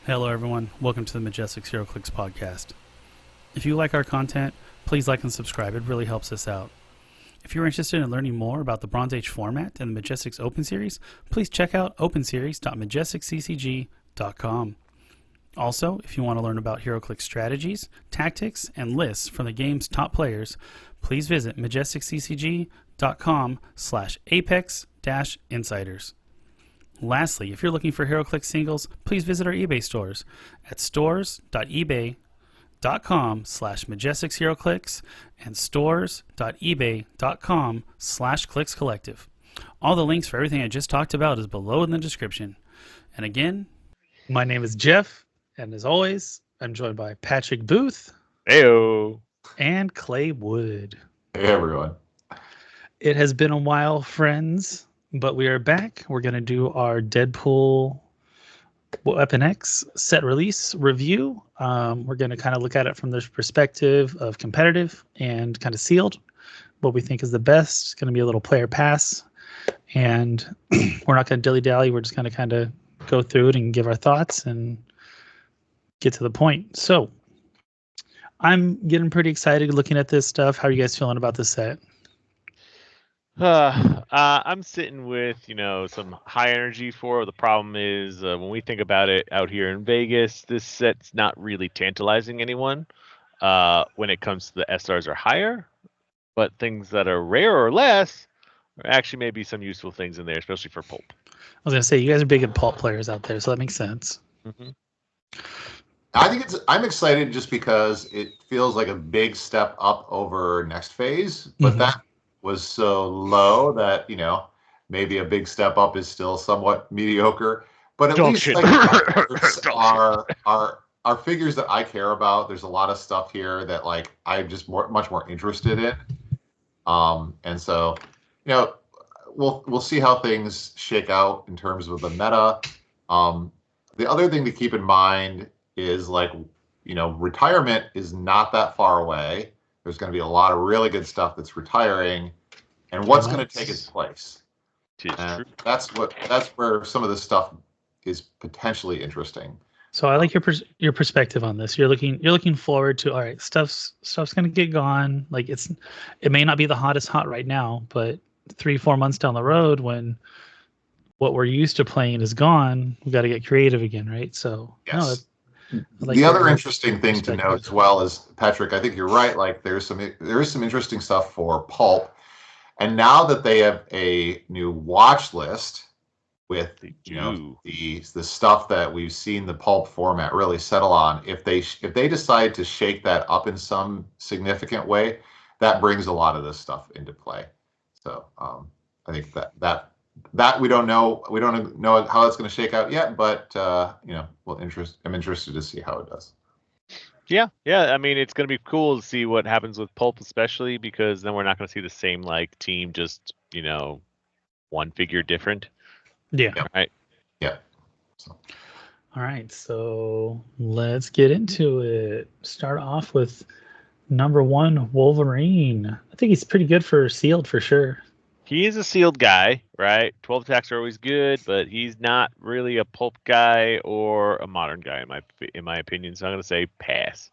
Hello, everyone. Welcome to the Majestix Heroclix Podcast. If you like our content, please like and subscribe. It really helps us out. If you're interested in learning more about the Bronze Age format and the Majestix Open Series, please check out openseries.majestixccg.com. Also, if you want to learn about Heroclix strategies, tactics, and lists from the game's top players, please visit majestixccg.com/apex-insiders. Lastly, if you're looking for Heroclix singles, please visit our eBay stores at stores.ebay.com/MajestixHeroclix and stores.ebay.com/ClicksCollective. All the links for everything I just talked about is below in the description. And again, my name is Jeff, and as always, I'm joined by Patrick Booth. Heyo. And Clay Wood. Hey, everyone. It has been a while, friends. But we are back. We're going to do our Deadpool Weapon X set release review. We're going to kind of look at it from the perspective of competitive and kind of sealed. What we think is the best. It's going to be a little player pass. And we're not going to dilly-dally. We're just going to kind of go through it and give our thoughts and get to the point. So I'm getting pretty excited looking at this stuff. How are you guys feeling about this set? I'm sitting with, some high energy for it. The problem is when we think about it out here in Vegas, this set's not really tantalizing anyone when it comes to the SRs are higher, but things that are rare or less are actually maybe some useful things in there, especially for pulp. I was going to say, you guys are big pulp players out there, so that makes sense. Mm-hmm. I'm excited just because it feels like a big step up over next phase, but that was so low that, maybe a big step up is still somewhat mediocre. But at least are figures that I care about. There's a lot of stuff here that I'm just much more interested in. And so, we'll see how things shake out in terms of the meta. The other thing to keep in mind is retirement is not that far away. There's going to be a lot of really good stuff that's retiring, and what's going to take its place. And that's where some of this stuff is potentially interesting. So I like your perspective on this. You're looking forward to, all right, stuff's going to get gone. It may not be the hottest hot right now, but 3-4 months down the road, when what we're used to playing is gone, we got to get creative again, right? So yes. The other interesting thing to note as well is, Patrick, I think you're right. There is some interesting stuff for pulp, and now that they have a new watch list with the stuff that we've seen the pulp format really settle on, if they decide to shake that up in some significant way, that brings a lot of this stuff into play. So I think that we don't know. We don't know how it's going to shake out yet, but I'm interested to see how it does. Yeah. I mean, it's going to be cool to see what happens with pulp, especially because then we're not going to see the same team, just one figure different. Yeah. Right. Yeah. All right. So let's get into it. Start off with number 1, Wolverine. I think he's pretty good for sealed for sure. He is a sealed guy, right? 12 attacks are always good, but he's not really a pulp guy or a modern guy in my opinion. So I'm going to say pass.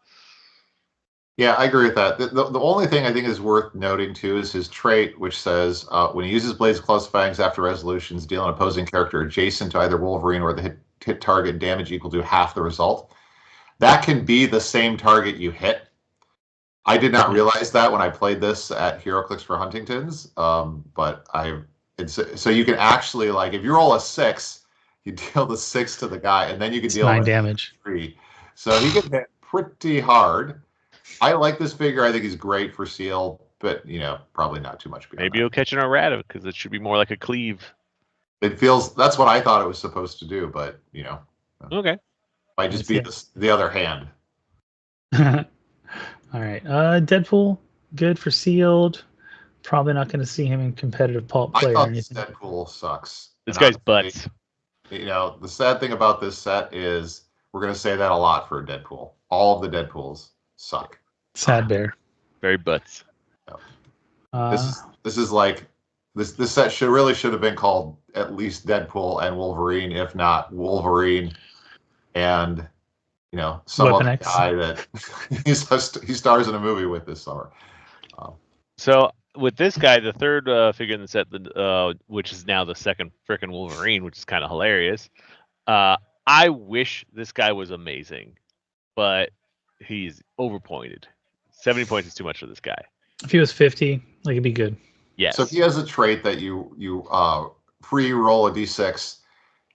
Yeah, I agree with that. The only thing I think is worth noting too is his trait, which says when he uses Blades of Claws Fangs after resolutions, deal an opposing character adjacent to either Wolverine or the hit target damage equal to half the result. That can be the same target you hit. I did not realize that when I played this at Heroclix for Huntington's, but so you can actually, if you roll a 6, you deal the 6 to the guy, and then you can deal 9 damage. 3. So he can hit pretty hard. I like this figure. I think he's great for seal, but probably not too much. Maybe he'll catch an errata because it should be more like a cleave. It feels that's what I thought it was supposed to do, but okay, might just be the other hand. All right. Deadpool, good for sealed. Probably not going to see him in competitive pulp play or anything. Deadpool sucks. This guy's butts. The sad thing about this set is we're going to say that a lot for Deadpool. All of the Deadpools suck. Sad bear. Very butts. This set should have been called at least Deadpool and Wolverine, if not Wolverine and some Weapon other X. guy that he stars in a movie with this summer. So with this guy, the third figure in the set, which is now the second frickin' Wolverine, which is kind of hilarious. I wish this guy was amazing, but he's overpointed. 70 points is too much for this guy. If he was 50, like it'd be good. Yes. So if he has a trait that you pre-roll a d6,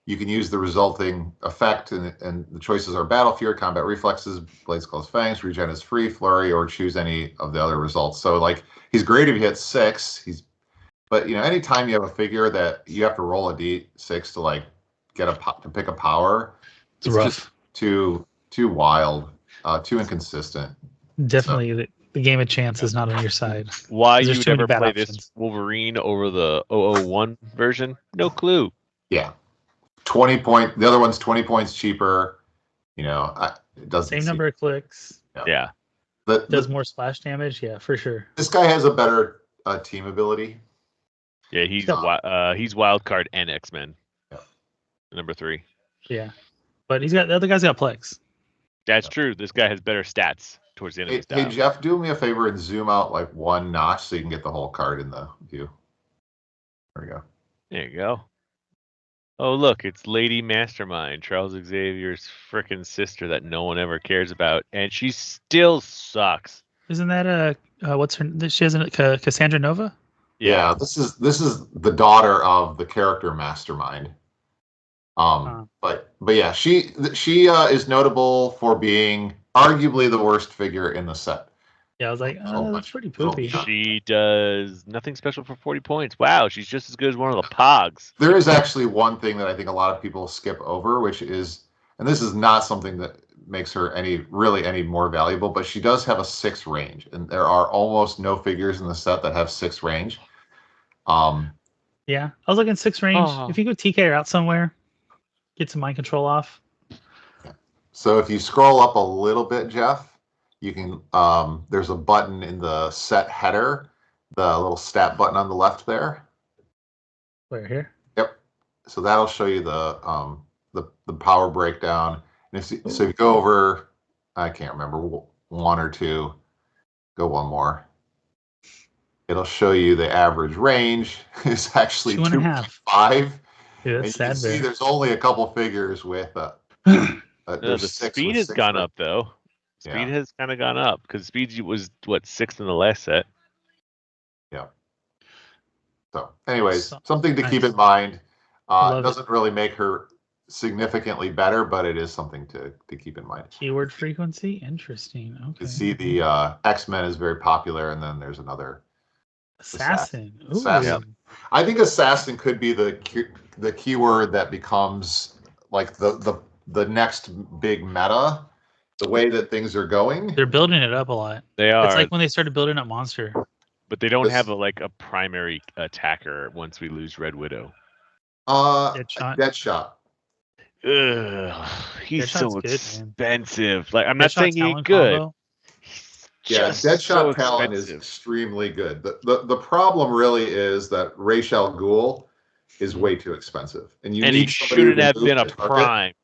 you can use the resulting effect, and the choices are Battle Fear, Combat Reflexes, Blades Close Fangs, Regen is free, Flurry, or choose any of the other results. So like he's great if he hits 6. But anytime you have a figure that you have to roll a d6 to like to pick a power, It's rough. just too wild, too inconsistent. Definitely, the game of chance is not on your side. Why There's you too many never bad play options. this Wolverine over the 001 version? No clue. Yeah, 20 point. The other one's 20 points cheaper. It doesn't Same number of clicks. Yeah. Does more splash damage. Yeah, for sure. This guy has a better team ability. Yeah, he's wild card and X-Men. Yeah. Number 3. Yeah, but the other guy's got Plex. That's true. This guy has better stats towards the end of his Hey dial. Jeff, do me a favor and zoom out like one notch so you can get the whole card in the view. There we go. There you go. Oh, look, it's Lady Mastermind, Charles Xavier's frickin' sister that no one ever cares about, and she still sucks. Isn't that what's her? She hasn't Cassandra Nova. Yeah, this is the daughter of the character Mastermind. But yeah, she is notable for being arguably the worst figure in the set. Yeah, I was like, oh, that's pretty poopy. She does nothing special for 40 points. Wow, she's just as good as one of the Pogs. There is actually one thing that I think a lot of people skip over, which is, and this is not something that makes her any more valuable, but she does have a 6 range, and there are almost no figures in the set that have 6 range. Yeah, I was looking 6 range. Oh. If you go TK or out somewhere, get some mind control off. So if you scroll up a little bit, Jeff, you can. There's a button in the set header, the little stat button on the left there. Where here? Yep. So that'll show you the power breakdown. And so if you go over, I can't remember, 1 or 2. Go one more. It'll show you the average range is actually 2.5. Yeah, that's sad. See, there's only a couple figures with The 6 speed has gone up though. Speed has kind of gone up because speed was 6th in the last set. Yeah. So, anyways, So, something to keep in mind. It doesn't really make her significantly better, but it is something to keep in mind. Keyword frequency, interesting. Okay. You see, the X-Men is very popular, and then there's another Assassin. Ooh. Assassin. I think assassin could be the keyword that becomes like the next big meta. The way that things are going, They're building it up a lot. They are. It's like when they started building up Monster. But they don't have a primary attacker once we lose Red Widow. Deadshot. Ugh, he's Deadshot's so good, expensive. Like I'm not saying he's Talon good. combo. Yeah, Just Deadshot so Talon is expensive. extremely good. The problem really is that Ra's al Ghul is way too expensive, and he shouldn't have been a prime.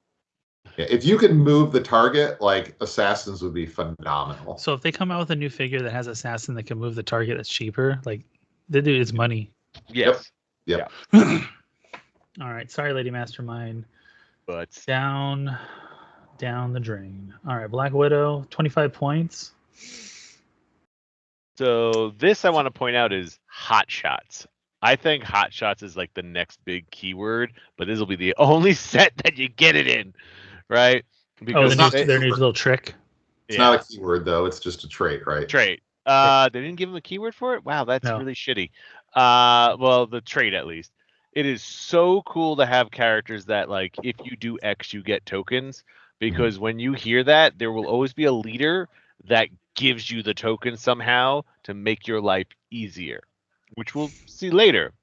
Yeah, if you can move the target, like assassins would be phenomenal. So if they come out with a new figure that has assassin that can move the target that's cheaper, like they do, it's money. Yes. Yep. All right, sorry, Lady Mastermind. But Down the drain. All right, Black Widow, 25 points. so this I want to point out is hot shots. I think hot shots is like the next big keyword, but this will be the only set that you get it in, right? Because their new little trick. It's not a keyword though; it's just a trait, right? Trait. They didn't give him a keyword for it. Wow, that's really shitty. Well, the trait at least. It is so cool to have characters that, like, if you do X, you get tokens. Because when you hear that, there will always be a leader that gives you the token somehow to make your life easier, which we'll see later.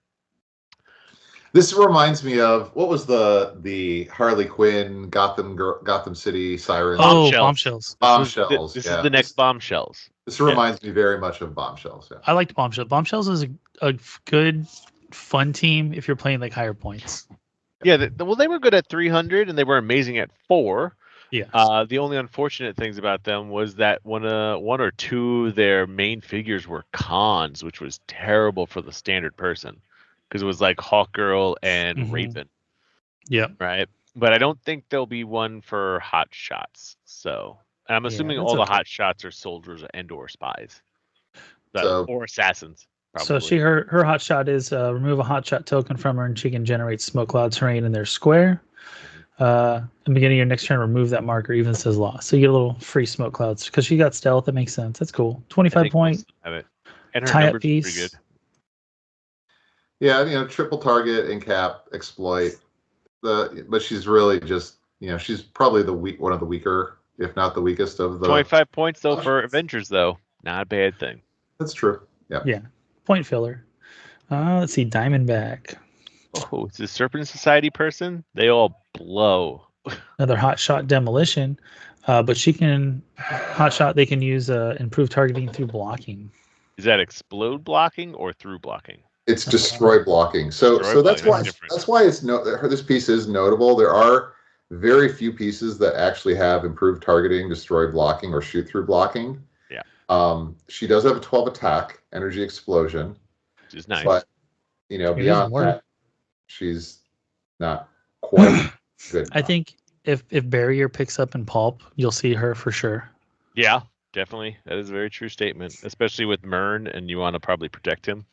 This reminds me of what was the Harley Quinn Gotham City Sirens? Bombshells. Bombshells. This is the next Bombshells. This reminds me very much of Bombshells. Yeah. I liked Bombshells. Bombshells is a good, fun team if you're playing like higher points. Yeah, they were good at 300 and they were amazing at 4. Yeah. The only unfortunate things about them was that one or two of their main figures were cons, which was terrible for the standard person because it was like Hawkgirl and Raven, Yep. right? But I don't think there'll be one for hot shots. So and I'm assuming that's all the okay. hot shots are soldiers and or spies, So- or assassins. So Probably. her hot shot is remove a hot shot token from her, and she can generate smoke cloud terrain in their square. At the beginning of your next turn, remove that marker, even if it says lost. So you get a little free smoke clouds because she got stealth. That makes sense. That's cool. 25 point Have it. And her tie-up numbers are pretty piece. good. Yeah, triple target and cap exploit. But she's really just she's probably one of the weaker, if not the weakest of the 25 points though for Avengers though. Not a bad thing. That's true. Yeah. Point filler. Let's see. Diamondback. Oh, it's a Serpent Society person. They all blow. Another hot shot demolition. But she can hot shot. They can use improved targeting through blocking. Is that explode blocking or through blocking? It's destroy blocking. So that's why this piece is notable. There are very few pieces that actually have improved targeting, destroy blocking, or shoot through blocking. Yeah. She does have a 12 attack, energy explosion. Which is nice. But beyond that, she's not quite good. I think if Barrier picks up in Pulp, you'll see her for sure. Yeah, definitely. That is a very true statement, especially with Mern, and you want to probably protect him.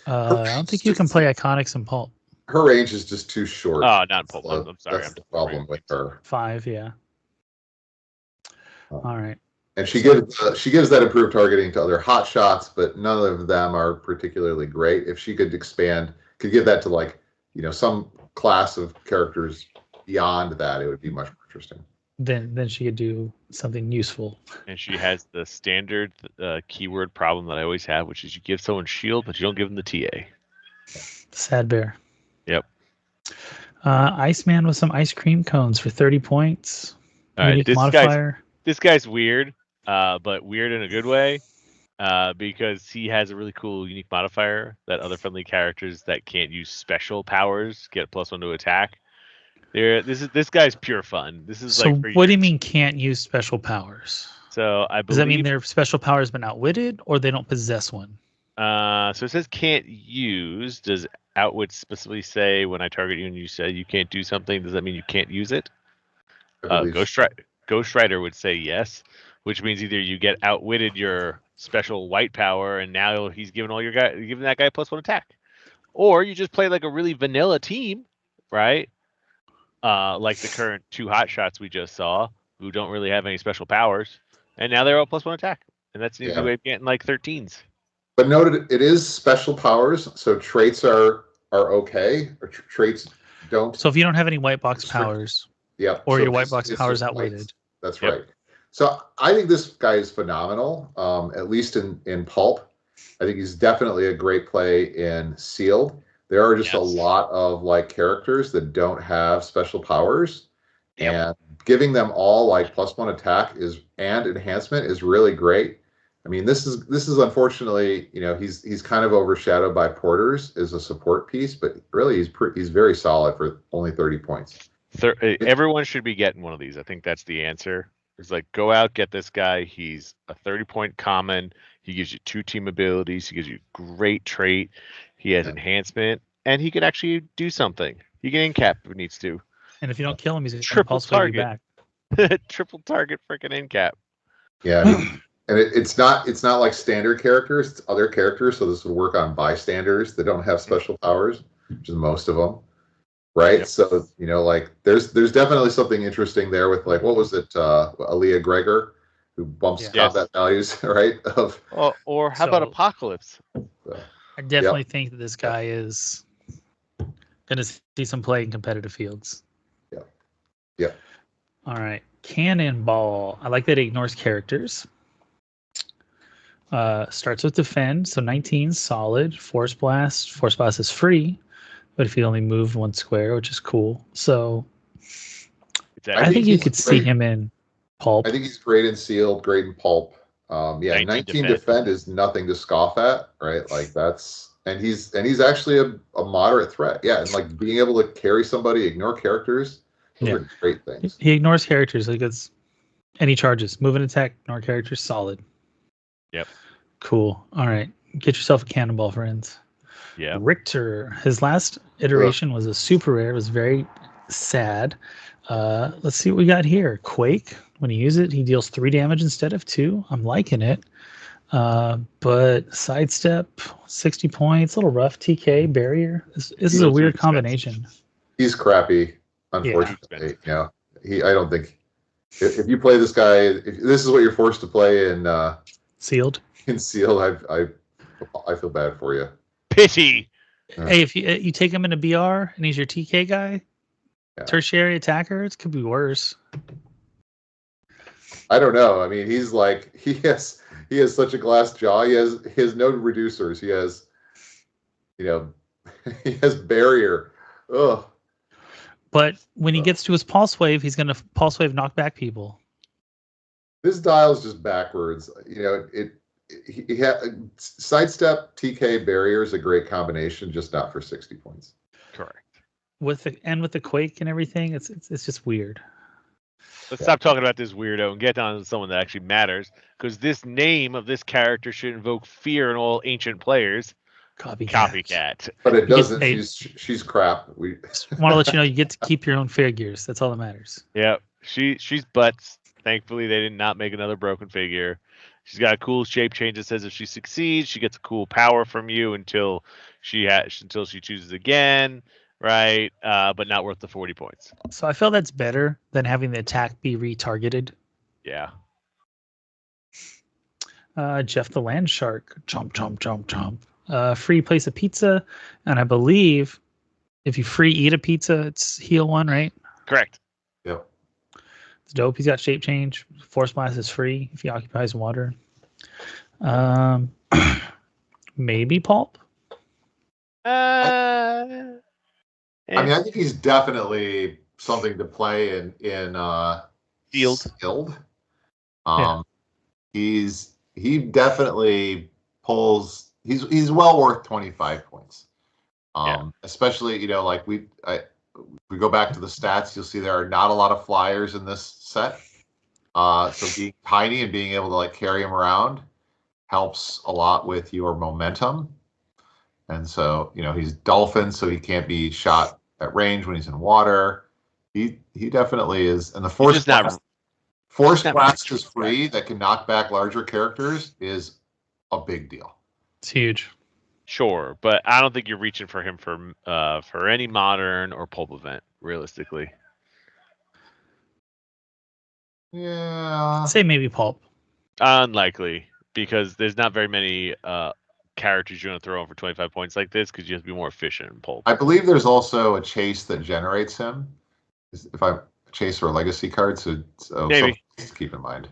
I don't think you can play Iconics in Pulp. Her range is just too short. Oh, not Pulp. I'm sorry. That's the problem with her. 5, yeah. All right. And she gives that improved targeting to other hot shots, but none of them are particularly great. If she could give that to some class of characters beyond that, it would be much more interesting. Then she could do something useful. And she has the standard keyword problem that I always have, which is you give someone shield, but you don't give them the TA. Sad bear. Yep. Iceman with some ice cream cones for 30 points. All right, modifier. This guy's weird, but weird in a good way, because he has a really cool unique modifier that other friendly characters that can't use special powers get +1 to attack. This guy's pure fun. This is so what do you mean can't use special powers? So I believe, does that mean they're special powers but outwitted, or they don't possess one? So it says can't use. Does outwit specifically say when I target you and you say you can't do something? Does that mean you can't use it? Ghost Rider would say yes, which means either you get outwitted your special white power and now he's giving that guy +1 attack, or you just play like a really vanilla team, right? Like the current 2 hot shots we just saw, who don't really have any special powers, and now they're all +1 attack, and that's the easy way of getting like 13s. But noted, it is special powers, so traits are okay, or traits don't. So if you don't have any white box powers, or your white box powers outweighted. That's right. So I think this guy is phenomenal, at least in Pulp. I think he's definitely a great play in Sealed. There are just a lot of characters that don't have special powers, and giving them all +1 attack and enhancement is really great. I mean, this is unfortunately, he's kind of overshadowed by Porters as a support piece, but really he's very solid for only 30 points. Everyone should be getting one of these. I think that's the answer. It's go out, get this guy. He's a 30-point common. He gives you 2 team abilities. He gives you great trait. He has enhancement, and he can actually do something. He can incap if he needs to. And if you don't kill him, he's a triple target. Back. Triple target freaking incap. Yeah. And it's not like standard characters, it's other characters. So this would work on bystanders that don't have special powers, which is most of them. Right. Yep. So, there's definitely something interesting there with what was it? Aaliyah Gregor, who bumps combat values, right? Or how about Apocalypse? I definitely think that this guy is going to see some play in competitive fields. Yeah. All right. Cannonball. I like that it ignores characters. Starts with defend, so 19 solid. Force Blast. Force Blast is free, but if you only move 1 square, which is cool. So I think you could see him in Pulp. I think he's great in Sealed, great in Pulp. 19 defend is nothing to scoff at, right? And he's actually a moderate threat. Yeah, and being able to carry somebody, ignore characters, Those Yeah. are great things. He ignores characters. Like it's any charges. Move and attack, ignore characters, solid. Yep. Cool. All right. Get yourself a cannonball, friends. Yeah. Richter. His last iteration was a super rare. It was very sad. Let's see what we got here. Quake. When you use it, he deals 3 damage instead of 2. I'm liking it. But sidestep, 60 points, a little rough. TK, barrier. This is a weird combination. He's crappy, unfortunately. Yeah. I don't think if you play this guy, if this is what you're forced to play in Sealed. In Sealed, I feel bad for you. Pity. Hey, if you take him in a BR and he's your TK guy, tertiary attacker, it could be worse. I don't know. I mean, he's like he has such a glass jaw. He has no reducers. He has, he has barrier. Ugh. But when he gets to his pulse wave, he's going to pulse wave knock back people. This dial's just backwards. Sidestep TK barrier is a great combination, just not for 60 points. Correct. With the quake and everything, it's just weird. Let's stop talking about this weirdo and get down to someone that actually matters. Because this name of this character should invoke fear in all ancient players. Copycat. But it doesn't. She's crap. We want to let you know you get to keep your own figures. That's all that matters. Yeah, she's butts. Thankfully, they did not make another broken figure. She's got a cool shape change that says if she succeeds, she gets a cool power from you until she chooses again. Right, but not worth the 40 points. So I feel that's better than having the attack be retargeted. Yeah. Jeff the Land Shark. Jump, jump, jump, jump. Free place a pizza. And I believe if you free eat a pizza, it's heal 1, right? Correct. Yep. It's dope. He's got shape change. Force blast is free if he occupies water. Maybe pulp. I mean, I think he's definitely something to play in Sealed. He definitely pulls. He's well worth 25 points. Especially like we go back to the stats, you'll see there are not a lot of flyers in this set. So being tiny and being able to carry him around helps a lot with your momentum. And so, he's dolphin, so he can't be shot at range when he's in water. He definitely is. And the force blast is free that can knock back larger characters is a big deal. It's huge. Sure, but I don't think you're reaching for him for any modern or pulp event, realistically. Yeah. I'd say maybe pulp. Unlikely, because there's not very many characters you're going to throw in for 25 points like this, because you have to be more efficient in pulp. I believe there's also a chase that generates him. If I'm a chase or a legacy card, so maybe to keep in mind.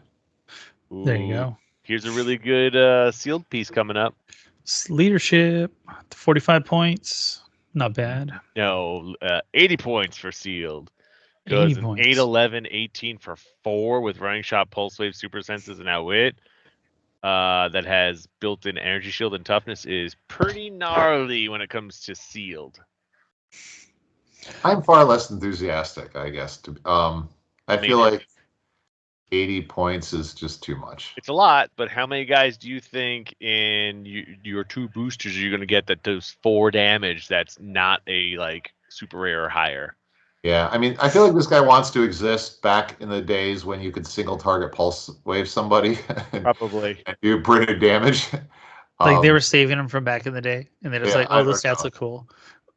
Ooh, there you go. Here's a really good sealed piece coming up. Leadership, 45 points. Not bad. No, 80 points for sealed. 80 Goes points. 8, 11, 18 for 4 with running shot, pulse wave, super senses, and outwit. That has built-in energy shield and toughness is pretty gnarly when it comes to sealed. I'm far less enthusiastic, I guess. I feel like 80 points is just too much. It's a lot, but how many guys do you think in your 2 boosters are you going to get that does 4 damage that's not a super rare or higher? Yeah, I mean, I feel like this guy wants to exist back in the days when you could single target pulse wave somebody. Probably. And do British damage. They were saving him from back in the day, and they're just the stats look cool.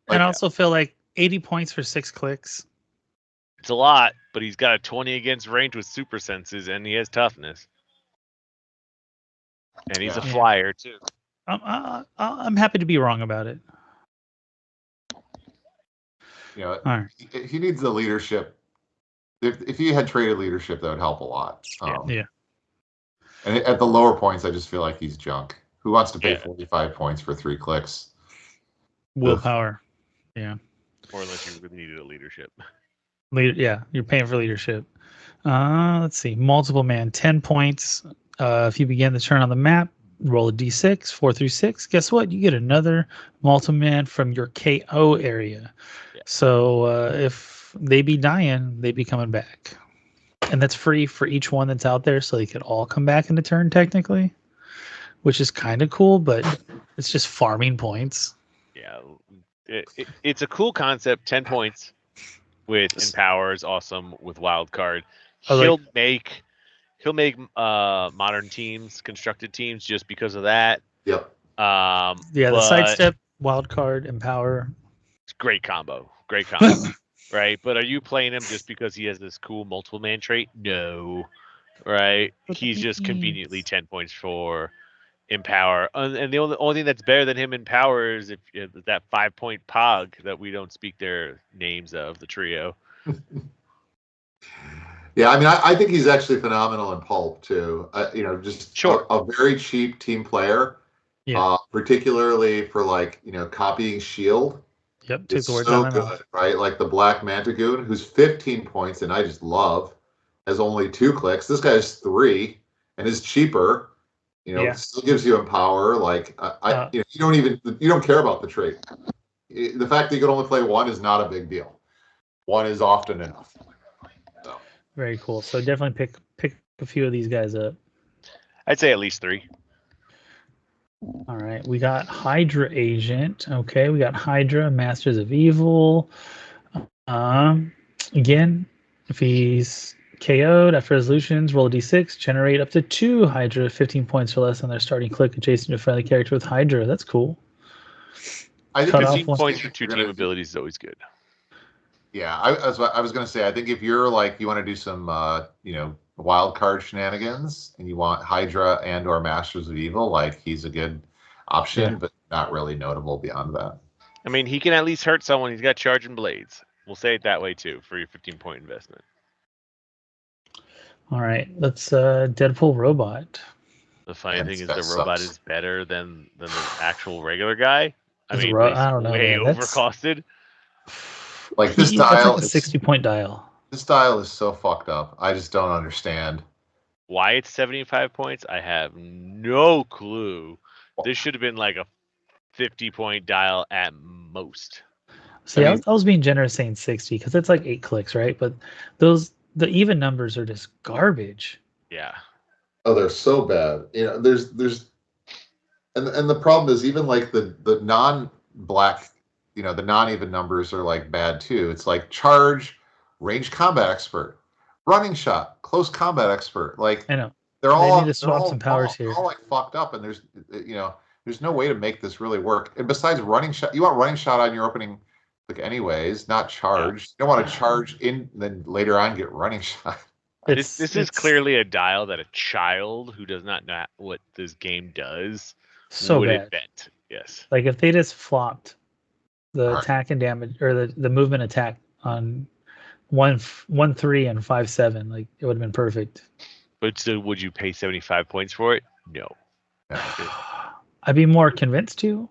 And I also feel like 80 points for 6 clicks. It's a lot, but he's got a 20 against range with super senses, and he has toughness. And he's a flyer, too. I'm happy to be wrong about it. He needs the leadership. If he had traded leadership, that would help a lot. Yeah. And at the lower points, I just feel like he's junk. Who wants to pay 45 points for 3 clicks? Willpower. Yeah. Or unless you really needed a leadership. You're paying for leadership. Let's see. Multiple man, 10 points. If you begin the turn on the map, roll a d6, 4 through 6. Guess what? You get another multiple man from your KO area. Yeah. So if they be dying, they be coming back. And that's free for each one that's out there, so they could all come back in a turn technically, which is kind of cool, but it's just farming points. Yeah, it's a cool concept. 10 points with Empower is awesome with Wild Card. He'll make modern teams, constructed teams, just because of that. Yep. The sidestep, Wild Card, Empower. Great combo. Right? But are you playing him just because he has this cool multiple man trait? No. Right? He's just conveniently 10 points for Empower. And the only thing that's better than him in Power is if that 5-point Pog that we don't speak their names of, the trio. Yeah, I mean, I think he's actually phenomenal in Pulp too. Just a very cheap team player. Yeah. Particularly for copying Shield. Yep, it's so good, right? Like the Black Manticoon, who's 15 points, and I just love, has only 2 clicks. This guy has 3, and is cheaper. Still gives you Empower. You don't care about the trait. The fact that you can only play 1 is not a big deal. 1 is often enough. So. Very cool. So definitely pick a few of these guys up. I'd say at least 3. All right, we got Hydra Agent. Okay, we got Hydra, Masters of Evil. Again, if he's KO'd after resolutions, roll a d6, generate up to 2 Hydra, 15 points or less on their starting click adjacent to a friendly character with Hydra. That's cool. I think 15 points for 2 team abilities is always good. Yeah, I was going to say, I think if you're you want to do some, wild card shenanigans and you want Hydra and or Masters of Evil, he's a good option, but not really notable beyond that. I mean, he can at least hurt someone. He's got Charging Blades. We'll say it that way too for your 15-point investment. All right, let's Deadpool Robot. The funny thing is the robot is better than the actual regular guy. I mean, I don't know, way overcosted. This dial, is a 60-point dial. This dial is so fucked up. I just don't understand why it's 75 points. I have no clue. This should have been a 50-point dial at most. See, I was being generous saying 60 because it's 8 clicks, right? But the even numbers are just garbage. Yeah. Oh, they're so bad. There's and the problem is even the non-black, the non-even numbers are bad too. It's charge, range combat expert, running shot, close combat expert. I know. They're all need to swap some powers here. They're all fucked up, and there's no way to make this really work. And besides running shot, you want running shot on your opening anyways, not charge. You don't want to charge in, then later on get running shot. This is clearly a dial that a child who does not know what this game does would invent. Yes. If they just flopped the attack and damage, or the movement attack on 1-3 and 5-7, it would have been perfect. But so would you pay 75 points for it? No. I'd be more convinced to.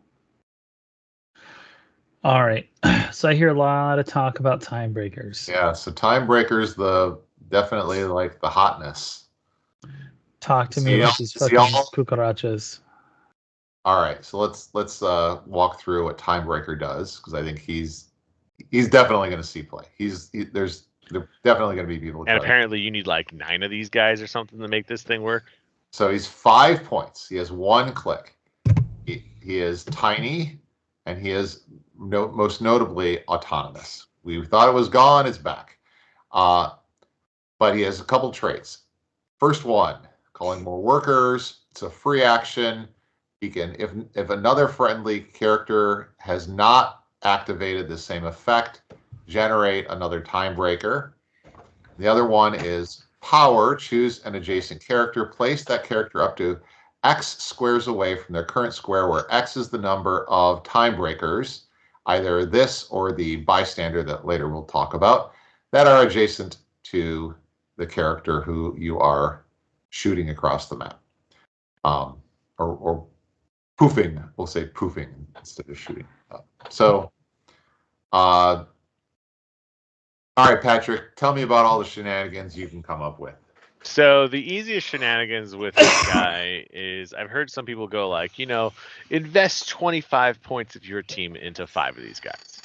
All right. So I hear a lot of talk about time breakers. Yeah, so time breakers, definitely the hotness. Talk to me about these fucking cucarachas. All right, so let's walk through what Timebreaker does, because I think he's definitely going to see play. There's definitely going to be people. And apparently, you need 9 of these guys or something to make this thing work. So he's 5 points. He has 1 click. He is tiny, and he is most notably autonomous. We thought it was gone. It's back. But he has a couple traits. First one, calling more workers. It's a free action. He can, if another friendly character has not activated the same effect, generate another time breaker. The other one is power. Choose an adjacent character. Place that character up to X squares away from their current square, where X is the number of time breakers, either this or the bystander that later we'll talk about, that are adjacent to the character who you are shooting across the map. Or poofing, we'll say poofing instead of shooting. All right, Patrick, tell me about all the shenanigans you can come up with. So the easiest shenanigans with this guy is, I've heard some people go invest 25 points of your team into 5 of these guys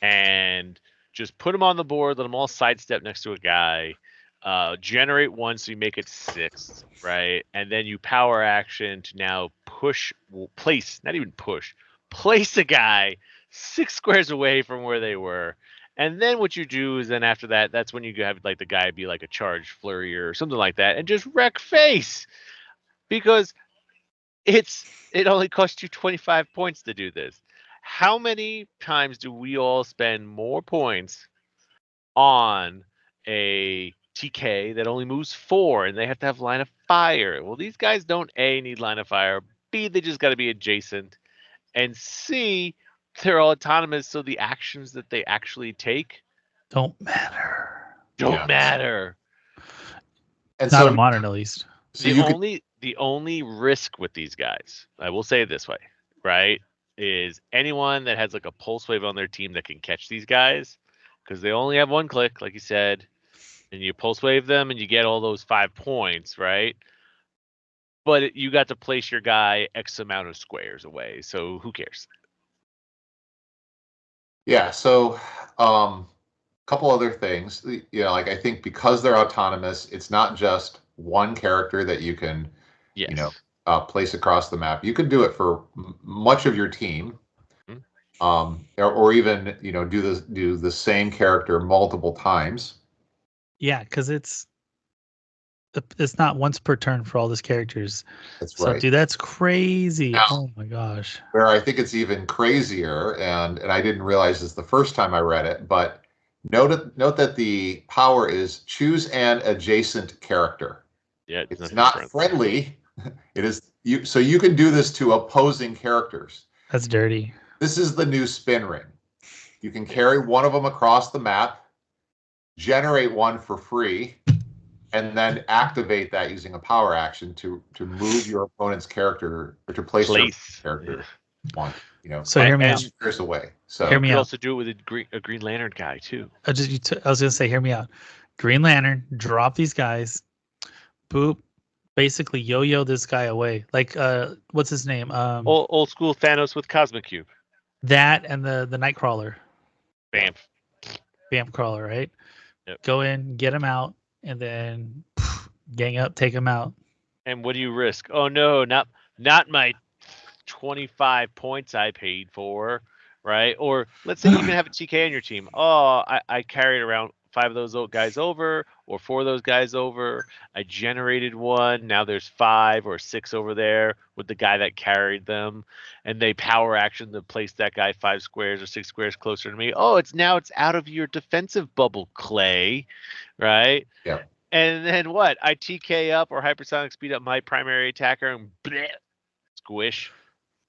and just put them on the board, let them all sidestep next to a guy, generate one so you make it 6, right? And then you power action to now place a guy 6 squares away from where they were. And then what you do is then after that, that's when you have like the guy be like a charge flurry or something like that and just wreck face. Because it only costs you 25 points to do this. How many times do we all spend more points on a TK that only moves 4 and they have to have line of fire? Well, these guys don't A, need line of fire, B, they just got to be adjacent, and C, they're all autonomous, so the actions that they actually take don't matter. Don't matter. And not so, in modern, at least. So the only risk with these guys, I will say it this way, right, is anyone that has like a pulse wave on their team that can catch these guys, because they only have 1 click, like you said, and you pulse wave them and you get all those 5 points, right? But you got to place your guy X amount of squares away, so who cares? Yeah, so couple other things. Like I think because they're autonomous, it's not just one character that you can, place across the map. You can do it for much of your team, or even do the same character multiple times. Yeah, because it's not once per turn for all these characters. That's right. Dude, that's crazy. Now, oh my gosh. Where I think it's even crazier, and I didn't realize this the first time I read it, but note that the power is choose an adjacent character. Yeah, it's not friendly. It is you. So you can do this to opposing characters. That's dirty. This is the new spin ring. You can carry one of them across the map, generate one for free, and then activate that using a power action to move your opponent's character or to place your character one. So hear me out. Squares away. So hear me you out. Also do it with a Green Lantern guy too. I was gonna say, hear me out. Green Lantern, drop these guys, boop, basically yo-yo this guy away. Like what's his name? Old school Thanos with Cosmic Cube. That and the Nightcrawler. Bamf Crawler, right? Yep. Go in, get him out, and then gang up, take him out. And what do you risk? Oh no, not my 25 points I paid for, right? Or let's say you even have a TK on your team. Oh, I carried around 5 of those guys over or 4 of those guys over. I generated one. Now there's 5 or 6 over there with the guy that carried them. And they power action to place that guy 5 squares or 6 squares closer to me. Oh, it's out of your defensive bubble, Clay, right? Yeah. And then what? I TK up or hypersonic speed up my primary attacker and bleh, squish.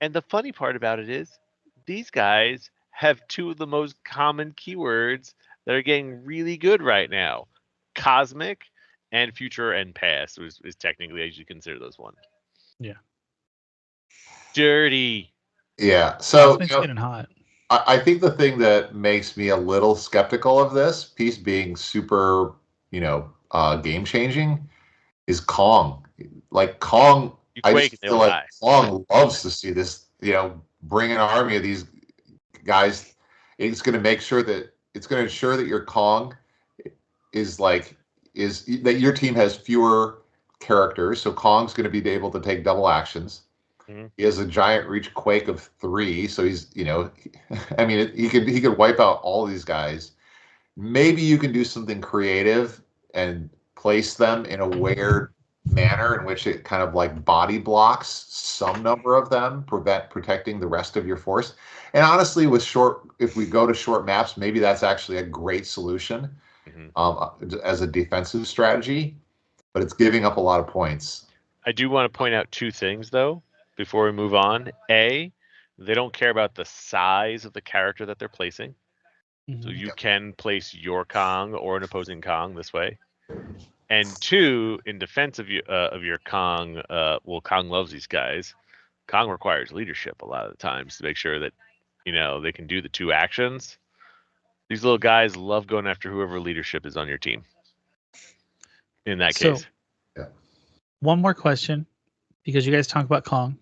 And the funny part about it is these guys have 2 of the most common keywords that are getting really good right now. Cosmic and future and past is technically as you consider those ones. Yeah. Dirty. Yeah. So Cosmic's getting hot. I think the thing that makes me a little skeptical of this piece being super, game changing is Kong. Like Kong, I just feel like Kong loves to see this, bring an army of these guys. It's going to ensure that your Kong is that your team has fewer characters. So Kong's going to be able to take double actions. Mm-hmm. He has a giant reach quake of 3. So he's, he could wipe out all these guys. Maybe you can do something creative and place them in a weird manner in which it kind of like body blocks some number of them, protecting the rest of your force. And honestly, if we go to short maps, maybe that's actually a great solution as a defensive strategy, but it's giving up a lot of points. I do want to point out 2 things though before we move on. A, they don't care about the size of the character that they're placing. So you can place your Kong or an opposing Kong this way. And 2, in defense of your Kong, Kong loves these guys. Kong requires leadership a lot of the times to make sure that, they can do the 2 actions. These little guys love going after whoever leadership is on your team. In that case. Yeah. One more question, because you guys talk about Kong.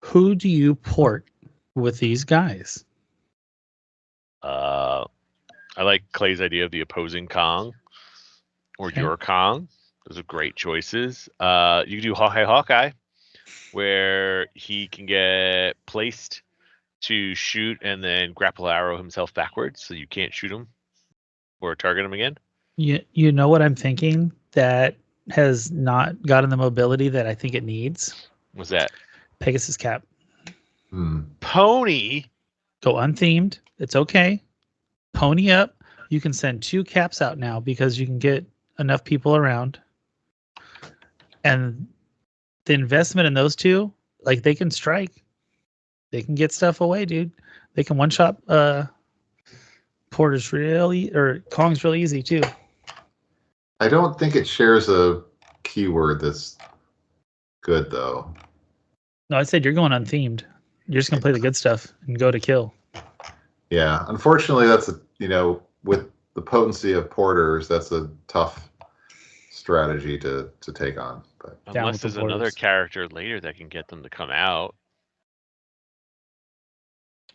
Who do you port with these guys? I like Clay's idea of the opposing Kong or Okay. your Kong. Those are great choices. You can do Hawkeye, where he can get placed to shoot and then grapple arrow himself backwards, so you can't shoot him or target him again. You know what I'm thinking that has not gotten the mobility that I think it needs? What's that? Pegasus cap. Pony. Go unthemed. It's okay. Pony up. You can send 2 caps out now because you can get enough people around. And the investment in those 2, like, they can strike. They can get stuff away, dude. They can one-shot Porter's or Kong's really easy too. I don't think it shares a keyword that's good though. No, I said you're going unthemed. You're just gonna play the good stuff and go to kill. Yeah, unfortunately, that's with the potency of Porters, that's a tough strategy to take on. But unless there's another character later that can get them to come out.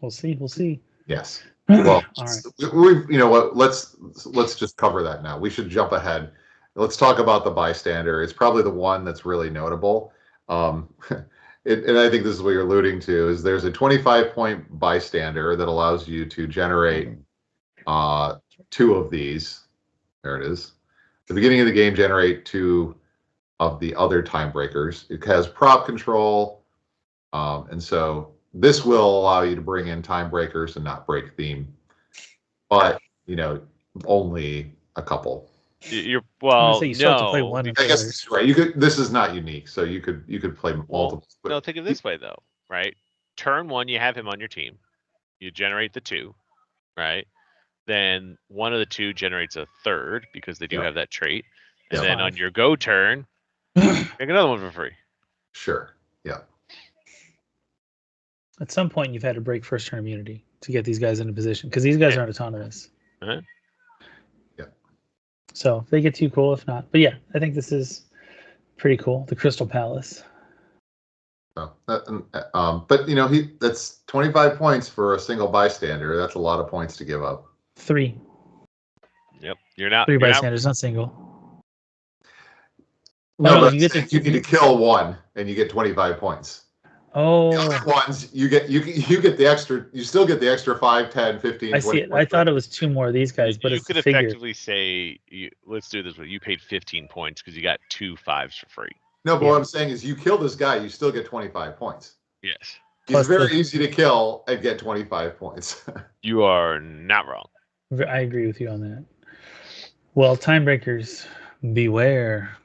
We'll see. Yes. Well, all right. You know what? Let's just cover that now. We should jump ahead. Let's talk about the bystander. It's probably the one that's really notable. And I think this is what you're alluding to, is there's a 25-point bystander that allows you to generate 2 of these. There it is. At the beginning of the game, generate 2 of the other time breakers. It has prop control, and so this will allow you to bring in time breakers and not break theme, but only a couple. You have to play one. I guess that's right. You could. This is not unique, so you could play multiple. No, think of it this way though, right? Turn 1, you have him on your team. You generate the 2, right? Then one of the 2 generates a third because they do have that trait, and then on your go turn, make another one for free. Sure. Yeah. At some point, you've had to break first turn immunity to get these guys into position because these guys aren't autonomous. Uh-huh. Yeah. So if they get too cool, if not. But yeah, I think this is pretty cool. The Crystal Palace. Oh, but that's 25 points for a single bystander. That's a lot of points to give up. 3. Yep. You're not 3 bystanders, not single. No, but you need to kill 1 and you get 25 points. Oh, the other ones you get the extra. You still get the extra 5, 10, 15. I see it. I thought it was 2 more of these guys, but you could effectively say, let's do it this way. You paid 15 points because you got 2 5s for free. No, but what I'm saying is, you kill this guy, you still get 25 points. Yes, he's very easy to kill and get 25 points. You are not wrong. I agree with you on that. Well, time breakers, beware.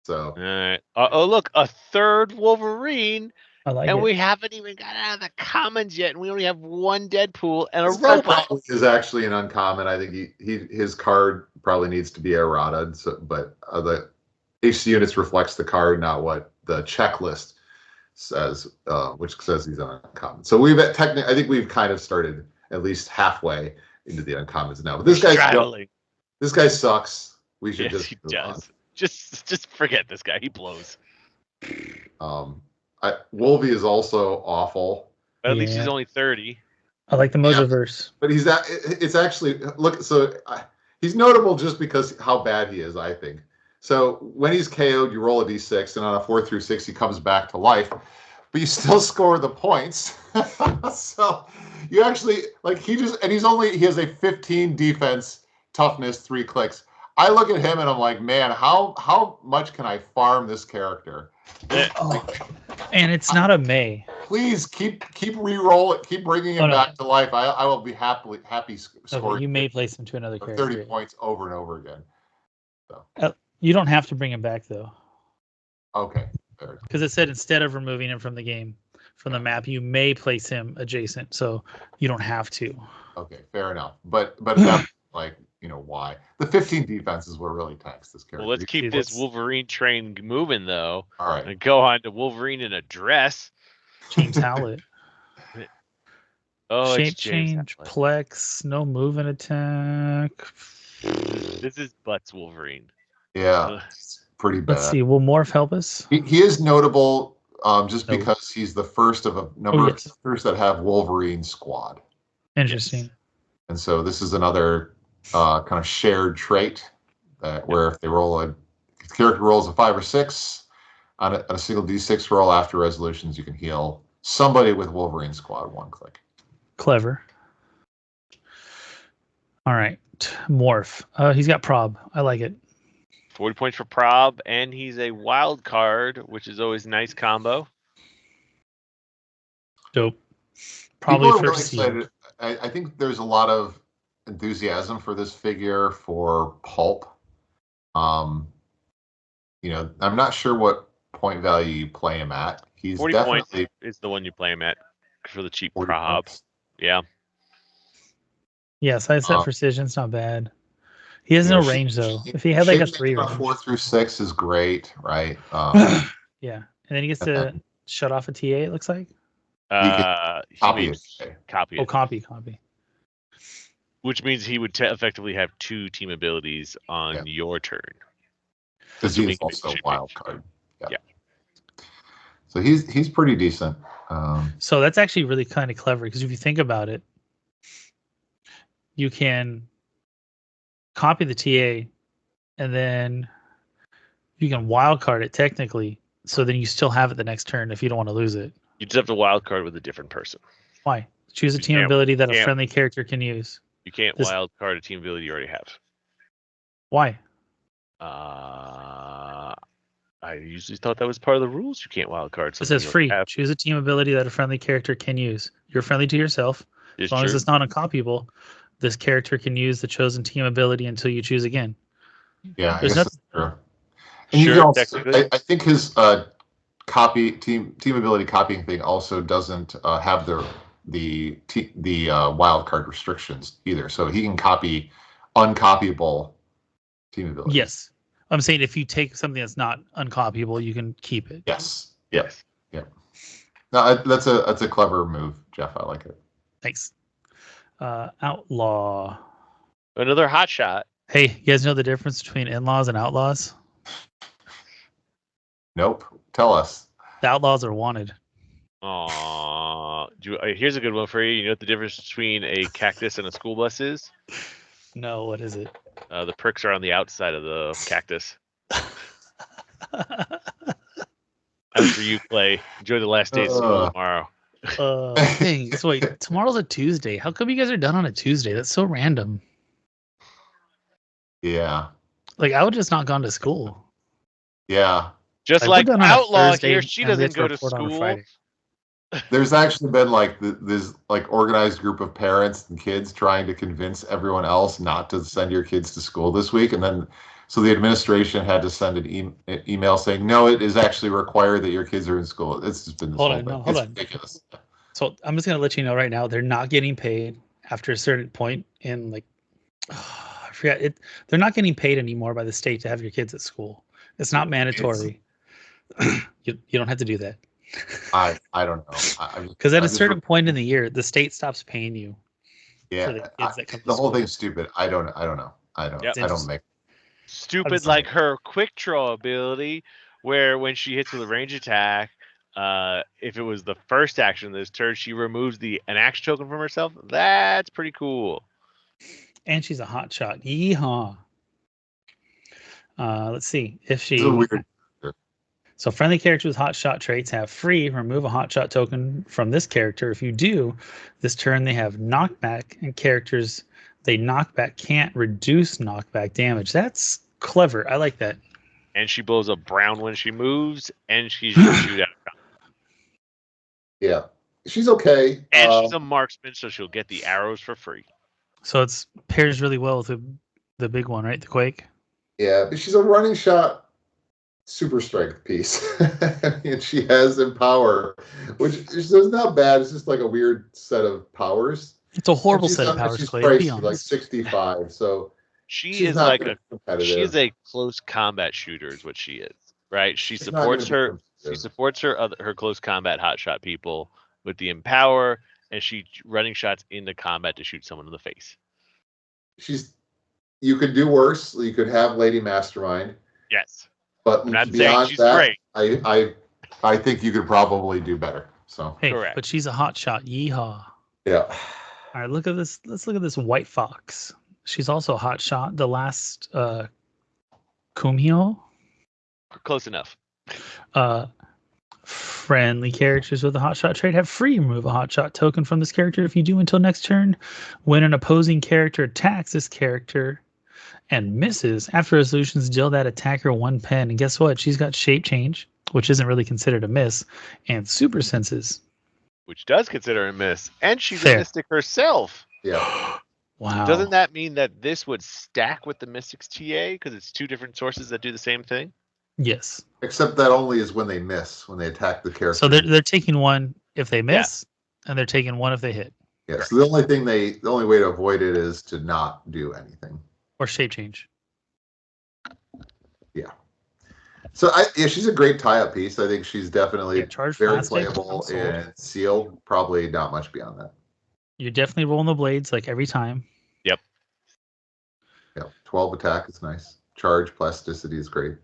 So, all right. Oh, look, a third Wolverine. I like and it. we haven't even got out of the commons yet, and we only have 1 Deadpool and a robot. Is actually an uncommon. I think his card probably needs to be errata. So, but the HCunits reflects the card, not what the checklist says, which says he's an uncommon. So I think we've kind of started at least halfway into the uncommons now. But this guy sucks. We should he does. Just forget this guy. He blows. Wolvie is also awful. But at least he's only 30. I like the Mojoverse. But it's actually he's notable just because how bad he is, I think. So when he's KO'd, you roll a d6, and on a 4 through 6, he comes back to life, but you still score the points. So you actually he has a 15 defense, toughness, 3 clicks. I look at him and I'm like, man, how much can I farm this character? And it's not a May. Please keep re-roll it, keep bringing him back to life. I will be happy scoring. Okay, you may place him to another character. 30 points over and over again. So. You don't have to bring him back though. Okay. Because it said instead of removing him from the game, from the map, you may place him adjacent, so you don't have to. Okay, fair enough. But that's why the 15 defense is what really tanks this character. Well, let's keep this Wolverine train moving though. All right, and go on to Wolverine in a dress. James Howlett. Shape change, Plex, no moving attack. This is Butts Wolverine. Yeah, pretty bad. Let's see. Will Morph help us? He is notable just because he's the first of a number of characters that have Wolverine squad. Interesting. And so this is another kind of shared trait where if they if the character rolls a 5 or 6 on a single D6 roll after resolutions, you can heal somebody with Wolverine Squad 1 click. Clever. All right. Morph. He's got prob. I like it. 40 points for prob, and he's a wild card, which is always a nice combo. Dope. Probably People are first really seed. excited. I think there's a lot of enthusiasm for this figure for pulp. I'm not sure what point value you play him at. He's 40 definitely points is the one you play him at for the cheap 40 prob. points. Yeah. Yeah, side set precision's not bad. He has no range though. If he had like a 3 range. 4 through 6 is great, right? Yeah, and then he gets to shut off a TA. It looks like. Copy it. Copy it. Oh, copy. Which means he would effectively have 2 team abilities on your turn. Because he's also a wild card. Yeah. So he's pretty decent. So that's actually really kind of clever because if you think about it, you can copy the TA and then you can wild card it technically. So then you still have it the next turn if you don't want to lose it. You just have to wild card with a different person. Why? Choose a team ability that a friendly character can use. You can't wild card a team ability you already have. Why? I usually thought that was part of the rules. You can't wild card. It says free. Choose a team ability that a friendly character can use. You're friendly to yourself. As long as it's not uncopyable, this character can use the chosen team ability until you choose again. Yeah, there's nothing. True. And you can also, I think his team ability copying thing also doesn't have the wild card restrictions either. So he can copy uncopyable team ability. Yes. I'm saying if you take something that's not uncopyable, you can keep it. Yes. Yes. Yeah. No, that's a clever move, Jeff. I like it. Thanks. Outlaw. Another hot shot. Hey, you guys know the difference between in-laws and outlaws? Nope. Tell us. The outlaws are wanted. Aww. Here's a good one for you. You know what the difference between a cactus and a school bus is? No, what is it? The perks are on the outside of the cactus. After you play, enjoy the last day of school tomorrow. Dang, so wait, tomorrow's a Tuesday. How come you guys are done on a Tuesday? That's so random. Yeah. Like, I would just not gone to school. Yeah. Just like Outlaw here, she doesn't go to school. There's actually been like this like organized group of parents and kids trying to convince everyone else not to send your kids to school this week, and then so the administration had to send an email saying no, it is actually required that your kids are in school. It's just been this whole thing. It's ridiculous. So I'm just gonna let you know right now, they're not getting paid after a certain point in like I forget it. They're not getting paid anymore by the state to have your kids at school. It's not mandatory. You don't have to do that. I don't know. Because at a certain point in the year, the state stops paying you. Yeah, the whole thing's stupid. I don't know. I don't make stupid like her quick draw ability, where when she hits with a range attack, if it was the first action of this turn, she removes an action token from herself. That's pretty cool. And she's a hot shot. Yeehaw. Let's see if she. So friendly characters with hot shot traits have free remove a hot shot token from this character. If you do, this turn they have knockback, and characters they knockback can't reduce knockback damage. That's clever. I like that. And she blows up brown when she moves, and she's a shoot out. Yeah, she's okay. And she's a marksman, so she'll get the arrows for free. So it's pairs really well with the big one, right? The Quake. Yeah, but she's a running shot super strength piece. And she has Empower, which is not bad. It's just like a weird set of powers. It's a horrible set of powers, Clay. Be honest. Like 65, so she is like she is a close combat shooter, is what she is, right? She supports her close combat hotshot people with the Empower, and she running shots into combat to shoot someone in the face. You could do worse. You could have Lady Mastermind. Yes. But I'm not beyond saying she's that, great. I think you could probably do better. So hey, correct. But she's a hot shot. Yeehaw. Yeah. All right, look at this. Let's look at this White Fox. She's also a hot shot. The last Kumio. Close enough. Friendly characters with a hotshot trait have free remove a hotshot token from this character if you do until next turn. When an opposing character attacks this character and misses, after resolutions, deal that attacker 1 pen. And guess what? She's got shape change, which isn't really considered a miss, and super senses, which does consider a miss. And she's Fair. a mystic herself. Yeah. Wow. Doesn't that mean that this would stack with the Mystic's TA because it's 2 different sources that do the same thing? Yes. Except that only is when they miss, when they attack the character. So they're taking 1 if they miss, and they're taking 1 if they hit. Yeah. So the only way to avoid it is to not do anything. Or shape change. Yeah. So she's a great tie-up piece. I think she's definitely charge very plastic, playable and sealed. Probably not much beyond that. You're definitely rolling the blades like every time. Yep. Yeah. 12 attack is nice. Charge plasticity is great.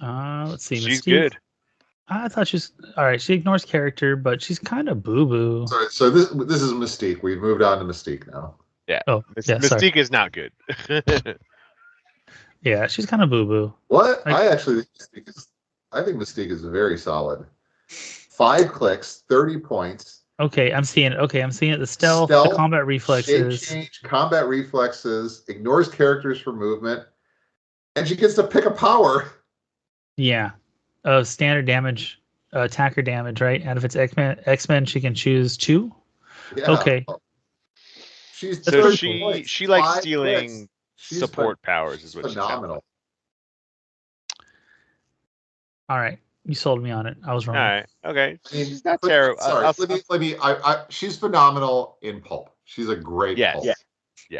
Let's see. She's Mystique. good. I thought she's all right. She ignores character, but she's kind of boo boo. So this is Mystique. We've moved on to Mystique now. Yeah. Oh, yeah. Mystique is not good. Yeah, she's kind of boo boo. What? I think Mystique is very solid. 5 clicks, 30 points. Okay, I'm seeing it. The stealth, the combat reflexes. Shape change, combat reflexes, ignores characters for movement, and she gets to pick a power. Yeah. Standard damage, attacker damage, right? Out of its X-Men, she can choose 2. Yeah. Okay. She's so she likes stealing She's support powers is what she's phenomenal. All right. You sold me on it. I was wrong. All right. Okay. I mean, She's not terrible. Sorry. She's phenomenal in pulp. She's a great pulp. Yeah.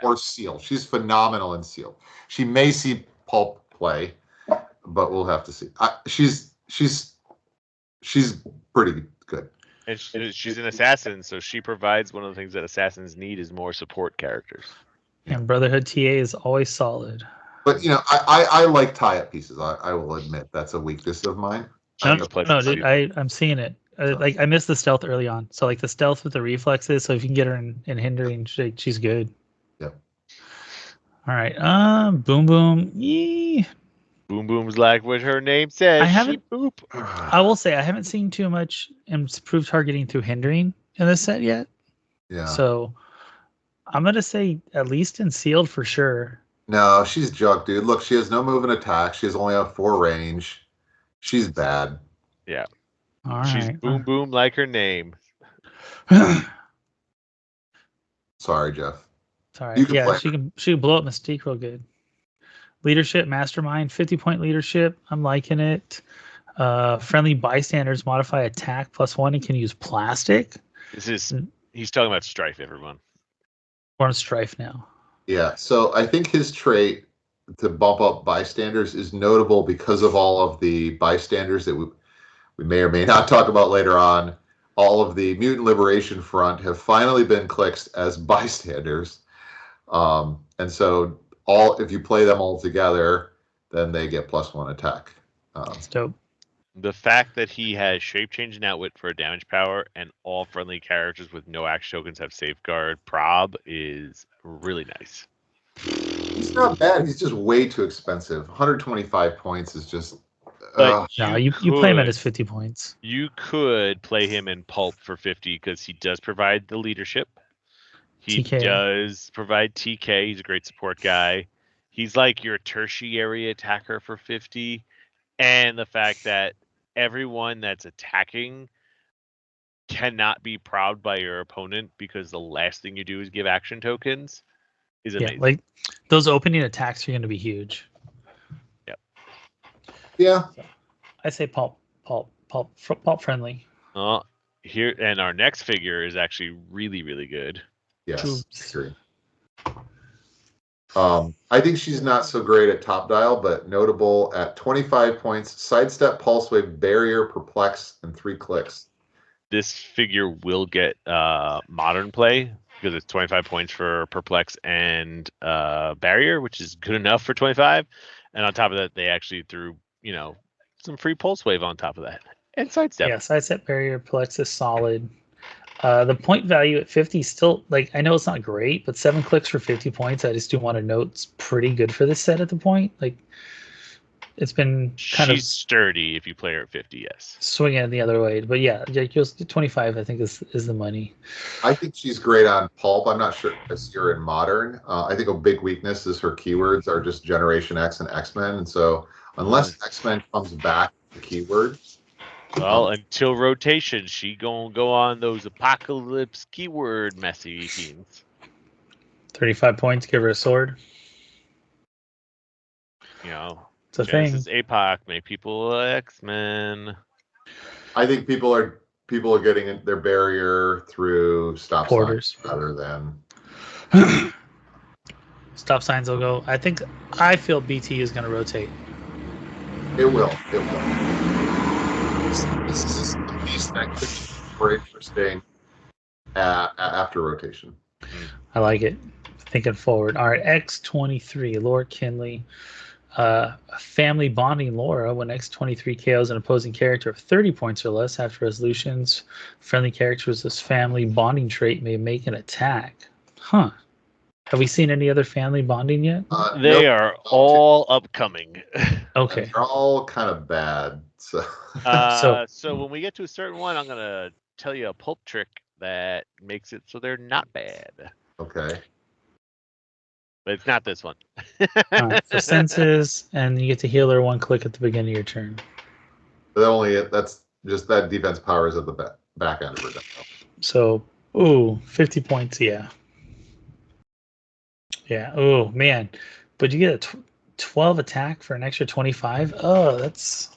Or seal. She's phenomenal in seal. She may see pulp play, but we'll have to see. She's pretty good. And she's an assassin, so she provides one of the things that assassins need is more support characters. And Brotherhood TA is always solid. But I like tie-up pieces. I will admit that's a weakness of mine. No, dude, I'm seeing it. I missed the stealth early on. So like the stealth with the reflexes. So if you can get her in hindering, she's good. Yep. All right. Boom boom. Yee. Boom Boom's like what her name says. I will say I haven't seen too much improved targeting through hindering in this set yet. Yeah. So I'm gonna say at least in sealed for sure. No, she's junk, dude. Look, she has no move and attack. She has only have 4 range. She's bad. Yeah. All she's right. Boom Boom like her name. Sorry, Jeff. Sorry. Yeah, she can blow up Mystique real good. Leadership, Mastermind, 50-point leadership. I'm liking it. Friendly Bystanders modify attack +1 and can use plastic. He's talking about Strife, everyone. We're on Strife now. Yeah, so I think his trait to bump up Bystanders is notable because of all of the Bystanders that we may or may not talk about later on. All of the Mutant Liberation Front have finally been clicked as Bystanders. And so if you play them all together, then they get +1 attack. That's dope. The fact that he has shape change and outwit for a damage power and all friendly characters with no action tokens have safeguard prob is really nice. He's not bad. He's just way too expensive. 125 points is just. You play him at his 50 points. You could play him in pulp for 50 because he does provide the leadership. He TK. does provide TK. He's a great support guy. He's like your tertiary attacker for 50. And the fact that everyone that's attacking cannot be proud by your opponent because the last thing you do is give action tokens is amazing. Yeah, like those opening attacks are going to be huge. Yep. Yeah. So, I say pulp friendly. Here and our next figure is actually really, really good. Yes, agree. I think she's not so great at top dial, but notable at 25 points, sidestep, pulse wave, barrier, perplex, and 3 clicks. This figure will get modern play because it's 25 points for perplex and barrier, which is good enough for 25. And on top of that, they actually threw some free pulse wave on top of that and sidestep. Yeah, sidestep, barrier, perplex is solid. The point value at 50 is still, like, I know it's not great, but 7 clicks for 50 points, I just do want to note it's pretty good for this set at the point. Like, it's been kind She's sturdy if you play her at 50, yes. swinging it the other way. But yeah, 25, I think, is the money. I think she's great on pulp. I'm not sure if you're in modern. I think a big weakness is her keywords are just Generation X and X-Men. And so unless X-Men comes back to keywords. Well, until rotation, she gonna go on those apocalypse keyword messy teams. 35 points, give her a sword. You know, it's a Genesis thing. APOC, make people X-Men. I think people are getting their barrier through stop Porters signs rather than stop signs will go. I feel BT is going to rotate. It will. This is a piece that could be more interesting after rotation. I like it. Thinking forward. All right, X23, Laura Kinley. Family bonding Laura. When X23 KOs an opposing character of 30 points or less after resolutions, friendly characters with this family bonding trait may make an attack. Huh. Have we seen any other family bonding yet? They are all upcoming. Okay. They're all kind of bad. So. So when we get to a certain one, I'm going to tell you a pulp trick that makes it so they're not bad. Okay. But it's not this one. All right, so senses, and you get to heal her 1 click at the beginning of your turn. That's just that defense power is at the back end of her deck. So, 50 points, yeah. Yeah, oh, man. But you get a 12 attack for an extra 25? Oh, that's...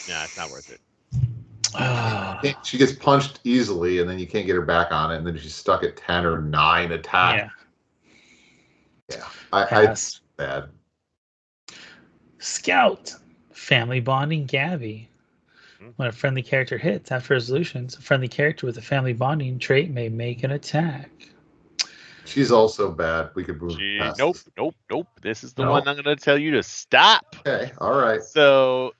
Yeah, it's not worth it. She gets punched easily, and then you can't get her back on it, and then she's stuck at 10 or 9 attack. Yeah, I bad. Scout, family bonding Gabby. When a friendly character hits after resolutions, a friendly character with a family bonding trait may make an attack. She's also bad. We could move past Nope. This is the one I'm going to tell you to stop. Okay, all right. So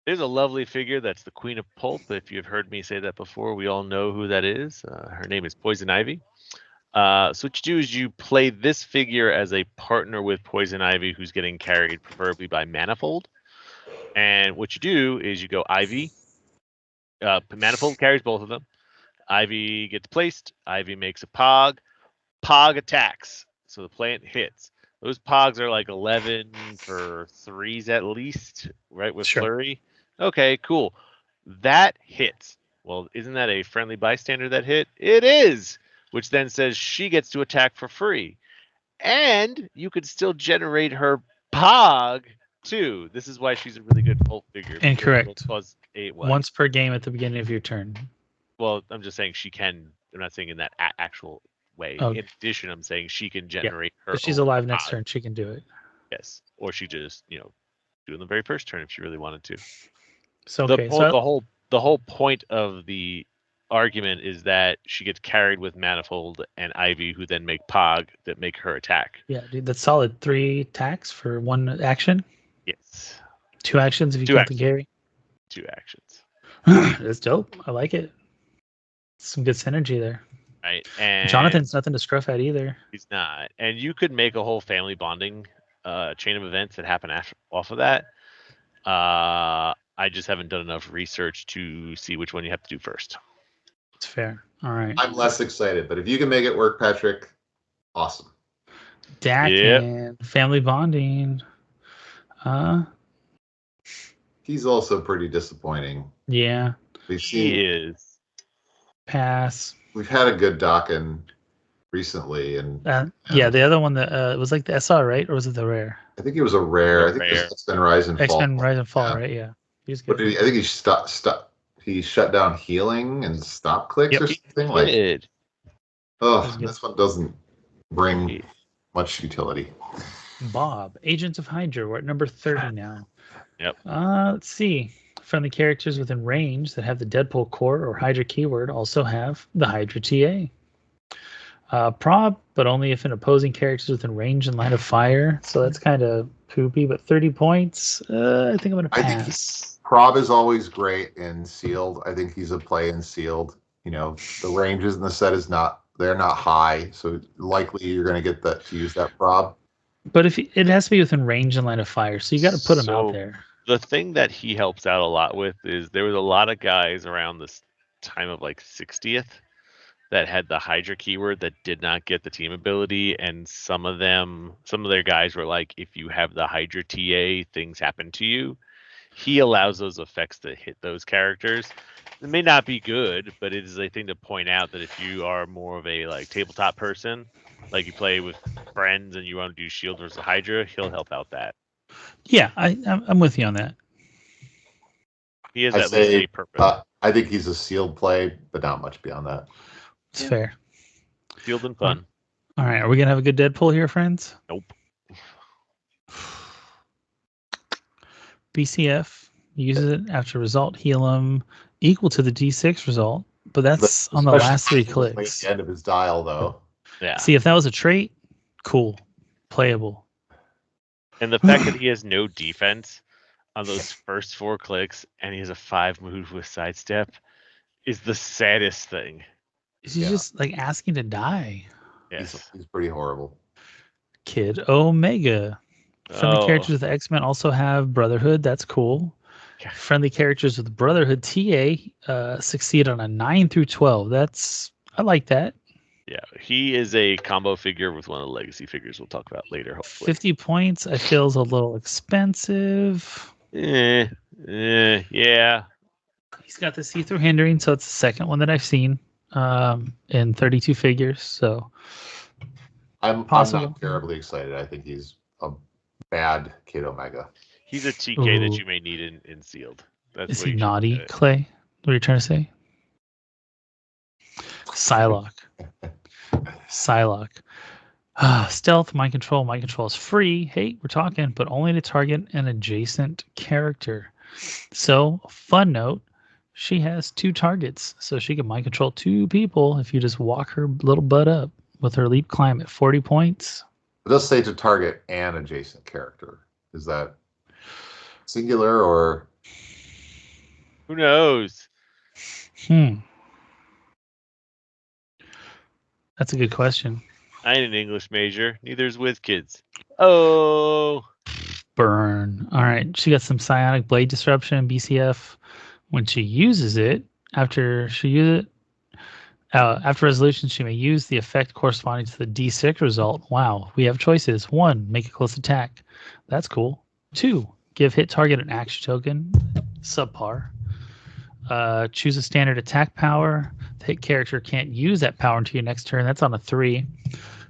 there's a lovely figure that's the Queen of Pulp. If you've heard me say that before, we all know who that is. Her name is Poison Ivy. So what you do is you play this figure as a partner with Poison Ivy, who's getting carried preferably by Manifold. And what you do is you go Ivy. Manifold carries both of them. Ivy gets placed. Ivy makes a Pog. Pog attacks. So the plant hits. Those Pogs are like 11 for 3s at least, right, with Flurry? Okay, cool. That hits. Well, isn't that a friendly bystander that hit? It is! Which then says she gets to attack for free. And you could still generate her Pog, too. This is why she's a really good pulp figure. Incorrect. What? Once per game at the beginning of your turn. Well, I'm just saying she can. I'm not saying in that actual way. Okay. In addition, I'm saying she can generate her. If she's alive next turn, she can do it. Yes. Or she just, do it in the very first turn if she really wanted to. So, the whole point of the argument is that she gets carried with Manifold and Ivy, who then make Pog that make her attack. Yeah, dude, that's solid. 3 attacks for 1 action. Yes. 2 actions if you count the carry. 2 actions. That's dope. I like it. Some good synergy there. Right. And Jonathan's nothing to scruff at either. He's not. And you could make a whole family bonding chain of events that happen off of that. I just haven't done enough research to see which one you have to do first. It's fair. All right. I'm less excited, but if you can make it work, Patrick, awesome. Dakin, family bonding. He's also pretty disappointing. Yeah. He is. Pass. We've had a good Dakin recently, and the other one that it was like the SR, right? Or was it the rare? I think it was a rare. I think it was X-Men Rise and Fall. X-Men Rise and Fall, right? Yeah. He was good. I think he shut down healing and stop clicks or something. This one doesn't bring much utility. Bob, Agents of Hydra. We're at number 30 now. Yep. Let's see. Friendly characters within range that have the Deadpool core or Hydra keyword also have the Hydra TA. Prob, but only if an opposing character is within range and line of fire. So that's kind of poopy, but 30 points. I think I'm going to pass. Prob is always great in sealed. I think he's a play in sealed. the ranges in the set they're not high, so likely you're going to get to use that prob. But if it has to be within range and line of fire, so you got to put him out there. The thing that he helps out a lot with is there was a lot of guys around this time of like 60th that had the Hydra keyword that did not get the team ability, and some of their guys were like, if you have the Hydra TA, things happen to you. He allows those effects to hit those characters. It may not be good, but it is a thing to point out that if you are more of a like tabletop person, like you play with friends and you want to do Shield versus Hydra, he'll help out that. Yeah, I'm with you on that. He has at least a purpose. I think he's a sealed play, but not much beyond that. It's fair. Sealed and fun. All right, are we gonna have a good Deadpool here, friends? Nope. BCF uses it after result, heal him equal to the D6 result, but that's on the last 3 clicks. The end of his dial, though. Yeah. See, if that was a trait, cool, playable. And the fact that he has no defense on those first 4 clicks and he has a 5 move with sidestep is the saddest thing. He's just like asking to die. Yes. He's pretty horrible. Kid Omega. Friendly characters with X-Men also have Brotherhood. That's cool. Yeah. Friendly characters with Brotherhood TA succeed on a 9 through 12. I like that. Yeah, he is a combo figure with one of the legacy figures we'll talk about later, hopefully. 50 points, I feel, is a little expensive. Yeah. He's got the see-through hindering, so it's the second one that I've seen in 32 figures. So I'm not terribly excited. I think he's a bad Kid Omega. He's a TK that you may need in sealed. Is he naughty, Clay? What are you trying to say? Psylocke. Stealth, mind control. Mind control is free. Hey, we're talking, but only to target an adjacent character. So, fun note, she has 2 targets, so she can mind control 2 people if you just walk her little butt up with her leap climb at 40 points. It does say to target an adjacent character. Is that singular or? Who knows? That's a good question. I ain't an English major. Neither is with kids. Oh. Burn. All right. She got some psionic blade disruption, BCF. When she uses it, after resolution, she may use the effect corresponding to the D6 result. Wow. We have choices. 1, make a close attack. That's cool. 2, give hit target an action token. Subpar. Choose a standard attack power. The hit character can't use that power until your next turn. That's on a 3.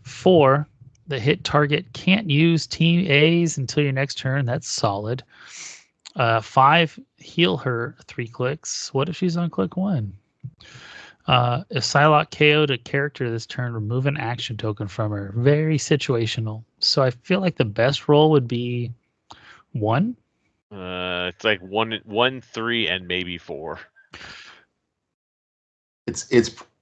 4, the hit target can't use team A's until your next turn. That's solid. 5, heal her 3 clicks. What if she's on click 1? If Psylocke KO'd a character this turn, remove an action token from her. Very situational. So I feel like the best roll would be 1. It's like 1, 3, and maybe 4. It's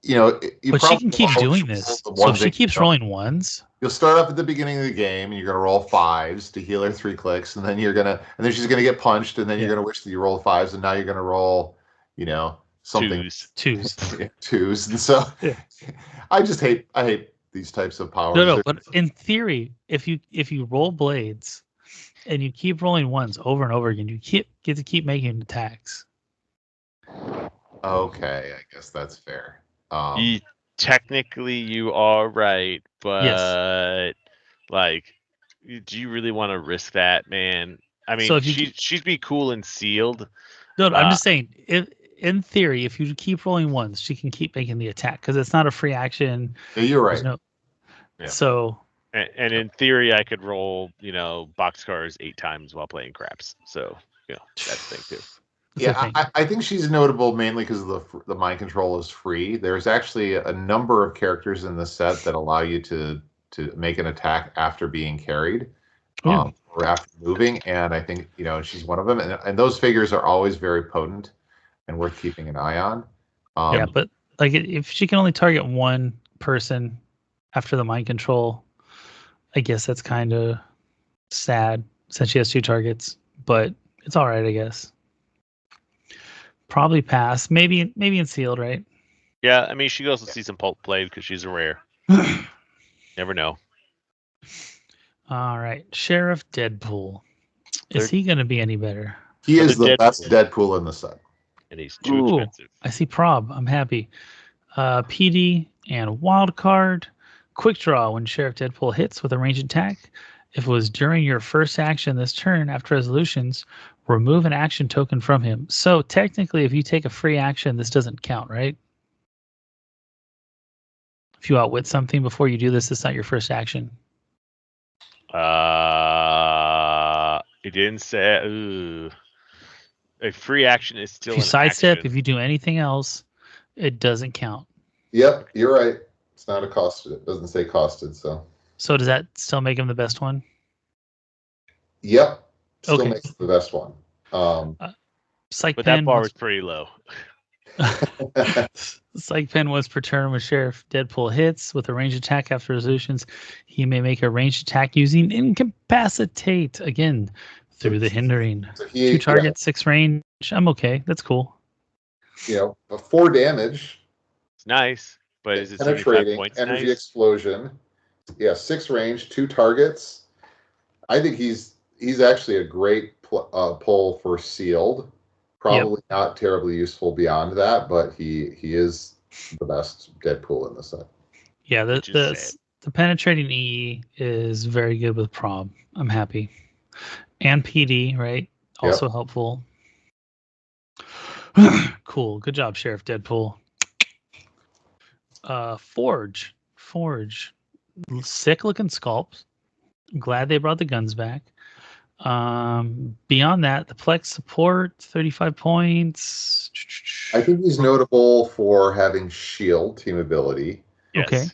but she can keep doing this. So if she keeps rolling 1s, you'll start off at the beginning of the game and you're gonna roll 5s to heal her 3 clicks, and then she's gonna get punched, and then you're gonna wish that you rolled 5s, and now you're gonna roll, something 2s, and so I hate these types of powers. No, but in theory, if you roll blades and you keep rolling 1s over and over again, you get to keep making attacks. Okay, I guess that's fair. Technically, you are right, but yes. Do you really want to risk that, man? I mean, so she'd be cool and sealed. No, I'm just saying, in theory, if you keep rolling 1s, she can keep making the attack because it's not a free action. Yeah, you're right. So. And in theory, I could roll, boxcars 8 times while playing craps. So, that's the thing too. Yeah, I think she's notable mainly because the mind control is free. There's actually a number of characters in the set that allow you to make an attack after being carried, or after moving, and I think she's one of them. And those figures are always very potent and worth keeping an eye on. But if she can only target 1 person after the mind control, I guess that's kind of sad since she has 2 targets. But it's all right, I guess. Probably pass. Maybe in sealed, right? Yeah, I mean, she could also see some pulp play because she's a rare. Never know. All right, Sheriff Deadpool. Is he going to be any better? He is the Deadpool. best Deadpool in the set. And he's too expensive. I see Prob. I'm happy. PD and Wild Card. Quick Draw when Sheriff Deadpool hits with a ranged attack. If it was during your first action this turn after resolutions, remove an action token from him. So technically, if you take a free action, this doesn't count, right? If you outwit something before you do this, it's not your first action. It didn't say. Ooh. A free action is still. If you sidestep, action. if you do anything else, it doesn't count. Yep, you're right. It's not a costed. It doesn't say costed, so. So does that still make him the best one? Yep. Still Okay. makes it the best one. Psych But Pen that bar was pretty low. Psych Pen was per turn when Sheriff Deadpool hits with a ranged attack after resolutions. He may make a ranged attack using Incapacitate again through the hindering. So 2 targets, 6 range. I'm okay. That's cool. 4 damage. It's nice, but is it 75 penetrating, points? energy Nice? explosion. Yeah, 6 range, 2 targets. I think he's actually a great pull for sealed. Probably not terribly useful beyond that, but he is the best Deadpool in the set. Yeah, the penetrating E is very good with Prob. I'm happy. And PD, right? Also helpful. Cool. Good job, Sheriff Deadpool. Forge. Sick looking sculpt. I'm glad they brought the guns back. Beyond that, the Plex support, 35 points. I think he's notable for having shield team ability. Yes. Okay.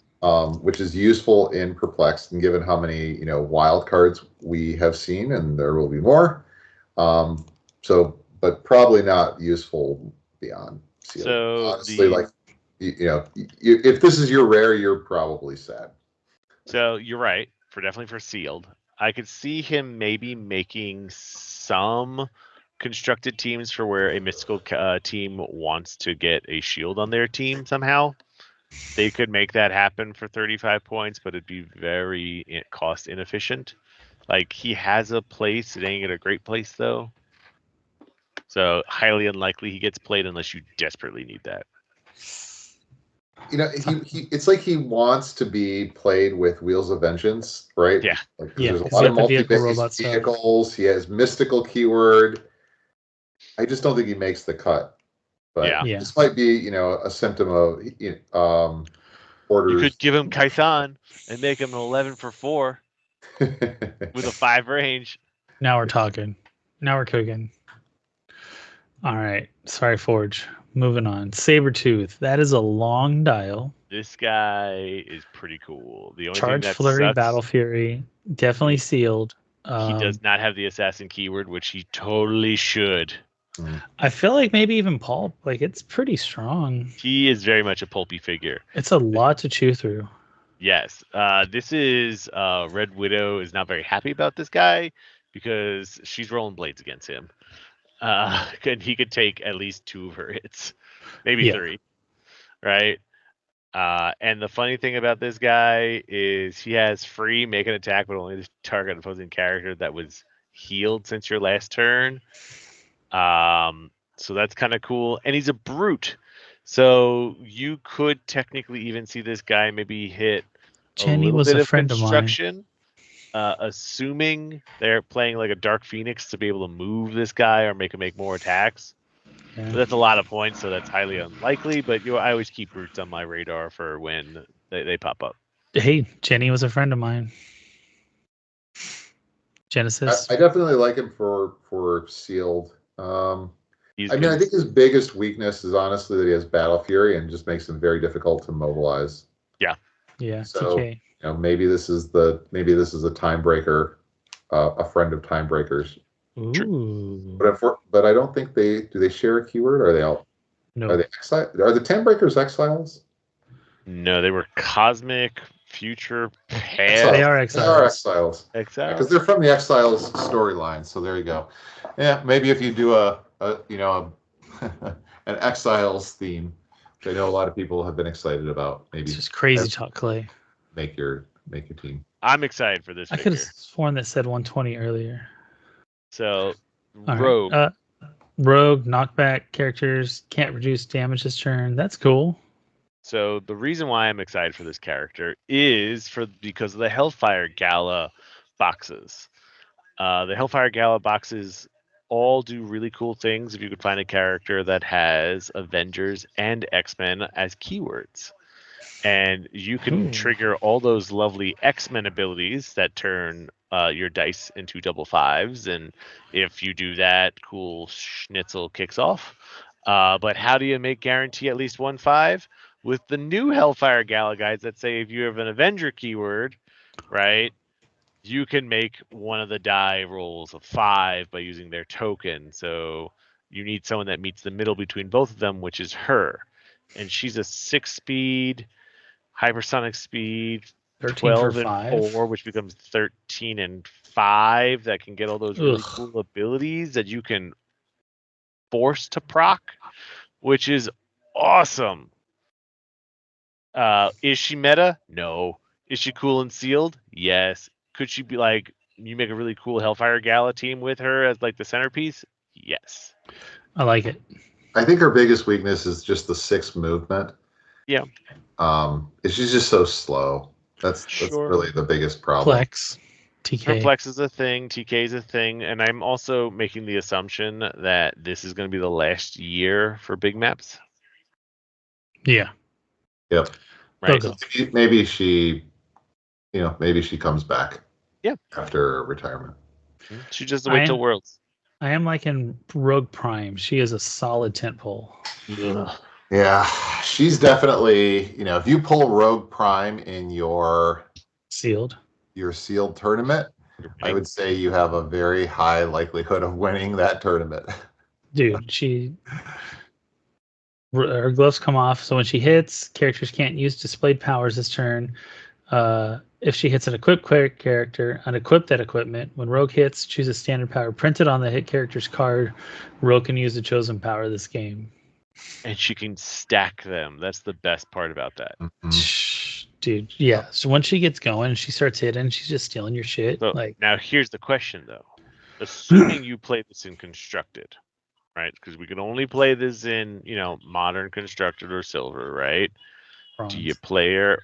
Which is useful in Perplexed, and given how many wild cards we have seen, and there will be more. But probably not useful beyond sealed. So honestly, if this is your rare, you're probably sad. So you're right, definitely for sealed. I could see him maybe making some constructed teams for where a mystical team wants to get a shield on their team somehow. They could make that happen for 35 points, but it'd be very cost inefficient. Like, he has a place. It ain't a great place, though. So highly unlikely he gets played unless you desperately need that. It's like he wants to be played with Wheels of Vengeance, right? Yeah. There's a lot of multi-based vehicles. He has mystical keyword. I just don't think he makes the cut. But this might be, a symptom of orders. You could give him Kaithan and make him an 11 for 4 with a 5 range. Now we're talking. Now we're cooking. All right. Sorry, Forge. Moving on. Sabretooth. That is a long dial. This guy is pretty cool. The only Charge thing that Flurry, sucks, Battle Fury. Definitely sealed. He does not have the assassin keyword, which he totally should. I feel like maybe even Pulp. Like, it's pretty strong. He is very much a pulpy figure. It's a lot to chew through. Yes. This is Red Widow is not very happy about this guy because she's rolling blades against him. And he could take at least 2 of her hits, maybe 3, right? And the funny thing about this guy is he has free make an attack, but only target an opposing character that was healed since your last turn. So that's kind of cool. And he's a brute, so you could technically even see this guy maybe hit Jenny was a friend of mine. Assuming they're playing like a Dark Phoenix to be able to move this guy or make him make more attacks. Yeah. But that's a lot of points, so that's highly unlikely. But I always keep brutes on my radar for when they pop up. Hey, Jenny was a friend of mine. Genesis. I definitely like him for sealed. I think his biggest weakness is honestly that he has Battle Fury and just makes him very difficult to mobilize. Yeah. So maybe this is a time breaker, a friend of time breakers. Ooh. But I don't think do they share a keyword? Or are they out? No. Are they are the time breakers exiles? No, they were Cosmic Future Past. They are exiles. They are exiles. Because they're from the Exiles storyline. So there you go. Yeah, maybe if you do an Exiles theme, which I know a lot of people have been excited about. Maybe It's just crazy talk, Clay. Make your team. I'm excited for this I could have figure. sworn that said 120 earlier. So, All Rogue. right. Rogue, knockback characters, can't reduce damage this turn. That's cool. So the reason why I'm excited for this character is because of the Hellfire Gala boxes. The Hellfire Gala boxes all do really cool things if you could find a character that has Avengers and X-Men as keywords. And you can trigger all those lovely X-Men abilities that turn your dice into double fives. And if you do that, cool schnitzel kicks off. But how do you make guarantee at least 1/5? With the new Hellfire Gala guides that say if you have an Avenger keyword, right, you can make one of the die rolls a 5 by using their token. So you need someone that meets the middle between both of them, which is her. And she's a 6-speed, hypersonic speed, 12 and 4, which becomes 13 and 5. That can get all those really cool abilities that you can force to proc, which is awesome. Is she meta? No. Is she cool and sealed? Yes. Could she be like, you make a really cool Hellfire Gala team with her as like the centerpiece? Yes. I like it. I think her biggest weakness is just the 6 movement. Yeah. She's just so slow. That's really the biggest problem. Flex. TK. Her flex is a thing. TK is a thing. And I'm also making the assumption that this is going to be the last year for big maps. Yeah. Yep. Right. Maybe she comes back. Yeah. After retirement. She just wait till Worlds. I am liking Rogue Prime. She is a solid tentpole. Yeah, she's definitely, if you pull Rogue Prime in your sealed tournament, I would say you have a very high likelihood of winning that tournament. Dude, her gloves come off, so when she hits, characters can't use displayed powers this turn. If she hits an equipped character, unequip that equipment. When Rogue hits, choose a standard power printed on the hit character's card. Rogue can use the chosen power this game. And she can stack them. That's the best part about that. Mm-hmm. Dude, yeah. So once she gets going, she starts hitting, she's just stealing your shit. So, now here's the question, though. Assuming you play this in Constructed, right? Because we can only play this in, Modern, Constructed, or Silver, right? Bronze. Do you play her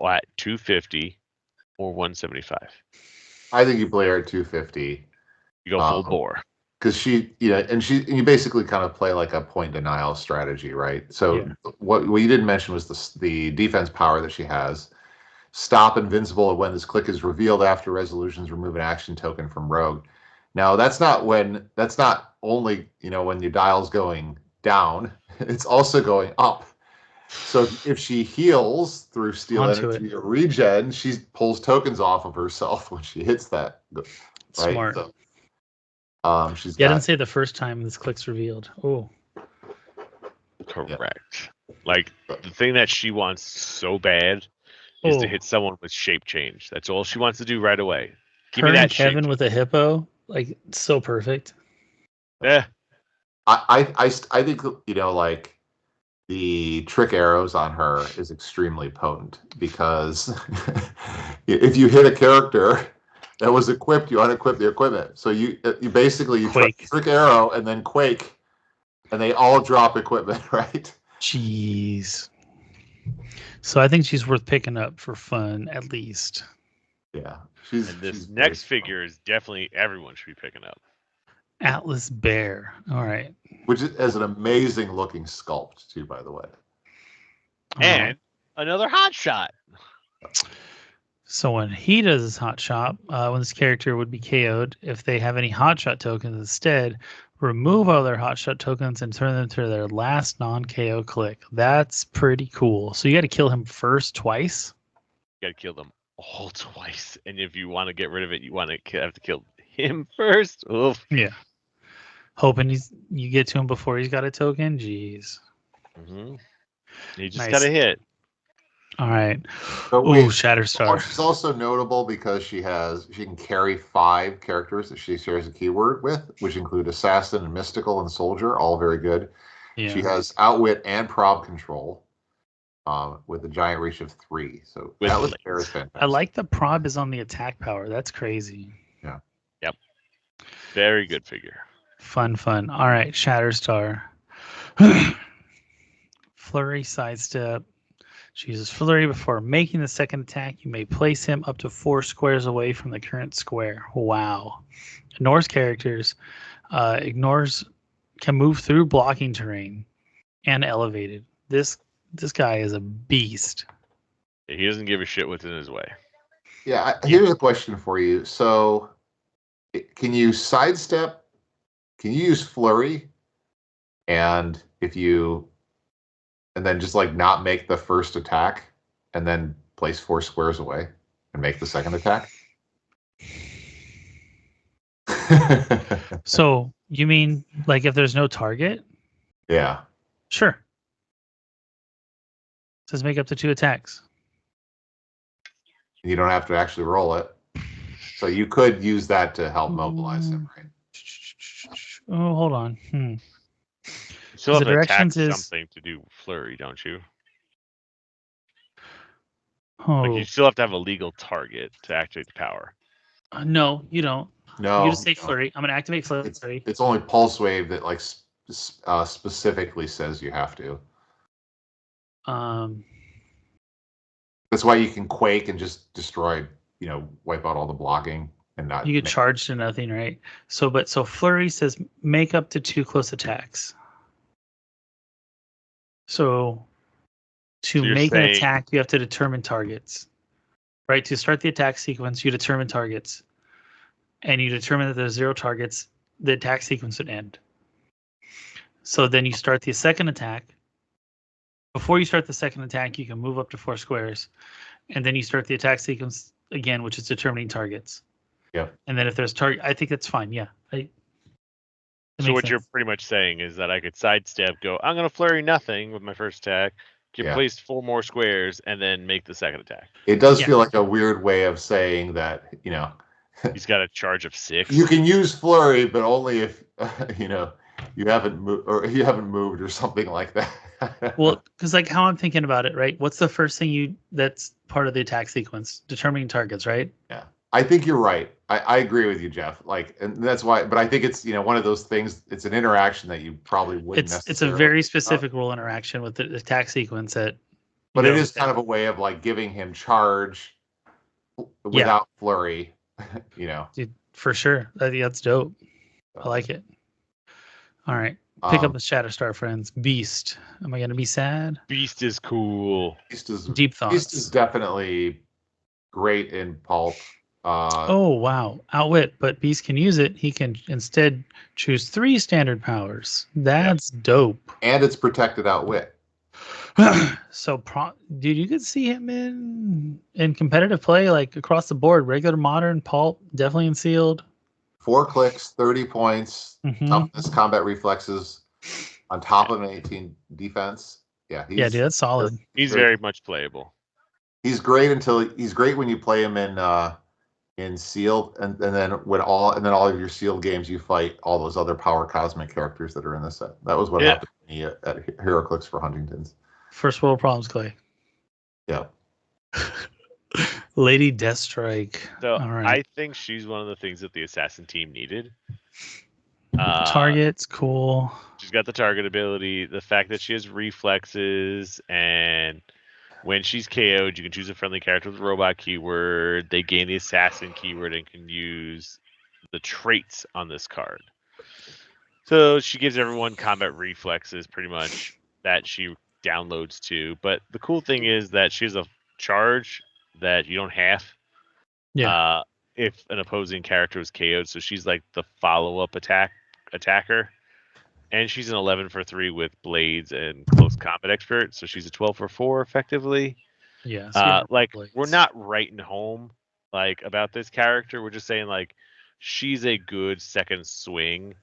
at 250 or 175? I think you play her at 250. You go full bore. Because you basically kind of play like a point denial strategy, right? So what you didn't mention was the defense power that she has. Stop invincible when this click is revealed after resolutions. Remove an action token from Rogue. Now that's not only when your dial's going down. It's also going up. So if she heals through steal energy or regen, she pulls tokens off of herself when she hits that. Right? Smart. So, I didn't say the first time this click's revealed. Oh, correct. Yeah. Like the thing that she wants so bad is to hit someone with shape change. That's all she wants to do right away. Give me that Kevin with a hippo, like so perfect. Yeah. I think like the trick arrows on her is extremely potent because if you hit a character that was equipped, you unequip the equipment. So you basically trick arrow and then quake, and they all drop equipment, right? Jeez. So I think she's worth picking up for fun, at least. Yeah. This next figure is definitely everyone should be picking up. Atlas Bear. All right. Which has an amazing looking sculpt too, by the way. And another hot shot. So when he does his hot shot, when this character would be KO'd, if they have any hot shot tokens instead, remove all their hot shot tokens and turn them to their last non-KO click. That's pretty cool. So you got to kill him first twice. You got to kill them all twice, and if you want to get rid of it, you have to kill him first. Oof. Yeah. Hoping you get to him before he's got a token. Jeez. Mm-hmm. You just got to hit. All right. Shatterstar. She's also notable because she can carry 5 characters that she shares a keyword with, which include Assassin and Mystical and Soldier, all very good. Yeah. She has outwit and prob control with a giant reach of 3. So With that was blades. fantastic. I like the prob is on the attack power. That's crazy. Yeah. Yep. Very good figure. Fun. All right, Shatterstar. Flurry sidestep. She uses Flurry before making the second attack. You may place him up to 4 squares away from the current square. Wow. Ignores characters. Can move through blocking terrain and elevated. This guy is a beast. He doesn't give a shit what's in his way. Yeah. Here's a question for you. So, can you sidestep? Can you use Flurry? And then just like not make the first attack, and then place 4 squares away and make the second attack? So you mean like if there's no target? Yeah. Sure. It says make up to 2 attacks. You don't have to actually roll it. So you could use that to help mobilize him, right? Oh, hold on. You still have The to attack directions is- something to do Flurry, don't you? Oh, Like you still have to have a legal target to activate the power. no, you don't. No. You just say no. Flurry. I'm gonna activate Flurry. It's only Pulse Wave that like specifically says you have to. That's why you can Quake and just destroy, wipe out all the blocking and not. You get charged to nothing, right? So Flurry says make up to 2 close attacks. So to you're make an saying- attack, you have to determine targets. Right? To start the attack sequence, you determine targets. And you determine that there's 0 targets, the attack sequence would end. So then you start the second attack. Before you start the second attack, you can move up to 4 squares. And then you start the attack sequence again, which is determining targets. Yeah. And then if there's target, I think that's fine. Yeah. So what you're pretty much saying is that I could sidestep, go, I'm going to Flurry nothing with my first attack, get placed 4 more squares, and then make the second attack. It does feel like a weird way of saying that, he's got a charge of 6. You can use Flurry, but only if, you haven't moved or something like that. Well, because like how I'm thinking about it, right? What's the first thing that's part of the attack sequence? Determining targets, right? Yeah. I think you're right. I agree with you, Jeff. And that's why, but I think it's, one of those things, it's an interaction that you probably wouldn't necessarily. It's a very specific role interaction with the attack sequence But it is kind of a way of like giving him charge without Flurry, Dude, for sure. I think that's dope. I like it. All right. Pick up the Shatterstar, friends. Beast. Am I going to be sad? Beast is cool. Deep thoughts. Beast is definitely great in Pulp. Oh, wow. Outwit, but Beast can use it. He can instead choose 3 standard powers. That's dope. And it's protected Outwit. So, dude, you could see him in competitive play, like across the board. Regular, modern, Pulp, definitely in sealed. 4 clicks, 30 points, toughness, combat reflexes, on top of an 18 defense. Yeah, dude, that's solid. He's very much playable. He's great when you play him in sealed, and then all of your sealed games you fight all those other power cosmic characters that are in the set. That was what happened to me at Heroclix for Huntington's. First world problems, Clay. Yeah. Lady Deathstrike. So right. I think she's one of the things that the assassin team needed. Target's cool. She's got the target ability, the fact that she has reflexes, and when she's KO'd, you can choose a friendly character with a robot keyword. They gain the assassin keyword and can use the traits on this card. So she gives everyone combat reflexes pretty much that she downloads to. But the cool thing is that she has a charge that you don't have if an opposing character is KO'd. So she's like the follow-up attacker. And she's an 11 for 3 with blades and close combat expert. So she's a 12 for 4 effectively. Yeah. We're not writing home about this character. We're just saying she's a good second swing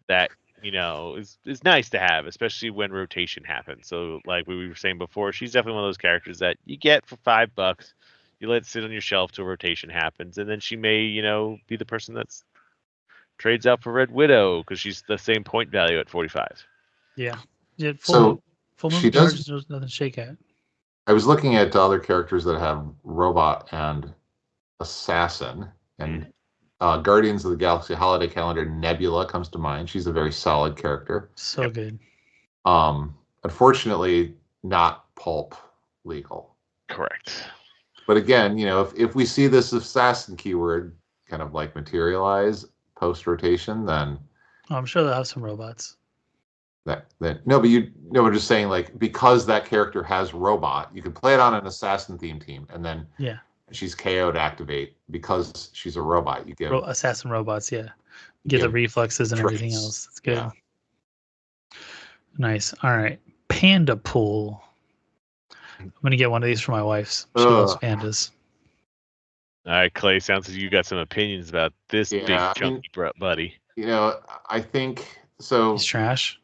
that is nice to have, especially when rotation happens. So like we were saying before, she's definitely one of those characters that you get for $5. You let it sit on your shelf till rotation happens, and then she may be the person that's trades out for Red Widow because she's the same point value at 45. Yeah. Yeah, So full she movement charge. does. There's nothing to shake at. I was looking at other characters that have robot and assassin, and Guardians of the Galaxy Holiday Calendar Nebula comes to mind. She's a very solid character. So good. Unfortunately, not pulp legal. Correct. But again, if we see this assassin keyword kind of like materialize post rotation, then I'm sure they'll have some robots. we're just saying, like, because that character has robot, you can play it on an assassin theme team, and then she's KO'd activate because she's a robot. You give assassin robots, get the reflexes and everything else. That's good. Yeah. Nice. All right, Panda Pool. I'm gonna get one of these for my wife. She loves pandas. All right, Clay. Sounds like you got some opinions about this big chunky buddy. I think so. He's trash.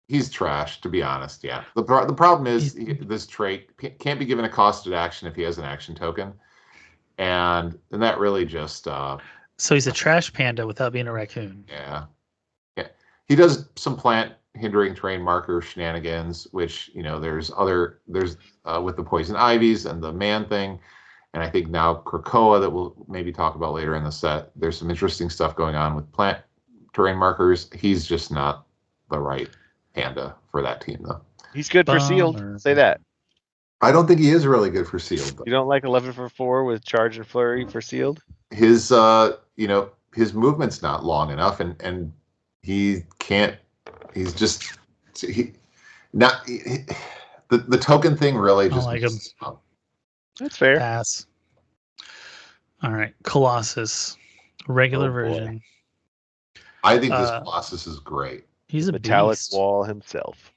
He's trash, to be honest. Yeah. The problem is this trait can't be given a costed action if he has an action token, and that really just. So he's a trash panda without being a raccoon. Yeah. He does some plant hindering terrain marker shenanigans, which there's with the poison ivies and the man thing, and I think now Krakoa that we'll maybe talk about later in the set. There's some interesting stuff going on with plant terrain markers. He's just not the right panda for that team, though. He's good for sealed. Say that. I don't think he is really good for sealed, though. You don't like 11 for 4 with charge and flurry for sealed? His his movement's not long enough, and he can't. He's just the token thing really just. I like him. That's fair. Pass. All right, Colossus, regular version. I think this Colossus is great. He's a metallic beast. wall himself.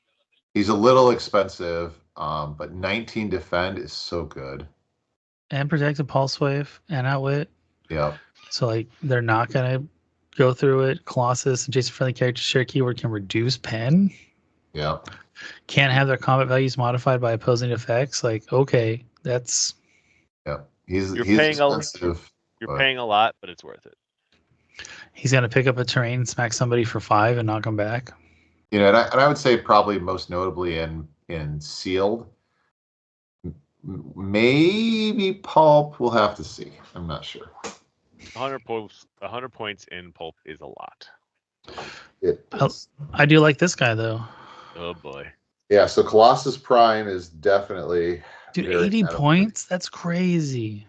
He's a little expensive, but 19 defend is so good. And protected pulse wave and outwit. Yeah. So they're not gonna go through it. Colossus and Jason friendly characters share keyword can reduce pen. Yeah. Can't have their combat values modified by opposing effects. Okay, that's. Yeah. He's paying expensive. You're paying a lot, but it's worth it. He's gonna pick up a terrain, smack somebody for 5, and knock him back. And I would say probably most notably in sealed, maybe pulp. We'll have to see. I'm not sure. 100 points in pulp is a lot. I do like this guy though. Oh boy. Yeah. So Colossus Prime is definitely. Dude, 80 points? That's crazy.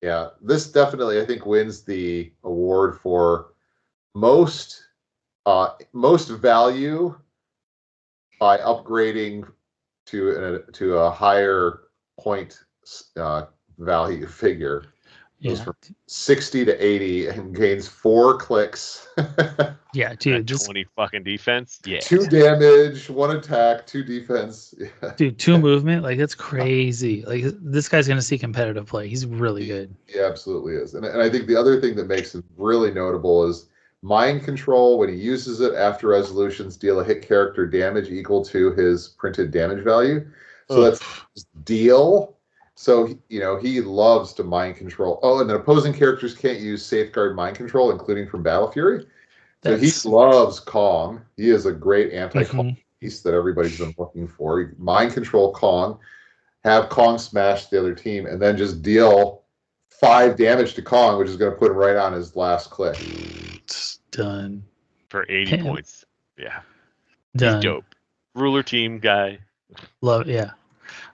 Yeah, this definitely I think wins the award for most value by upgrading to a higher point value figure. Goes from 60 to 80 and gains 4 clicks. Yeah, dude, just 20 fucking defense. Yeah, 2 damage, 1 attack, 2 defense. Yeah. Dude, 2 movement. That's crazy. This guy's gonna see competitive play. He's really good. He absolutely is. And I think the other thing that makes him really notable is mind control. When he uses it after resolutions, deal a hit character damage equal to his printed damage value. So that's deal. So, he loves to mind control. Oh, and then opposing characters can't use safeguard mind control, including from Battle Fury. So he loves Kong. He is a great anti-Kong piece that everybody's been looking for. Mind control Kong, have Kong smash the other team, and then just deal 5 damage to Kong, which is going to put him right on his last click. It's done. For 80 points. Yeah. Done. He's dope. Ruler team guy. Love it. Yeah.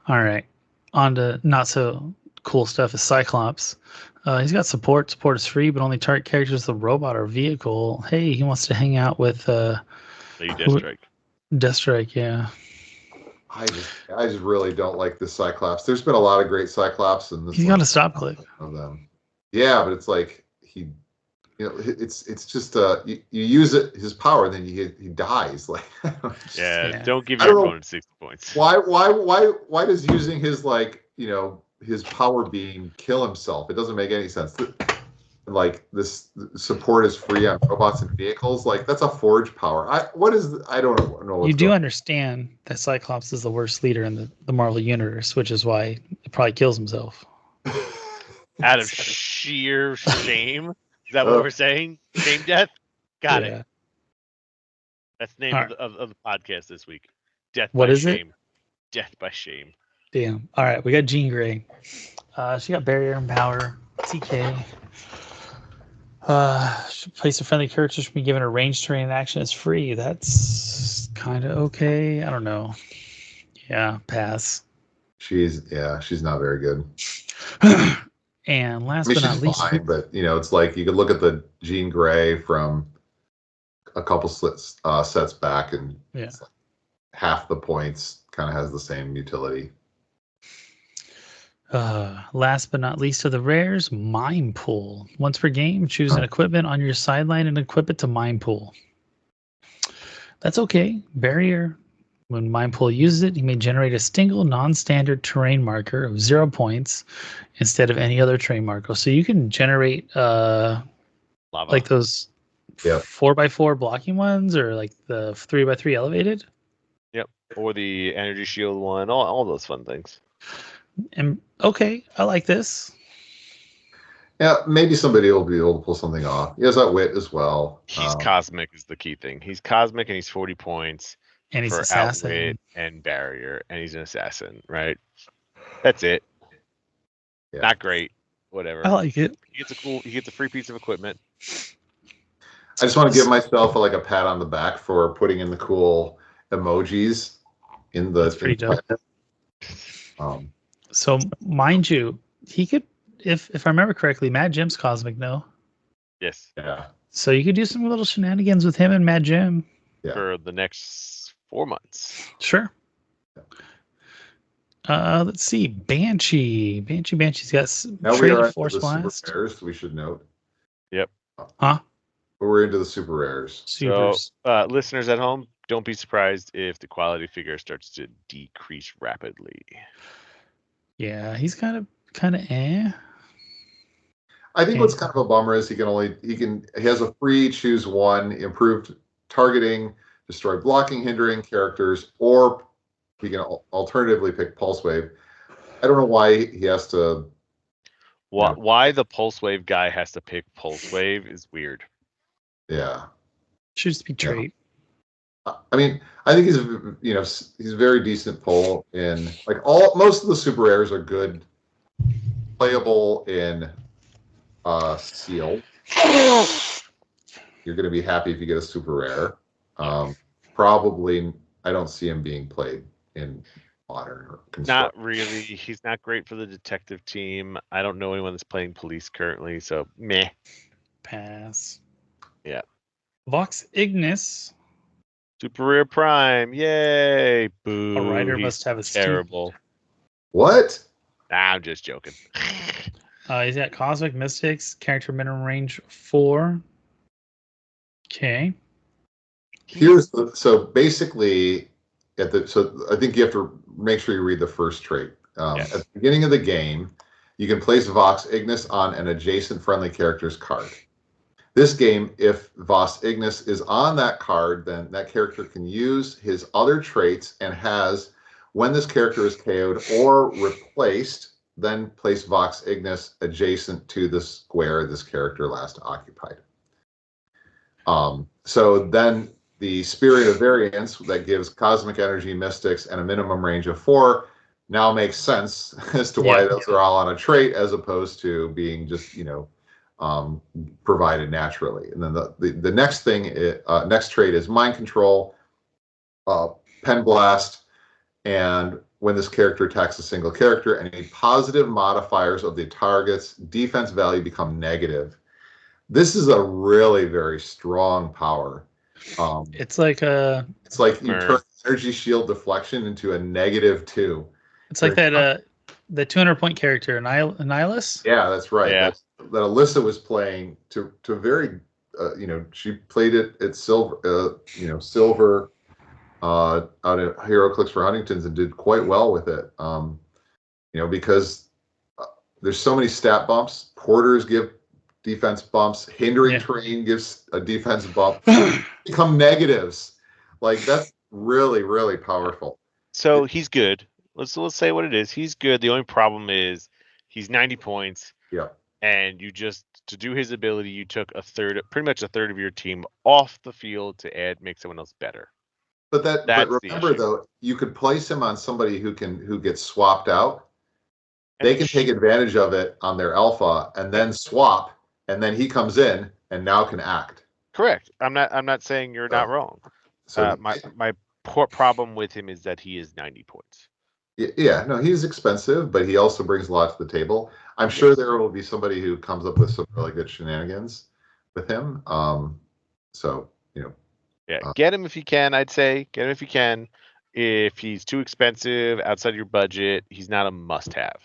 All right. On to not so cool stuff is Cyclops. He's got support. Support is free, but only target characters with a robot or vehicle. Hey, he wants to hang out with Deathstrike. Deathstrike, yeah. I just really don't like this Cyclops. There's been a lot of great Cyclops, and he's got a stop click of them. Yeah, but it's like it's just you use it his power, and then he dies. Don't give your opponent 60 points. Why does using his his power beam kill himself? It doesn't make any sense. This support is free on robots and vehicles. That's a forge power. I don't know. You do understand that Cyclops is the worst leader in the Marvel universe, which is why he probably kills himself. Out of sheer shame. Is that what we're saying? Shame death? Got it. That's the name of the podcast this week. Death What by is it? shame. Death by shame. Damn. All right, we got Jean Grey. She got barrier and power. TK. Place a friendly character should be given a range terrain action as free. That's kind of okay. I don't know. Yeah, pass. She's not very good. And last I mean, but not she's least, fine, but it's like you could look at the Jean Grey from a couple sets back, and it's like half the points kind of has the same utility. Last but not least of the rares, Mine Pool. Once per game, choose an equipment on your sideline and equip it to Mine Pool. That's okay. Barrier. When Mine Pool uses it, you may generate a single non-standard terrain marker of 0 points instead of any other terrain marker. So you can generate Lava. like those 4x4 blocking ones, or like the 3x3 elevated. Yep. Or the energy shield one. All those fun things. And okay, I like this. Yeah, maybe somebody will be able to pull something off. He has that wit as well. He's cosmic is the key thing. He's cosmic and he's 40 points And he's for assassin. outwit and barrier, and he's an assassin, right? That's it. Yeah. Not great. Whatever. I like it. He gets a free piece of equipment. I just want to give myself a pat on the back for putting in the cool emojis in the. That's pretty dope. So mind you, he could, if I remember correctly, Mad Jim's cosmic, no? Yes. Yeah. So you could do some little shenanigans with him and Mad Jim. Yeah. For the next 4 months. Sure. Let's see. Banshee's got now trade we are Force into the Blast. super rares, we should note. Yep. Huh? But we're into the super rares. Supers. So, listeners at home, don't be surprised if the quality figure starts to decrease rapidly. Yeah, he's kind of eh. I think what's kind of a bummer is he has a free choose one, improved targeting, destroy blocking, hindering characters, or he can alternatively pick Pulse Wave. I don't know why he has to. Why the Pulse Wave guy has to pick Pulse Wave is weird. Yeah. Should just be trait. I mean, I think he's a very decent pull in most of the super rares are good, playable in sealed. You're going to be happy if you get a super rare. Probably, I don't see him being played in modern or construct. Not really. He's not great for the detective team. I don't know anyone that's playing police currently, so meh. Pass. Yeah. Vox Ignis. Super Rare Prime. Yay. Boo. A writer must have a terrible. What? Nah, I'm just joking. He's got Cosmic Mystics, character minimum range 4. Okay. So basically, so I think you have to make sure you read the first trait. At the beginning of the game, you can place Vox Ignis on an adjacent friendly character's card. This game, if Vox Ignis is on that card, then that character can use his other traits and has, when this character is KO'd or replaced, then place Vox Ignis adjacent to the square this character last occupied. So then the Spirit of Variance that gives Cosmic Energy Mystics and a minimum range of 4 now makes sense as to why those are all on a trait as opposed to being just, provided naturally. And then the next thing, next trait is Mind Control, Pen Blast, and when this character attacks a single character, any positive modifiers of the target's defense value become negative. This is a really very strong power. It's like you turn energy shield deflection into a -2. It's like that the 200-point character, Annihilus. Yeah, that's right. Yeah. That Alyssa was playing to very, she played it at silver, silver out at Heroclix for Huntington's and did quite well with it. Because there's so many stat bumps. Porters give defense bumps. Hindering terrain gives a defense bump. Become negatives. That's really, really powerful. So he's good. Let's say what it is. He's good. The only problem is he's 90 points. Yeah. And to do his ability, you took pretty much a third of your team off the field to make someone else better. But That's the remember issue. though, you could place him on somebody who gets swapped out. They can take advantage of it on their alpha and then swap, and then he comes in and now can act. Correct. I'm not saying you're not wrong. So my poor problem with him is that he is 90 points. Yeah, no, he's expensive, but he also brings a lot to the table. I'm sure there will be somebody who comes up with some really good shenanigans with him. So Get him if you can. I'd say get him if you can. If he's too expensive, outside your budget, he's not a must-have.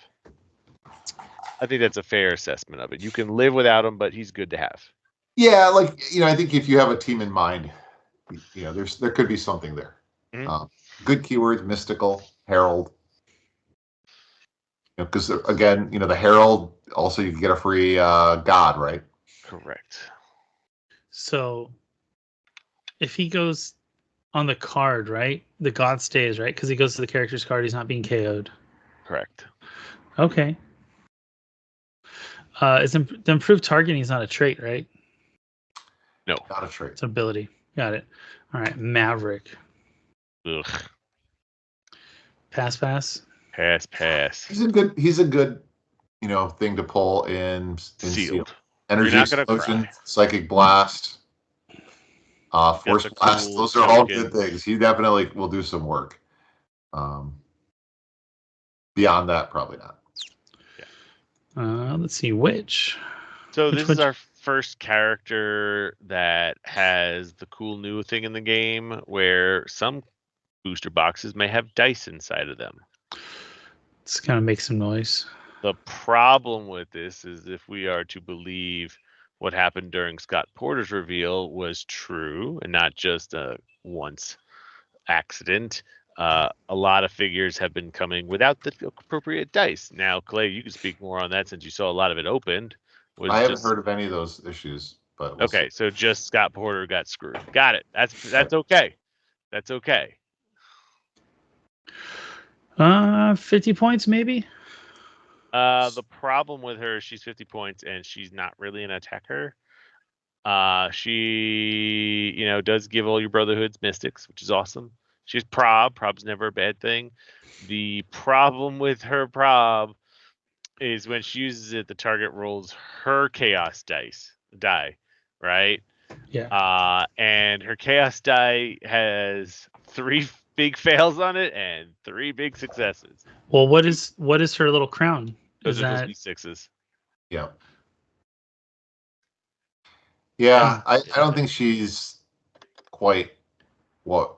I think that's a fair assessment of it. You can live without him, but he's good to have. Yeah, I think if you have a team in mind, there could be something there. Mm-hmm. Good keywords: mystical, herald. Because again, the herald also you can get a free god, right? Correct. So if he goes on the card, right, the god stays, right? Because he goes to the character's card, he's not being KO'd. Correct. Okay. The improved targeting is not a trait, right? No, not a trait. It's an ability. Got it. All right, Maverick. Ugh. Pass. Pass. He's a good thing to pull in sealed. Energy explosion, psychic blast, force blast. Those are all good things. He definitely will do some work. Beyond that, probably not. Let's see which. So this is our first character that has the cool new thing in the game where some booster boxes may have dice inside of them. It's gonna make some noise. The problem with this is if we are to believe what happened during Scott Porter's reveal was true and not just a once accident, a lot of figures have been coming without the appropriate dice. Now, Clay, you can speak more on that since you saw a lot of it opened. I haven't heard of any of those issues, but we'll see. So just Scott Porter got screwed. Got it. That's okay. That's okay. 50 points maybe. The problem with her, she's 50 points and she's not really an attacker. She, does give all your brotherhoods mystics, which is awesome. She's prob. Prob's never a bad thing. The problem with her prob is when she uses it, the target rolls her chaos die, right? Yeah. And her chaos die has 3 big fails on it and 3 big successes. Well, what is her little crown? Those are supposed to be 6s. Yeah. Yeah, I don't think she's quite what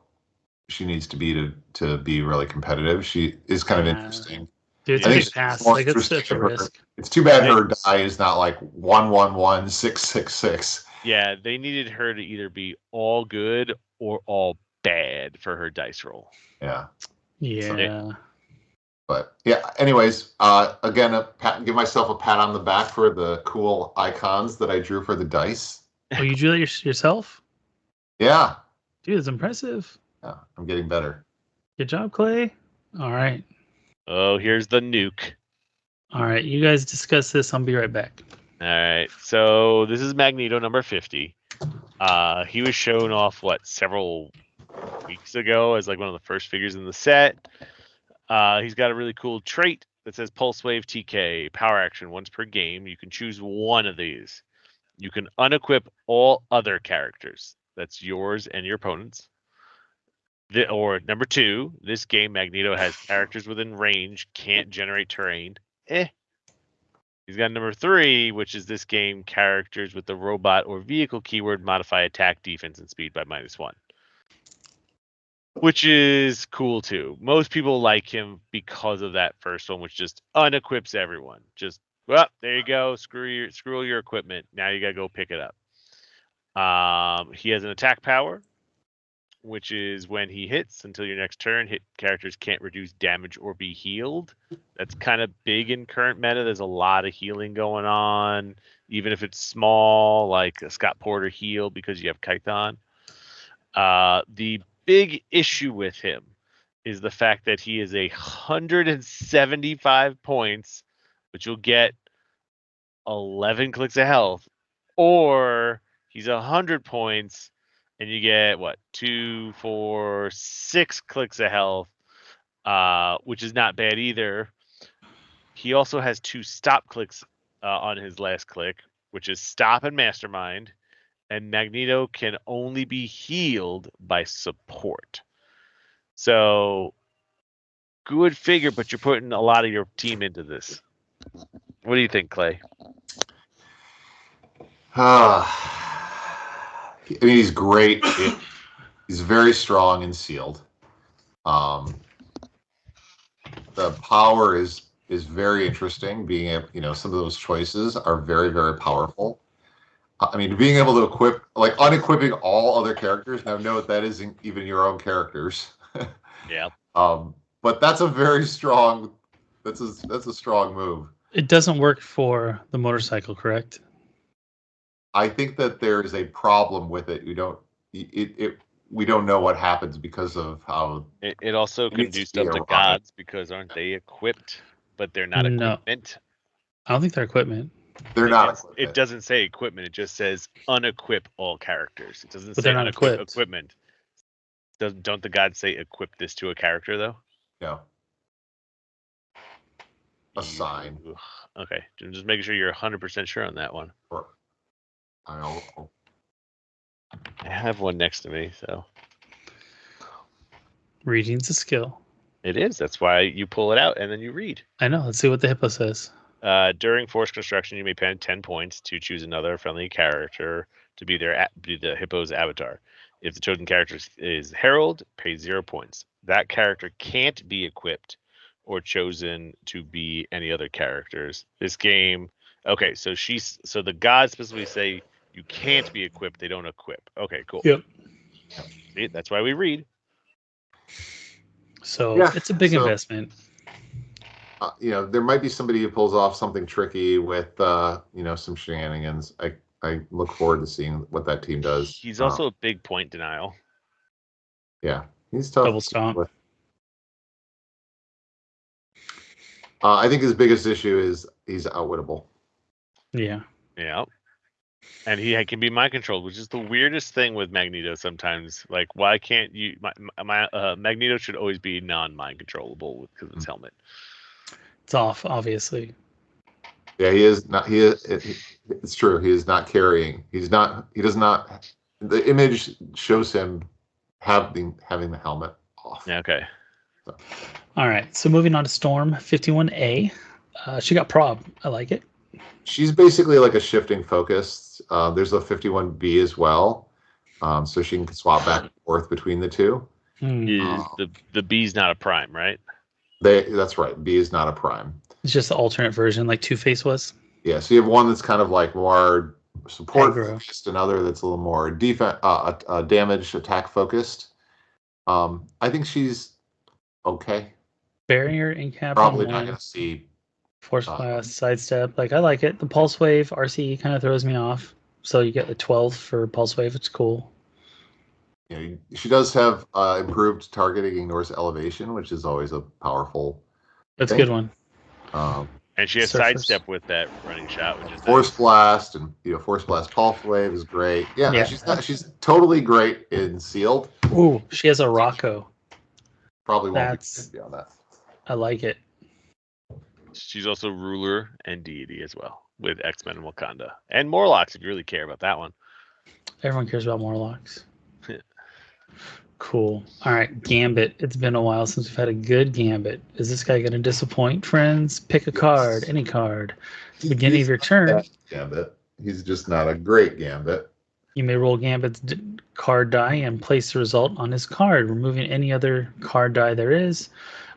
she needs to be to be really competitive. She is kind of interesting. Dude, it's pass. It's such a risk. It's too bad her die is not like 111-666. Yeah, they needed her to either be all good or all bad for her dice roll. Yeah. Yeah. But yeah, anyways, again, give myself a pat on the back for the cool icons that I drew for the dice. Oh, you drew that yourself? Yeah. Dude, it's impressive. Yeah, I'm getting better. Good job, Clay. All right. Oh, here's the nuke. All right, you guys discuss this. I'll be right back. All right, so this is Magneto number 50. He was shown off, several weeks ago as one of the first figures in the set. He's got a really cool trait that says Pulse Wave TK, power action once per game. You can choose one of these. You can unequip all other characters. That's yours and your opponent's. Or number 2, this game Magneto has characters within range, can't generate terrain. He's got number 3, which is this game characters with the robot or vehicle keyword modify attack, defense, and speed by -1. Which is cool too. Most people like him because of that first one, which just unequips everyone. Just, well, there you go. Screw all your equipment. Now you gotta go pick it up. He has an attack power, which is when he hits until your next turn, hit characters can't reduce damage or be healed. That's kind of big in current meta. There's a lot of healing going on, even if it's small, like a Scott Porter heal because you have Kython. The big issue with him is the fact that he is 175 points, which will get 11 clicks of health, or he's 100 points and you get what 2, 4, 6 clicks of health, which is not bad either. He also has 2 stop clicks on his last click, which is stop and mastermind, and Magneto can only be healed by support. So good figure, but you're putting a lot of your team into this. What do you think, Clay? I mean, he's great. He's very strong and sealed. The power is very interesting. Being able, some of those choices are very, very powerful. I mean, being able to equip, like unequipping all other characters. Now, note that isn't even your own characters. Yeah. But that's a very strong. That's a strong move. It doesn't work for the motorcycle, correct? I think that there is a problem with it. We don't know what happens because of how it also can do stuff to gods because aren't they equipped, but they're not equipment? I don't think they're equipment. They're not equipment. It doesn't say equipment. It just says unequip all characters. It doesn't But say they're not equipped. Equipment. Don't the gods say equip this to a character though? No. Assign. Okay, just making sure you're 100% sure on that one. Sure. I have one next to me, so. Reading's a skill. It is. That's why you pull it out and then you read. I know. Let's see what the hippo says. During force construction, you may spend 10 points to choose another friendly character to be the hippo's avatar. If the chosen character is Herald, pay 0 points. That character can't be equipped or chosen to be any other characters. This game, okay, so the gods specifically say you can't be equipped. They don't equip. Okay, cool. Yep. See, that's why we read. So it's a big investment. There might be somebody who pulls off something tricky with, some shenanigans. I look forward to seeing what that team does. He's also a big point denial. Yeah, he's tough. Double stomp. I think his biggest issue is he's outwittable. Yeah. Yeah. And he can be mind controlled, which is the weirdest thing with Magneto sometimes. Like, why can't you? Magneto should always be non-mind controllable because of his helmet. It's off, obviously. Yeah, he is not. It's true. He is not carrying. He does not. The image shows him having the helmet off. Yeah, okay. So. All right. So moving on to Storm 51A. She got prob. I like it. She's basically like a shifting focus. There's a 51B as well, so she can swap back and forth between the two. The B's not a prime, right? That's right. B is not a prime. It's just the alternate version, like Two-Face was. Yeah. So you have one that's kind of like more support focused, another that's a little more damage attack focused. I think she's okay. Barrier and cap. Probably not going to see. Force blast, sidestep. Like, I like it. The pulse wave RCE kind of throws me off. So you get the 12 for pulse wave. It's cool. Yeah, she does have improved targeting, ignores elevation, which is always a powerful. That's thing. A good one. And she has sidestep with that running shot, which is force blast and force blast pulse wave is great. Yeah. She's totally great in sealed. Ooh, she has a Rocco. Probably won't be on that. I like it. She's also ruler and deity as well with X-Men and Wakanda and Morlocks if you really care about that one. Everyone cares about Morlocks. Cool. All right, Gambit. It's been a while since we've had a good Gambit. Is this guy going to disappoint, friends? Pick a card, any card. Beginning of your turn. Gambit. He's just not a great Gambit. You may roll Gambit's card die and place the result on his card, removing any other card die there is.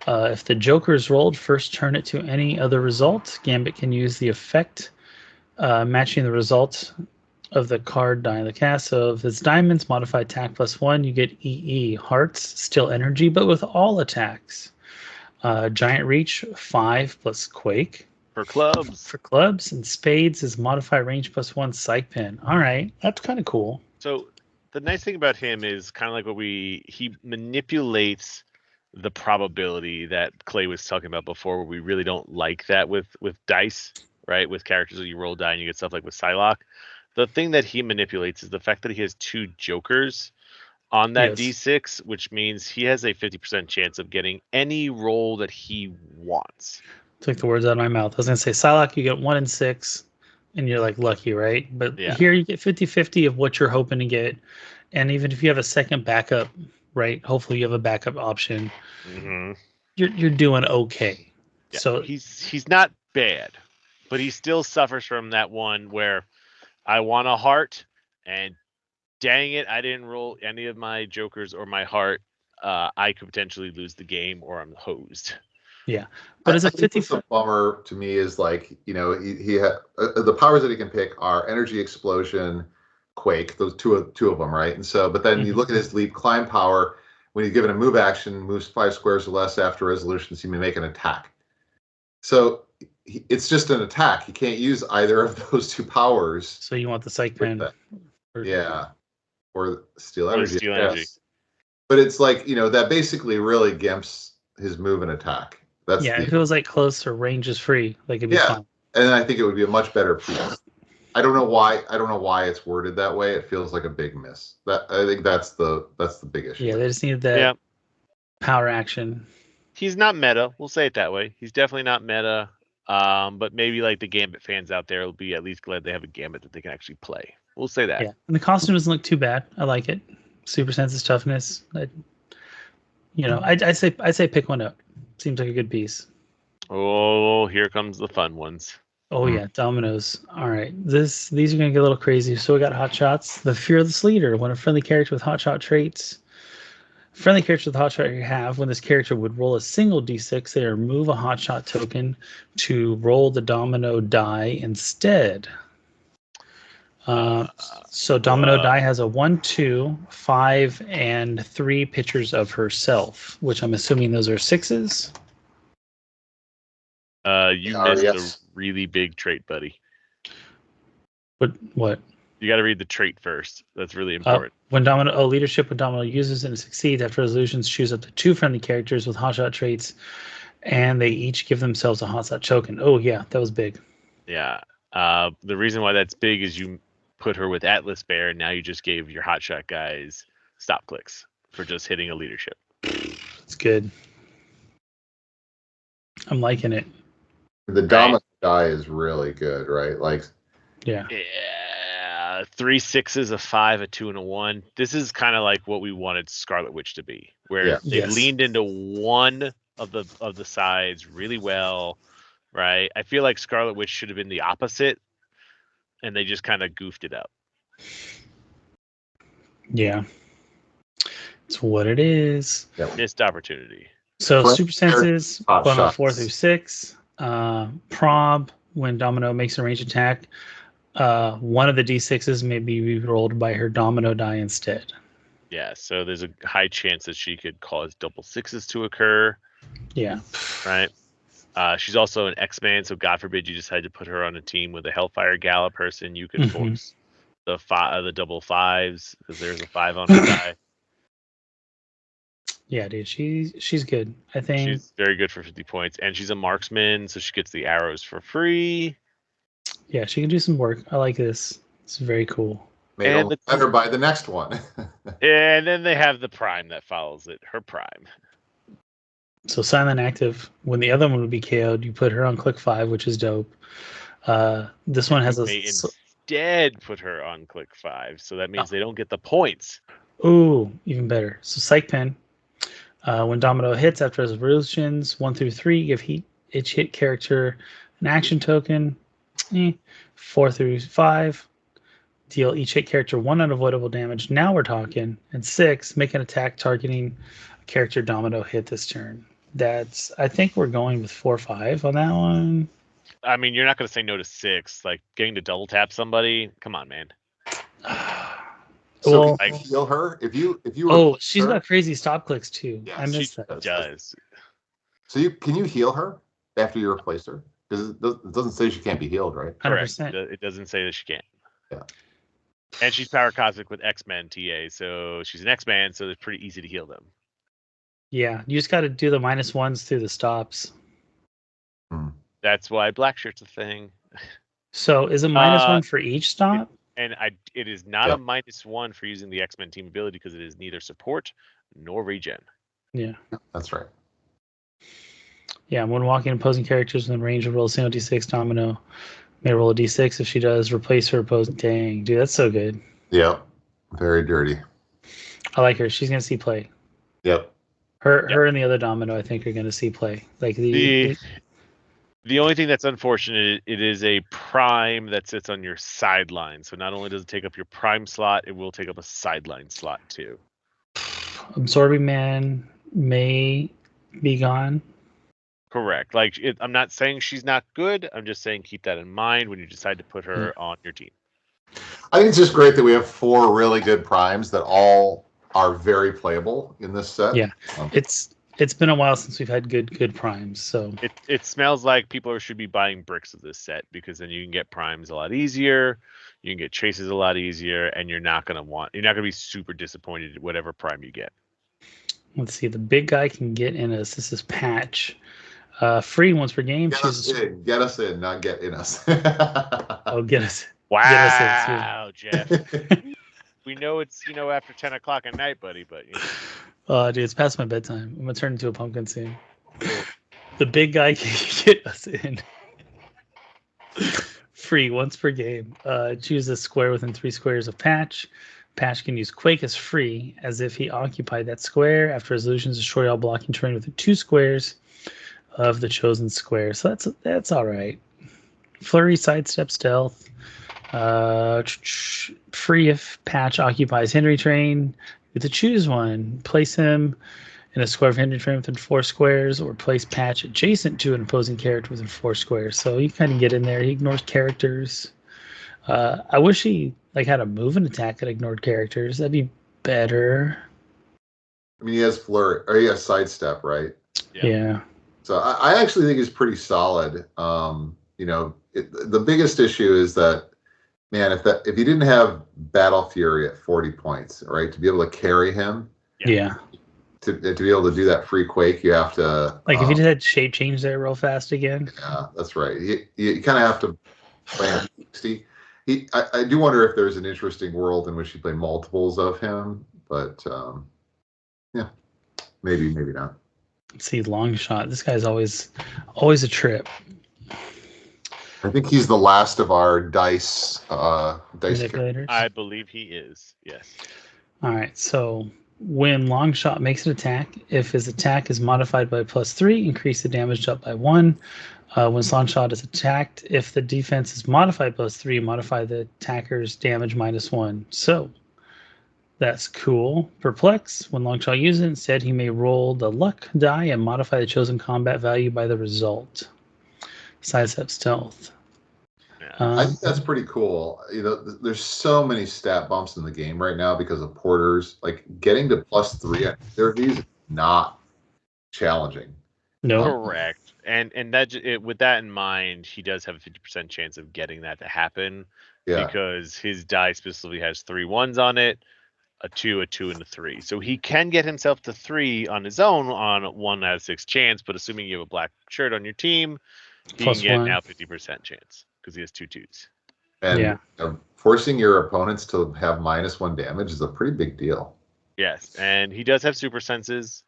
If the Joker is rolled, first turn it to any other result. Gambit can use the effect matching the result of the card die in the cast. So if it's diamonds, modified attack +1, you get EE. Hearts, still energy, but with all attacks. Giant reach, 5 plus quake. For clubs. For clubs. And spades is modified range +1 psych pin. All right. That's kind of cool. So the nice thing about him is kind of like he manipulates the probability that Clay was talking about before, where we really don't like that with dice, right? With characters that you roll die and you get stuff like with Psylocke. The thing that he manipulates is the fact that he has 2 jokers on that D6, which means he has a 50% chance of getting any roll that he wants. Took the words out of my mouth. I was going to say, Psylocke, you get 1 in 6, and you're like lucky, right? But here you get 50-50 of what you're hoping to get. And even if you have a second backup, right? Hopefully you have a backup option. Mm-hmm. You're doing okay. Yeah. So he's not bad, but he still suffers from that one where I want a heart, and dang it, I didn't roll any of my jokers or my heart. I could potentially lose the game, or I'm hosed. Yeah, but it's a 50. The bummer to me is like, you know, he had the powers that he can pick are energy, explosion, quake. Those two of them, right? And so, but then you look at his leap climb power. When he's given a move action, moves 5 squares or less after resolutions, he may make an attack. So it's just an attack. He can't use either of those 2 powers. So you want the Psych Pen? Yeah, or Steel Energy. Steel Energy. But it's like, you know, that basically really gimps his move and attack. That's if it was like close or range is free, like it'd be fine. And I think it would be a much better piece. I don't know why it's worded that way. It feels like a big miss. I think that's the big issue. Yeah, they just needed that power action. He's not meta. We'll say it that way. He's definitely not meta. But maybe like the Gambit fans out there will be at least glad they have a Gambit that they can actually play. We'll say that. Yeah, and the costume doesn't look too bad. I like it. Super Sense's toughness. I'd say pick one up. Seems like a good piece. Oh, here comes the fun ones. Oh yeah, dominoes. All right, these are gonna get a little crazy. So we got hot shots. The Fearless Leader. When a friendly character with hotshot traits, friendly character with hotshot you have, when this character would roll a single d6, they remove a hotshot token to roll the domino die instead. So domino die has a 1, 2, 5, and 3 pictures of herself, which I'm assuming those are 6s. You missed a really big trait, buddy. What? You got to read the trait first. That's really important. When leadership when domino uses and succeeds after resolutions, choose up to 2 friendly characters with hotshot traits, and they each give themselves a hotshot token. Oh yeah, that was big. Yeah. The reason why that's big is you put her with Atlas Bear, and now you just gave your hotshot guys stop clicks for just hitting a leadership. It's good. I'm liking it. The domino die is really good, right? Like, yeah, 3 6s, a 5, a 2, and a 1. This is kind of like what we wanted Scarlet Witch to be, where they leaned into one of the sides really well, right? I feel like Scarlet Witch should have been the opposite, and they just kind of goofed it up. Yeah, it's what it is. Missed opportunity. So Super Senses, 4 through 6. Prob, when Domino makes a ranged attack, one of the d6s may be rolled by her domino die instead. Yeah, so there's a high chance that she could cause double 6s to occur. Yeah. Right. She's also an X-Man, so God forbid you decide to put her on a team with a Hellfire Gala person. You could force the double 5s because there's a 5 on her die. Yeah, dude, she's good. I think she's very good for 50 points, and she's a marksman, so she gets the arrows for free. Yeah, she can do some work. I like this. It's very cool. Made better by the next one. And then they have the prime that follows it. Her prime. So silent active. When the other one would be KO'd, you put her on click 5, which is dope. This one has instead put her on click 5, so that means they don't get the points. Ooh, even better. So Psych Pen. When Domino hits after resolutions 1 through 3, give each hit character an action token. 4 through 5, deal each hit character 1 unavoidable damage. Now we're talking. And 6, make an attack targeting a character Domino hit this turn. I think we're going with 4 or 5 on that one. I mean, you're not going to say no to 6. Like getting to double tap somebody. Come on, man. So can you heal her if you she's got crazy stop clicks too. Yes, I missed that. Does. So can you heal her after you replace her? Because it doesn't say she can't be healed, right? 100%. It doesn't say that she can't. Yeah. And she's power cosmic with X-Men TA, so she's an X-Man, so it's pretty easy to heal them. Yeah, you just got to do the -1s through the stops. That's why black shirt's a thing. So is it -1 for each stop? And it is not a -1 for using the X-Men team ability because it is neither support nor regen. Yeah. That's right. Yeah, when walking opposing characters within range of roll a single d6 domino, may roll a d6. If she does, replace her opposing. Dang, dude, that's so good. Yep. Very dirty. I like her. She's gonna see play. Yep. Her and the other domino, I think, are gonna see play. Like the only thing that's unfortunate, it is a prime that sits on your sideline. So not only does it take up your prime slot, it will take up a sideline slot too. Absorbing Man may be gone. Correct. Like I'm not saying she's not good. I'm just saying keep that in mind when you decide to put her on your team. I think it's just great that we have 4 really good primes that all are very playable in this set. Yeah, it's been a while since we've had good primes. So it smells like people should be buying bricks of this set because then you can get primes a lot easier, you can get chases a lot easier, and you're not gonna be super disappointed at whatever prime you get. Let's see. The big guy can get in us. This is Patch. Free once per game. Get us in, not get in us. Oh, get us. Wow, Jeff. We know it's after 10 o'clock at night, buddy, but dude, it's past my bedtime. I'm gonna turn into a pumpkin soon. The big guy can get us in. Free once per game. Choose a square within 3 squares of Patch. Patch can use Quake as free, as if he occupied that square. After resolutions, destroy all blocking terrain within 2 squares of the chosen square. So that's all right. Flurry, sidestep, stealth. Free if Patch occupies Henry terrain. You have to choose one. Place him in a square of Henry terrain within 4 squares, or place Patch adjacent to an opposing character within 4 squares. So you kind of get in there. He ignores characters. I wish he had a move and attack that ignored characters. That'd be better. I mean, he has flurry, or he has sidestep, right? Yeah. So I actually think he's pretty solid. The biggest issue is that, man, if he didn't have Battle Fury at 40 points, right, to be able to carry him, to be able to do that free Quake, you have to if he just had shape change there real fast again. Yeah, that's right. You kind of have to play him 60. I do wonder if there's an interesting world in which you play multiples of him, but maybe not. Let's see, long shot. This guy's always a trip. I think he's the last of our dice manipulators. I believe he is. Yes. All right. So when Longshot makes an attack, if his attack is modified by +3, increase the damage up by 1. When Longshot is attacked, if the defense is modified +3, modify the attacker's damage -1. So that's cool. Perplex. When Longshot uses it, instead he may roll the luck die and modify the chosen combat value by the result. Sidestep, stealth. I think that's pretty cool. There's so many stat bumps in the game right now because of porters. Like getting to +3 there these is not challenging. No. Correct. And with that in mind, he does have a 50% chance of getting that to happen. Yeah. Because his die specifically has 3 1s on it, a 2, a 2, and a 3. So he can get himself to 3 on his own on 1 out of 6 chance, but assuming you have a black shirt on your team, he can get now 50% chance because he has 2 2s. And forcing your opponents to have -1 damage is a pretty big deal. Yes, and he does have super senses,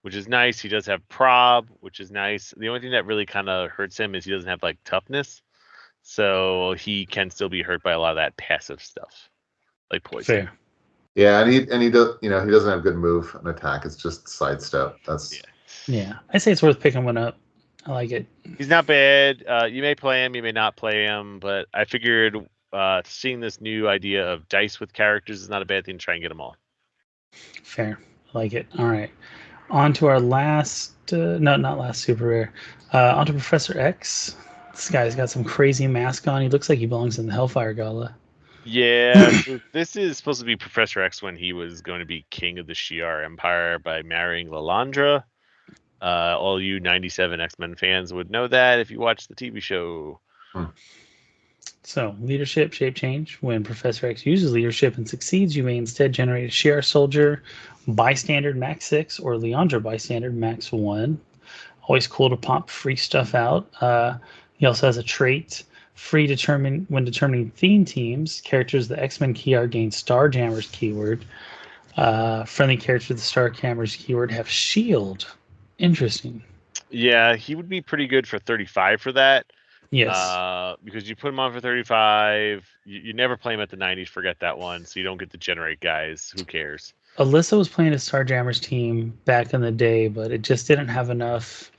which is nice. He does have prob, which is nice. The only thing that really kind of hurts him is he doesn't have toughness, so he can still be hurt by a lot of that passive stuff, like poison. Fair. Yeah, and he does. He doesn't have good move and attack. It's just sidestep. That's I say it's worth picking one up. I like it. He's not bad. You may play him, you may not play him, but I figured seeing this new idea of dice with characters is not a bad thing to try and get them all. Fair. I like it. All right. On to our last, not last super rare. On to Professor X. This guy's got some crazy mask on. He looks like he belongs in the Hellfire Gala. Yeah, so this is supposed to be Professor X when he was going to be king of the Shi'ar Empire by marrying Lalandra. All you 97 X-Men fans would know that if you watch the TV show. So, leadership, shape change. When Professor X uses leadership and succeeds, you may instead generate a Shi'ar soldier, Bystander max 6, or Leandra Bystander max 1. Always cool to pop free stuff out. He also has a trait, Free when determining theme teams, characters the X-Men key art gain Starjammers keyword. Friendly characters with the Starjammers keyword have shield. Interesting. Yeah, he would be pretty good for 35 for that. Yes. Because you put him on for 35, you never play him at the 90s, forget that one, so you don't get to generate guys. Who cares? Alyssa was playing a Starjammers team back in the day, but it just didn't have enough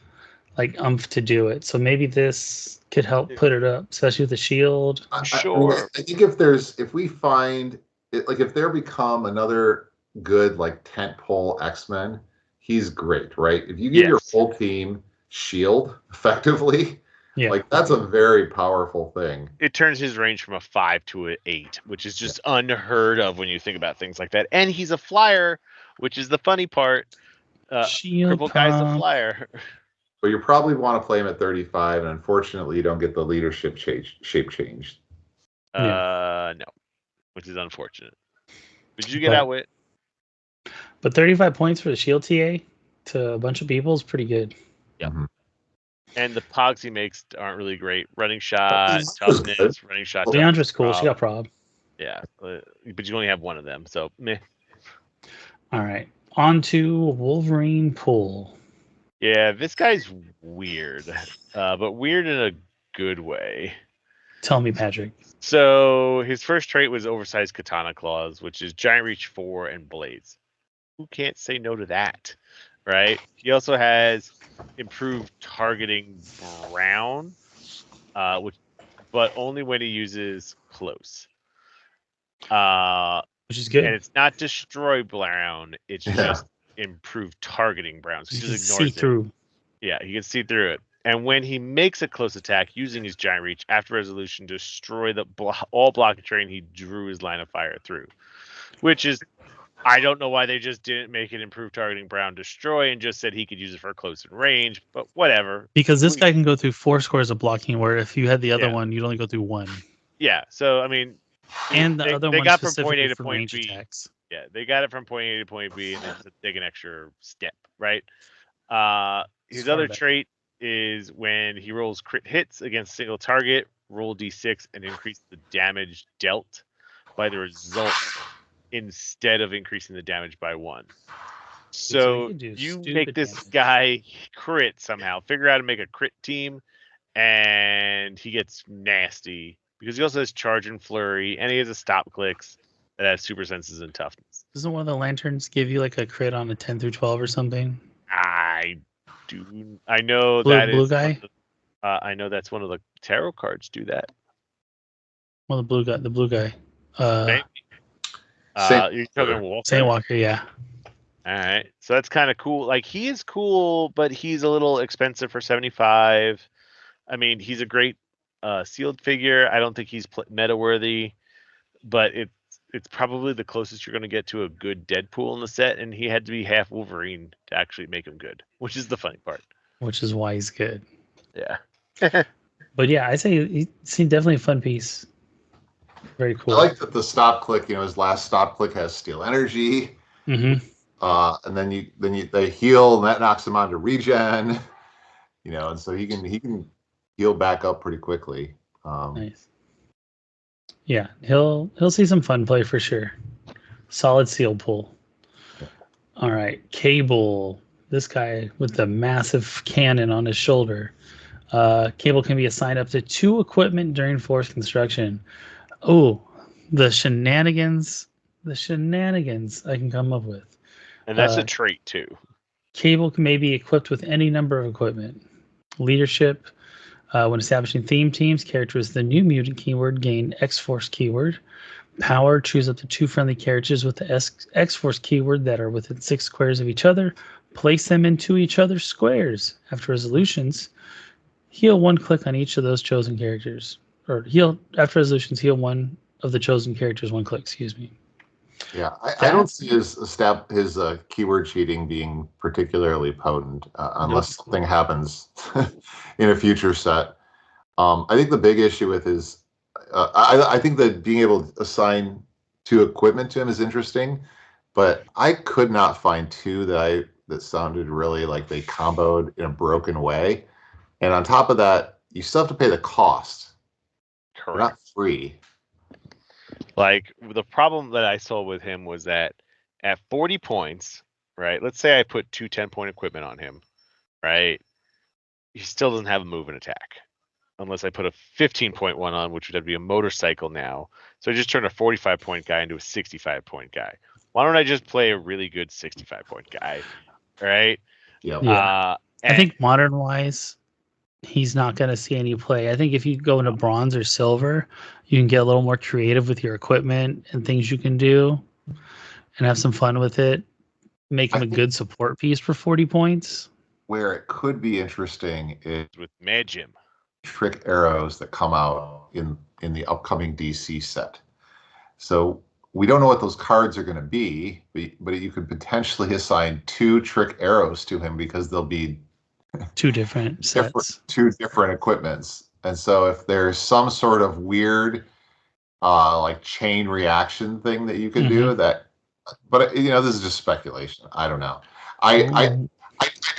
oomph to do it. So maybe this could help put it up, especially with the shield. Sure. I think if we find it, like if there become another good like tentpole X-Men, he's great, right? If you give your whole team shield effectively, like that's a very powerful thing. It turns his range from a 5 to an 8, which is just unheard of when you think about things like that. And he's a flyer, which is the funny part. Shield Cripple Guy's a flyer. But you probably want to play him at 35, and unfortunately, you don't get the leadership shape changed. No, which is unfortunate. But did you get Outwit? But 35 points for the shield TA to a bunch of people is pretty good. Yeah. Mm-hmm. And the pogs he makes aren't really great. Running shot, toughness, running shot. Leandra's cool. She got prob. Yeah, but you only have one of them, so meh. All right. On to Wolverine Pool. Yeah, this guy's weird, but weird in a good way. Tell me, Patrick. So his first trait was oversized katana claws, which is giant reach 4 and blades. Who can't say no to that, right? He also has improved targeting brown, but only when he uses close. Which is good. And it's not destroy brown; it's just improved targeting brown. So he just ignores see through. Yeah, he can see through it. And when he makes a close attack using his giant reach after resolution, destroy all blocking terrain he drew his line of fire through. Which is, I don't know why they just didn't make it improved targeting brown destroy and just said he could use it for close and range, but whatever. Because this guy can go through 4 squares of blocking, where if you had the other one, you'd only go through 1. Yeah, so I mean, and the other one got from point A to point B. Attacks. Yeah, they got it from point A to point B, and it's take an extra step, right? His other trait is when he rolls crit hits against single target, roll d6 and increase the damage dealt by the result instead of increasing the damage by 1. So you make this guy crit somehow. Figure out how to make a crit team, and he gets nasty because he also has charge and flurry, and he has a stop clicks that has super senses and toughness. Doesn't one of the lanterns give you like a crit on a 10 through 12 or something? I know blue guy. I know that's one of the tarot cards do that. Well, the blue guy. You're talking Walker. Saint Walker, yeah. All right, so that's kind of cool. Like, he is cool, but he's a little expensive for 75. I mean, he's a great sealed figure. I don't think he's meta worthy, but it's probably the closest you're going to get to a good Deadpool in the set, and he had to be half Wolverine to actually make him good, which is the funny part. Which is why he's good. Yeah. But yeah, I say he's definitely a fun piece. Very cool. I like that the stop click, his last stop click has steel energy. Mm-hmm. And then they heal, and that knocks him onto regen. And so he can heal back up pretty quickly. Nice. Yeah, he'll see some fun play for sure. Solid seal pull. All right, Cable. This guy with the massive cannon on his shoulder. Cable can be assigned up to 2 equipment during force construction. Oh, the shenanigans I can come up with. And that's a trait too. Cable may be equipped with any number of equipment. Leadership. When establishing theme teams, characters with the new mutant keyword gain X-Force keyword. Power, choose up to 2 friendly characters with the X-Force keyword that are within 6 squares of each other. Place them into each other's squares. After resolutions, heal 1 click on each of those chosen characters. After resolutions, heal 1 of the chosen characters 1 click, excuse me. Yeah, I don't see his keyword cheating being particularly potent unless something happens in a future set. I think the big issue with his, I think that being able to assign 2 equipment to him is interesting, but I could not find 2 that sounded really like they comboed in a broken way. And on top of that, you still have to pay the cost They're not free. Like, the problem that I saw with him was that at 40 points, right? Let's say I put 2 10-point equipment on him, right? He still doesn't have a move and attack. Unless I put a 15-point one on, which would be a motorcycle now. So I just turned a 45-point guy into a 65-point guy. Why don't I just play a really good 65-point guy, right? Yep. Yeah. I think modern-wise, he's not going to see any play. I think if you go into bronze or silver, you can get a little more creative with your equipment and things you can do and have some fun with it. Make him a good support piece for 40 points. Where it could be interesting is with Mad Jim. Trick arrows that come out in the upcoming DC set. So we don't know what those cards are going to be, but you could potentially assign 2 trick arrows to him because they'll be 2 different sets, 2 different equipments. And so if there's some sort of weird like chain reaction thing that you can do, that, but this is just speculation. I don't know. I do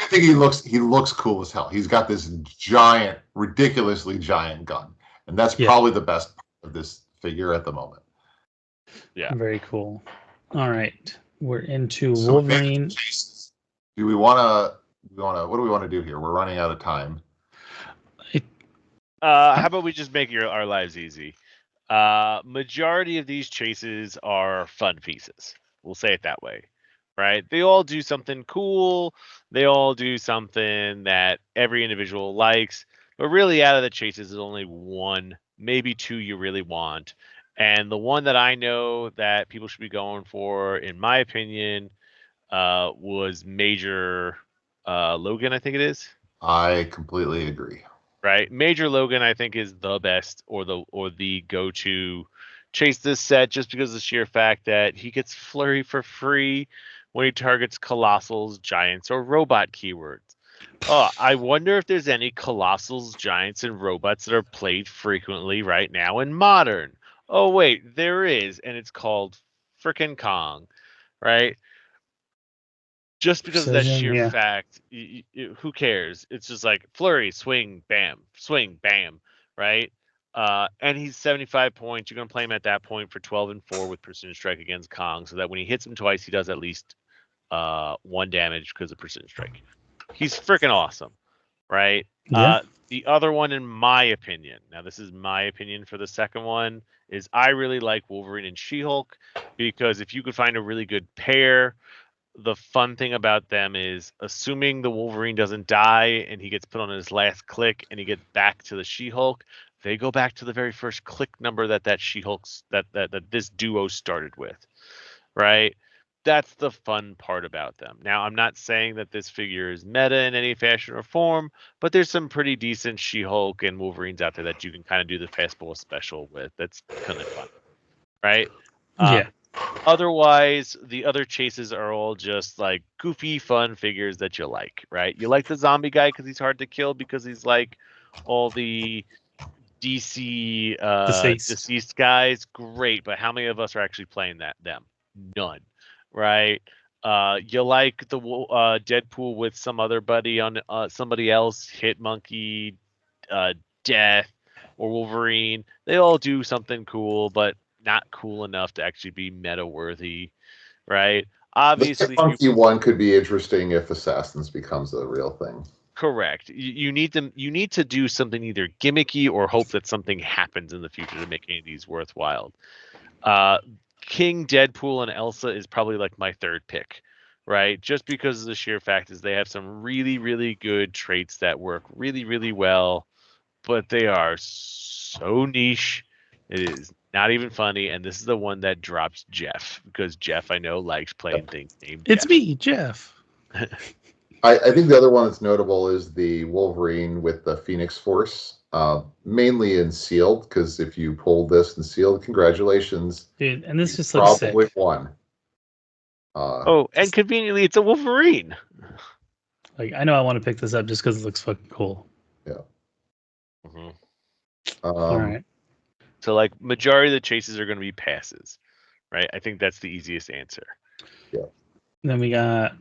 think he looks cool as hell. He's got this giant, ridiculously giant gun, and that's probably the best part of this figure at the moment. Yeah, very cool. All right, we're into Wolverine. Do we want to? What do we want to do here? We're running out of time. How about we just make our lives easy? Majority of these chases are fun pieces. We'll say it that way. Right? They all do something cool. They all do something that every individual likes. But really, out of the chases, there's only 1, maybe 2 you really want. And the one that I know that people should be going for, in my opinion, was Major Logan, I think it is. I completely agree. Right? Major Logan, I think, is the best or the go-to chase this set, just because of the sheer fact that he gets Flurry for free when he targets colossals, giants, or robot keywords. I wonder if there's any colossals, giants, and robots that are played frequently right now in Modern. Oh, wait, there is, and it's called frickin' Kong, right? Just because of that sheer fact, who cares? It's just like Flurry, swing, bam, right? And he's 75 points. You're going to play him at that point for 12 and 4 with Precision Strike against Kong, so that when he hits him twice, he does at least 1 damage because of Precision Strike. He's freaking awesome, right? Yeah. The other one, in my opinion, now this is my opinion for the second one, is I really like Wolverine and She-Hulk, because if you could find a really good pair, the fun thing about them is, assuming the Wolverine doesn't die and he gets put on his last click and he gets back to the She-Hulk, they go back to the very first click number that She-Hulk's that this duo started with, right? That's the fun part about them. Now, I'm not saying that this figure is meta in any fashion or form, but there's some pretty decent She-Hulk and Wolverines out there that you can kind of do the fastball special with. That's kind of fun, right? Otherwise, the other chases are all just like goofy, fun figures that you like, right? You like the zombie guy because he's hard to kill, because he's like all the DC deceased guys. Great, but how many of us are actually playing them? None, right? You like the Deadpool with some other buddy on somebody else, Hit Monkey, Death, or Wolverine. They all do something cool, but not cool enough to actually be meta worthy, right? Obviously, the funky one could be interesting if Assassins becomes a real thing. Correct. You need to do something either gimmicky or hope that something happens in the future to make any of these worthwhile. King, Deadpool, and Elsa is probably like my third pick, right? Just because of the sheer fact is they have some really, really good traits that work really, really well, but they are so niche. It is not even funny, and this is the one that drops Jeff, because Jeff, I know, likes playing things named It's Jeff. me, Jeff. I think the other one that's notable is the Wolverine with the Phoenix Force, mainly in sealed, because if you pull this in sealed, congratulations. Dude, and this just looks probably sick. Won. And conveniently, it's a Wolverine. Like, I know I want to pick this up just because it looks fucking cool. Yeah. Mm-hmm. All right. So, like, majority of the chases are going to be passes, right? I think that's the easiest answer. Yeah. Then we got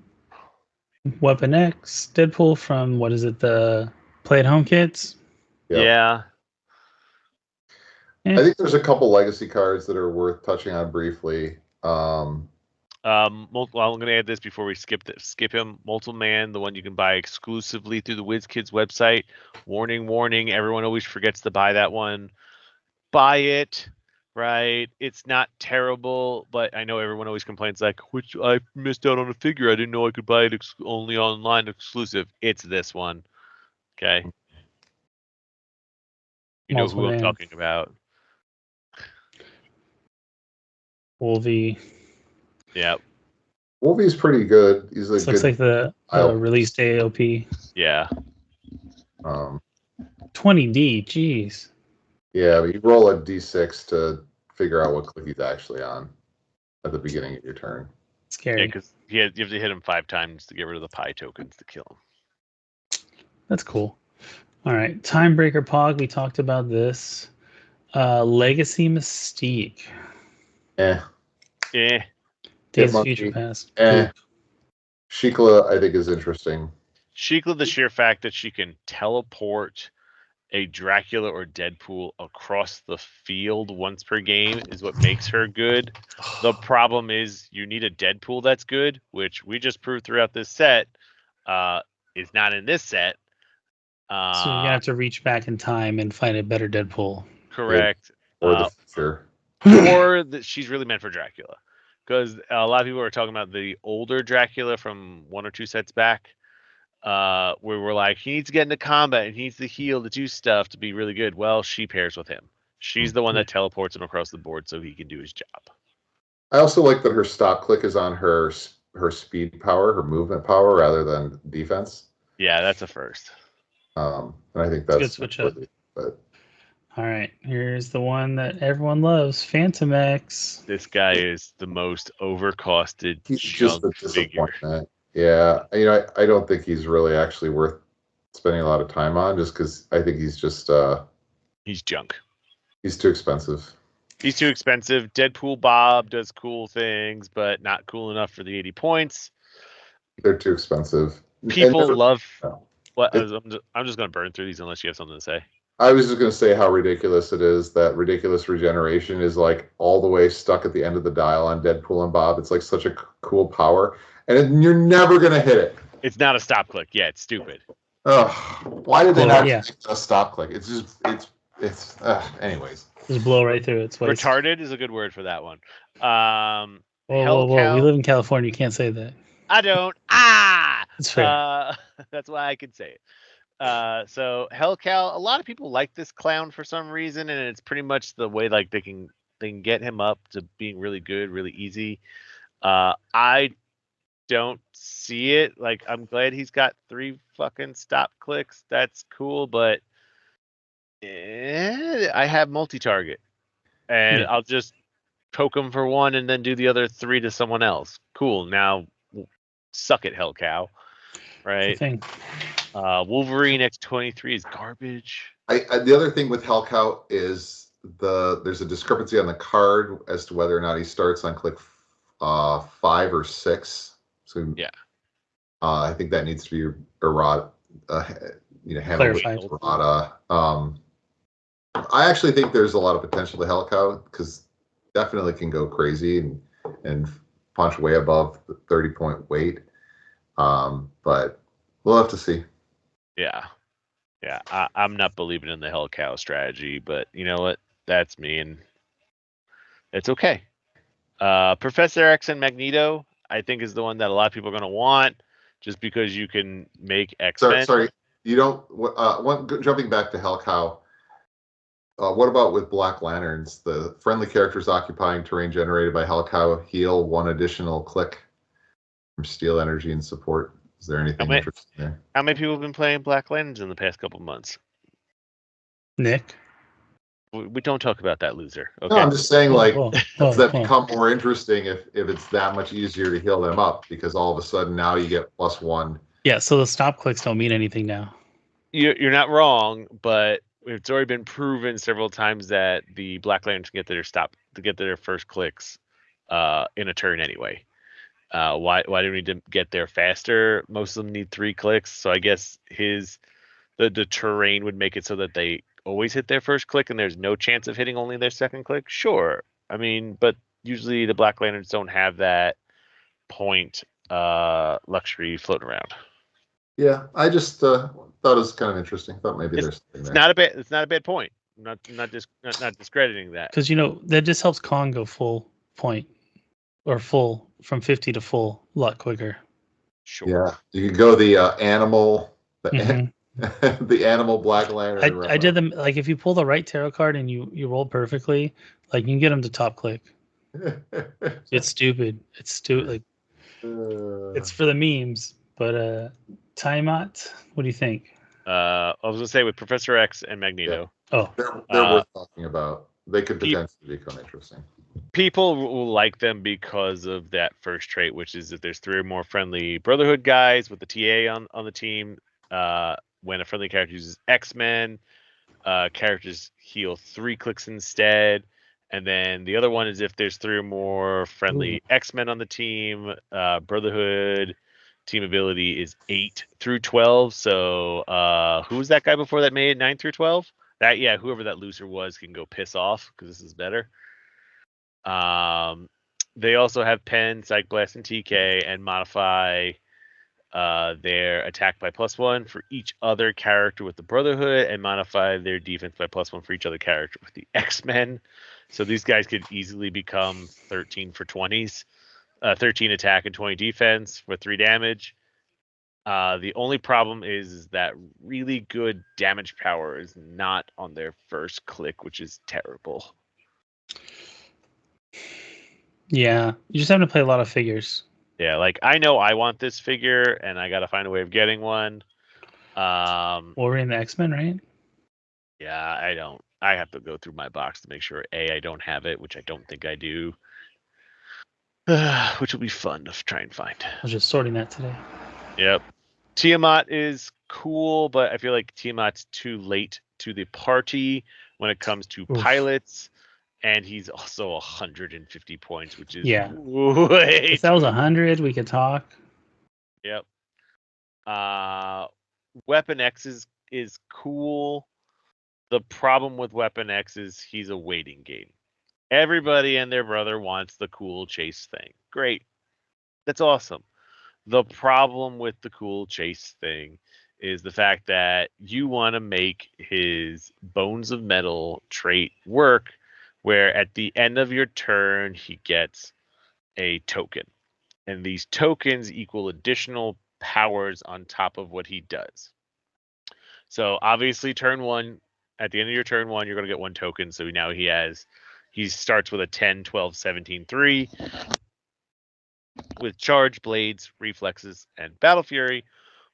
Weapon X, Deadpool from, what is it, the Play at Home Kits? Yeah. I think there's a couple legacy cards that are worth touching on briefly. Well, I'm going to add this before we skip him. Multiple Man, the one you can buy exclusively through the WizKids website. Warning, warning! Everyone always forgets to buy that one. Buy it, right? It's not terrible, but I know everyone always complains like, "Which I missed out on a figure. I didn't know I could buy it only online exclusive." It's this one, okay? You know Multiple who I'm Man. talking about. Wolvie. Yeah. Wolvie's pretty good. He's a This good. looks like the release day OP. Yeah. 20D. Jeez. Yeah, but you roll a d6 to figure out what click he's actually on at the beginning of your turn. Scary. Yeah, because you have to hit him 5 times to get rid of the pie tokens to kill him. That's cool. All right. Timebreaker Pog. We talked about this. Legacy Mystique. Days of Future Past. Shikla, I think, is interesting. Shikla, the sheer fact that she can teleport a Dracula or Deadpool across the field once per game is what makes her good. The problem is you need a Deadpool that's good, which we just proved throughout this set is not in this set. So you're going to have to reach back in time and find a better Deadpool. Correct. Or the future. Or that she's really meant for Dracula. Because a lot of people are talking about the older Dracula from 1 or 2 sets back. Where we're like, he needs to get into combat and he needs to heal to do stuff to be really good. Well, she pairs with him. She's the one that teleports him across the board so he can do his job. I also like that her stop click is on her speed power, her movement power, rather than defense. Yeah, that's a first. And I think that's a good switch up. But all right, here's the one that everyone loves, Phantom X. This guy is the most overcosted just a disappointment. Yeah, I don't think he's really actually worth spending a lot of time on, just because I think he's just he's junk. He's too expensive. He's too expensive. Deadpool Bob does cool things, but not cool enough for the 80 points. They're too expensive. People love. What? I'm just going to burn through these unless you have something to say. I was just going to say how ridiculous it is that ridiculous regeneration is like all the way stuck at the end of the dial on Deadpool and Bob. It's like such a cool power. And you're never going to hit it. It's not a stop click. Yeah, it's stupid. Why did they not make a stop click? It's just, anyways. Just blow right through it. Retarded is a good word for that one. Whoa. We live in California. You can't say that. I don't. That's fair. That's why I can say it. So Hellcow, a lot of people like this clown for some reason, and it's pretty much the way like they can get him up to being really good, really easy. I don't see it. Like, I'm glad he's got 3 fucking stop clicks. That's cool, but I have multi-target, and I'll just poke him for 1 and then do the other 3 to someone else. Cool. Now, suck it, Hellcow. Right? Wolverine X23 is garbage. The other thing with Hellcow is there's a discrepancy on the card as to whether or not he starts on click 5 or 6. So yeah, I think that needs to be handled with errata. I actually think there's a lot of potential to Hellcow because definitely can go crazy and punch way above the 30-point weight. But we'll have to see. Yeah. I'm not believing in the Hellcow strategy, but you know what? That's me, and it's okay. Professor X and Magneto, I think, is the one that a lot of people are going to want, just because you can make X-Men. Sorry, you don't. Jumping back to Hellcow. What about with Black Lanterns? The friendly characters occupying terrain generated by Hellcow heal 1 additional click from Steel Energy and support. Is there anything interesting there? How many people have been playing Black Lanterns in the past couple months? Nick? We don't talk about that loser. Okay? No, I'm just saying, does that become more interesting if it's that much easier to heal them up? Because all of a sudden now you get +1. Yeah, so the stop clicks don't mean anything now. You're not wrong, but it's already been proven several times that the Black Lanterns get their first clicks in a turn anyway. Why do we need to get there faster? Most of them need 3 clicks, so I guess the terrain would make it so that they always hit their first click and there's no chance of hitting only their second click? Sure. I mean, but usually the Black Lanterns don't have that point luxury floating around. Yeah, I just thought it was kind of interesting. Thought maybe there's something there. It's not a bad point. Not discrediting that. Because that just helps Kong go full point or full from 50 to full a lot quicker. Sure. Yeah, you could go the animal, Mm-hmm. the animal Black Lantern. I did them like if you pull the right tarot card and you roll perfectly, like you can get them to top click. It's stupid. It's stupid. Like it's for the memes. But Tiamat, what do you think? I was gonna say with Professor X and Magneto. Yeah. Oh, they're worth talking about. They could potentially become interesting. People will like them because of that first trait, which is that there's 3 or more friendly Brotherhood guys with the TA on the team. When a friendly character uses X-Men, characters heal 3 clicks instead. And then the other one is if there's 3 or more friendly X-Men on the team, Brotherhood team ability is 8 through 12. So who was that guy before that made it 9 through 12? Whoever that loser was can go piss off because this is better. They also have Pen, Psych Blast, and TK, and modify their attack by +1 for each other character with the Brotherhood, and modify their defense by +1 for each other character with the X-Men. So these guys could easily become 13 for 20s, 13 attack and 20 defense for 3 damage. The only problem is that really good damage power is not on their first click, which is terrible. Yeah, you just have to play a lot of figures. Yeah, like I know I want this figure, and I got to find a way of getting one. Wolverine the X-Men, right? Yeah, I don't. I have to go through my box to make sure I don't have it, which I don't think I do. Which will be fun to try and find. I was just sorting that today. Yep. Tiamat is cool, but I feel like Tiamat's too late to the party when it comes to pilots. And he's also 150 points, which is way if that was 100, we could talk. Yep. Weapon X is cool. The problem with Weapon X is he's a waiting game. Everybody and their brother wants the cool chase thing. Great. That's awesome. The problem with the cool chase thing is the fact that you want to make his Bones of Metal trait work, where at the end of your turn, he gets a token. And these tokens equal additional powers on top of what he does. So obviously turn 1, at the end of your turn 1, you're going to get 1 token. So now he starts with a 10, 12, 17, 3. With charge, blades, reflexes, and battle fury,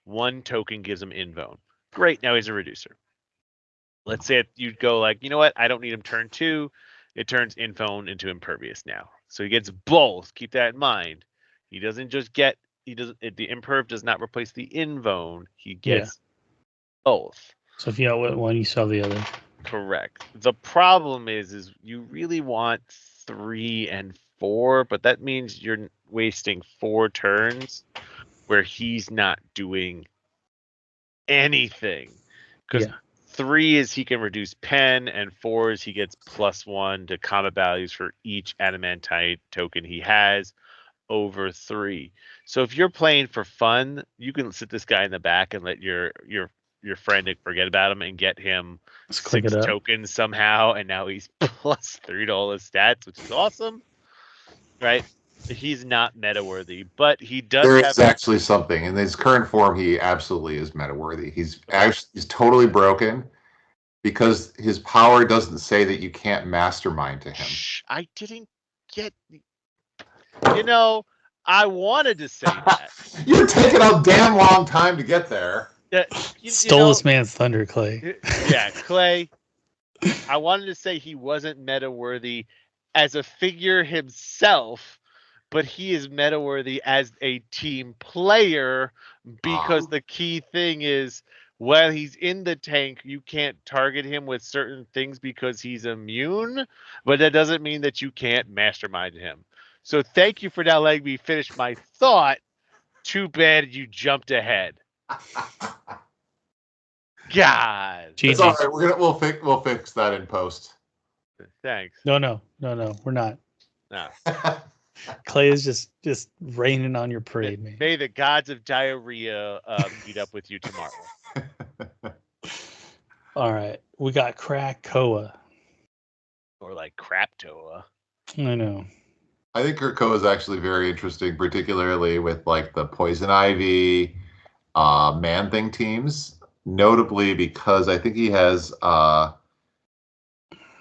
1 token gives him invone. Great, now he's a reducer. Let's say you'd go like, you know what, I don't need him turn 2. It turns invone into impervious now. So he gets both. Keep that in mind. He doesn't just get, the imperv does not replace the invone. He gets both. So if you outwit one, you saw the other. Correct. The problem is you really want 3 and 4, but that means you're wasting 4 turns where he's not doing anything. Because 3 is he can reduce pen, and 4 is he gets +1 to combat values for each adamantite token he has over 3. So if you're playing for fun, you can sit this guy in the back and let your friend forget about him and get him 6 tokens somehow, and now he's +3 to all his stats, which is awesome, right? He's not meta worthy, but he does. There is actually something in his current form. He absolutely is meta worthy. He's totally broken because his power doesn't say that you can't mastermind to him. I didn't get. I wanted to say that. You're taking a damn long time to get there. Stole this man's thunder, Clay. Yeah, Clay. I wanted to say he wasn't meta worthy as a figure himself, but he is meta worthy as a team player because the key thing is while he's in the tank, you can't target him with certain things because he's immune, but that doesn't mean that you can't mastermind him. So thank you for now letting me finish my thought. Too bad you jumped ahead. God. It's all right. We'll fix that in post. Thanks. No, we're not. No. Clay is just raining on your parade, man. May the gods of diarrhea meet up with you tomorrow. All right, we got Krakoa. Or like Craptoa. I know. I think Krakoa is actually very interesting, particularly with like the Poison Ivy, Man-Thing teams. Notably because I think he has Power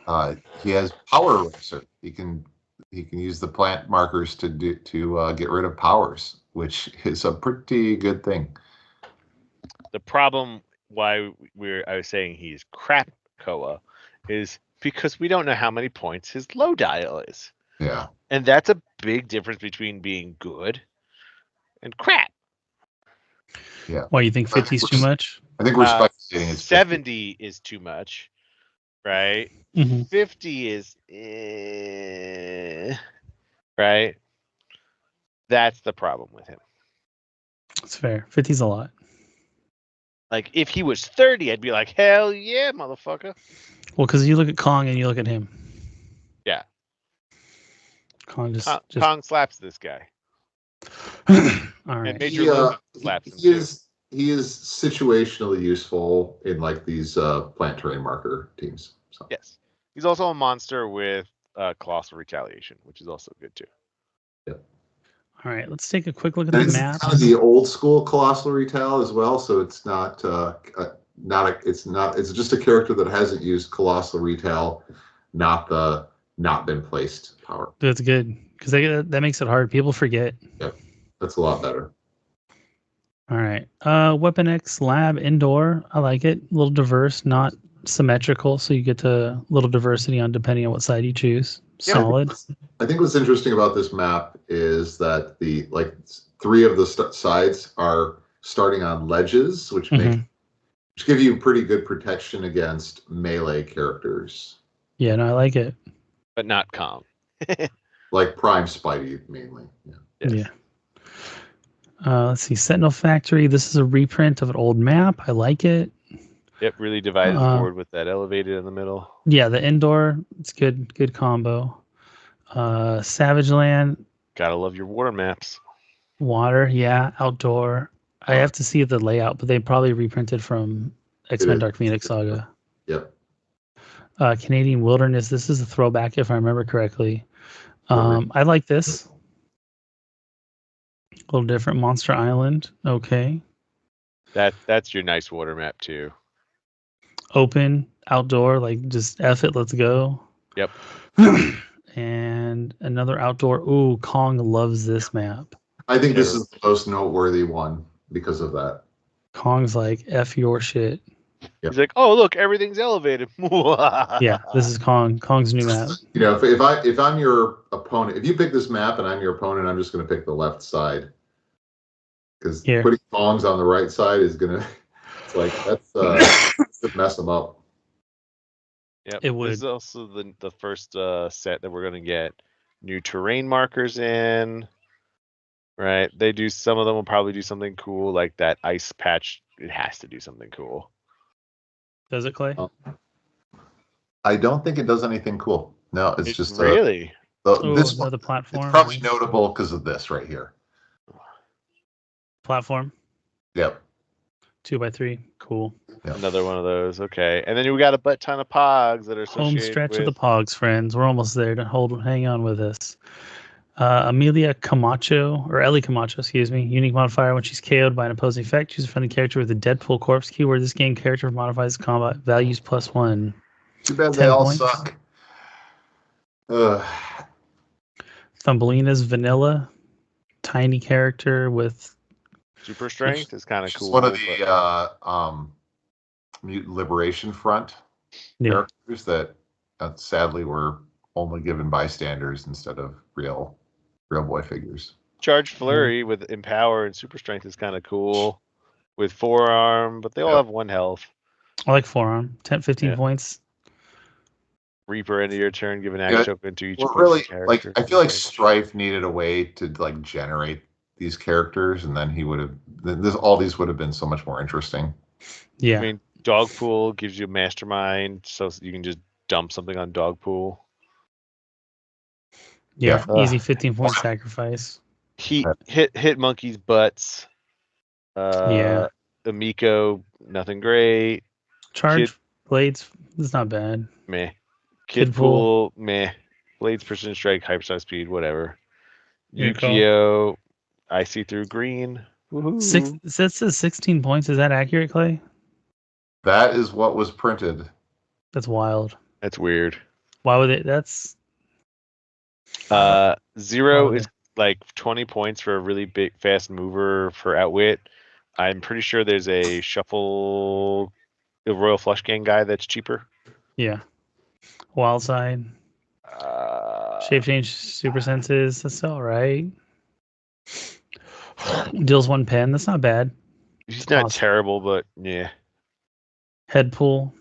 Eraser. He can use the plant markers to get rid of powers, which is a pretty good thing. The problem why I was saying he's Crapkoa is because we don't know how many points his low dial is. Yeah. And that's a big difference between being good and crap. Yeah. Why, you think 50 is too much? I think we're speculating it's 70 is too much, right? Mm-hmm. 50 is right? That's the problem with him. That's fair. 50's a lot. Like, if he was 30, I'd be like, hell yeah, motherfucker. Well, because you look at Kong and you look at him. Yeah. Kong Kong slaps this guy. All right. And Major Logan slaps him too. He is situationally useful in like these plant terrain marker teams. So. Yes. He's also a monster with Colossal Retaliation, which is also good too. Yep. All right, let's take a quick look at the map. Kind of the old school Colossal Retal as well, so it's it's just a character that hasn't used Colossal Retal, not been placed power. That's good because that makes it hard. People forget. Yep, that's a lot better. All right, Weapon X Lab Indoor. I like it. A little diverse, not symmetrical, so you get a little diversity on depending on what side you choose. Yeah, Solid. I think what's interesting about this map is that the three of the sides are starting on ledges, which give you pretty good protection against melee characters. Yeah, no, I like it. But not Kong. Like Prime Spidey mainly. Yeah. Yes. Yeah. Let's see, Sentinel Factory. This is a reprint of an old map. I like it. Yep, really divided the board with that elevated in the middle. Yeah, the indoor, it's good combo. Savage Land. Gotta love your water maps. Water, yeah. Outdoor. I have to see the layout, but they probably reprinted from X-Men Dark Phoenix Saga. Yep. Canadian Wilderness. This is a throwback, if I remember correctly. I like this. A little different. Monster Island. Okay. That's your nice water map too. Open, outdoor, like just F it, let's go. Yep. And another outdoor. Ooh, Kong loves this map. I think this is the most noteworthy one because of that. Kong's like, F your shit. Yep. He's like, oh, look, everything's elevated. Yeah, this is Kong's new map. You know, if I'm your opponent, if you pick this map and I'm your opponent, I'm just going to pick the left side. Because putting Kongs on the right side is going to, it's like, that's to mess them up. Yep. It would. This is also the first set that we're going to get new terrain markers in. Right? Some of them will probably do something cool, like that ice patch. It has to do something cool. Does it, Clay? I don't think it does anything cool. No, it's just really. This one, the platform. It's probably notable because of this right here. Platform. Yep. 2x3. Cool. Yep. Another one of those. Okay, and then we got a butt ton of pogs that are home stretch of the pogs, friends. We're almost there. Hang on with us. Amelia Camacho, or Ellie Camacho, excuse me. Unique modifier when she's KO'd by an opposing effect. Choose a friendly character with a Deadpool corpse keyword. This game character modifies combat values +1. Too bad they all suck. Thumbelina's vanilla. Tiny character with super strength is kind of cool. One of the Mutant Liberation Front characters that sadly were only given bystanders instead of real boy figures. Charge Flurry with Empower and Super Strength is kind of cool with Forearm, but they all have 1 health. I like Forearm. 15 points. Reaper into your turn, give an action token to each character. Like I feel like Strife needed a way to like generate these characters, and then he would have all these would have been so much more interesting. Yeah. I mean, Dogpool gives you a mastermind, so you can just dump something on Dogpool. Yeah, easy 15-point sacrifice. Hit monkeys' butts. Yeah. Amiko, nothing great. Charge blades, it's not bad. Meh. Kid Pool, meh. Blades, precision strike, hypersonic speed, whatever. Good call. Yukio, I see through green. Woohoo. That says 16 points. Is that accurate, Clay? That is what was printed. That's wild. That's weird. Why would it? That's 0 is like 20 points for a really big fast mover for Outwit. I'm pretty sure there's a shuffle, the Royal Flush Gang guy that's cheaper. Yeah. Wild side. Shape change super senses. That's all right. Deals 1 pen. That's not bad. He's not terrible, but yeah. Head pool.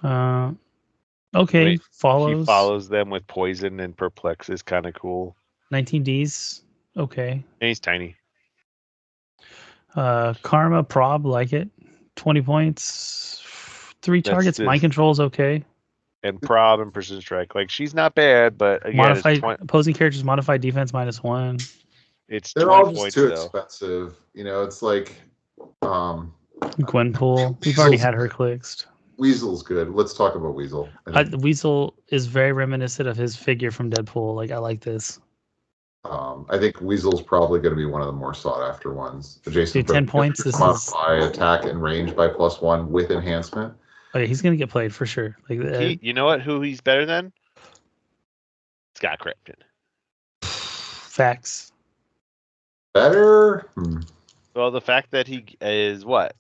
Okay. Wait, follows. He follows them with poison and perplex is kind of cool. 19 Ds. Okay. And he's tiny. Karma prob, like it. 20 points. 3 targets. Mind control is okay. And prob and precision strike. Like, she's not bad, but again, modified opposing characters modified defense -1. They're all just too expensive. You know, it's like Gwenpool. We've already had Heroclix. Weasel's good. Let's talk about Weasel. Weasel is very reminiscent of his figure from Deadpool. Like, I like this. I think Weasel's probably going to be one of the more sought after ones. Adjacent 10 points. This modify attack and range by +1 with enhancement. Oh yeah, he's going to get played for sure. Like, you know what? Who he's better than? Scott Crampton. Facts. Better? Well, the fact that he is what?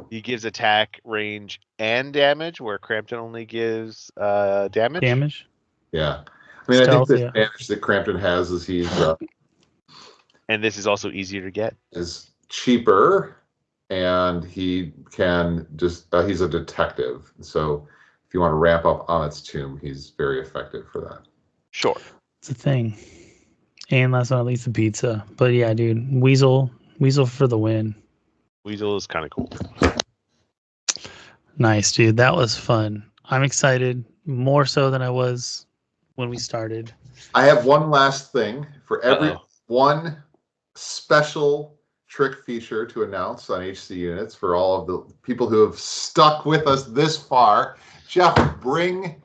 He gives attack, range, and damage, where Crampton only gives damage. Yeah. I mean, I think the advantage that Crampton has is he's... and this is also easier to get. Is cheaper, and he can just... he's a detective, so if you want to ramp up Amit's Tomb, he's very effective for that. Sure. It's a thing. And last but not least, the pizza. But yeah, dude, Weasel for the win. Weasel is kind of cool. Nice, dude. That was fun. I'm excited, more so than I was when we started. I have one last thing for every one special trick feature to announce on HCunits for all of the people who have stuck with us this far. Jeff, bring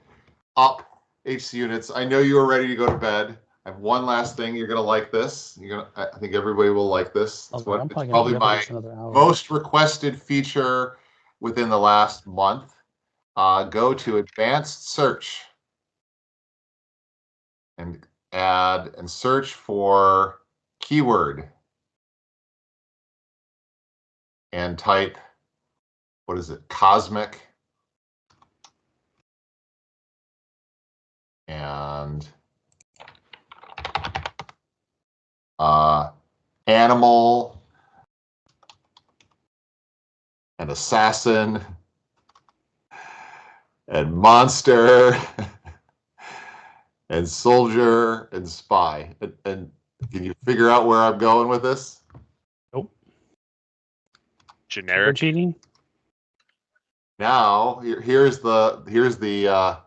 up HCunits. I know you are ready to go to bed. I have one last thing. You're gonna like this. I think everybody will like this. It's probably my most requested feature within the last month. Go to Advanced Search and add and search for keyword and type, what is it? Cosmic and animal and assassin and monster and soldier and spy. And can you figure out where I'm going with this? Nope. Generic cheating. Now here's the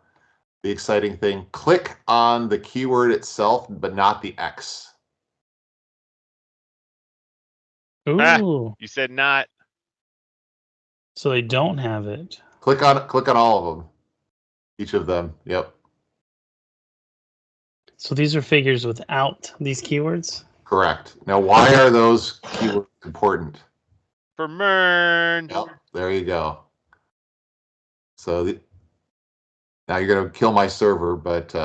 exciting thing. Click on the keyword itself, but not the X. Ooh. You said not. So they don't have it. Click on all of them. Each of them. Yep. So these are figures without these keywords? Correct. Now, why are those keywords important? For Mern. Yep, there you go. So now you're going to kill my server, but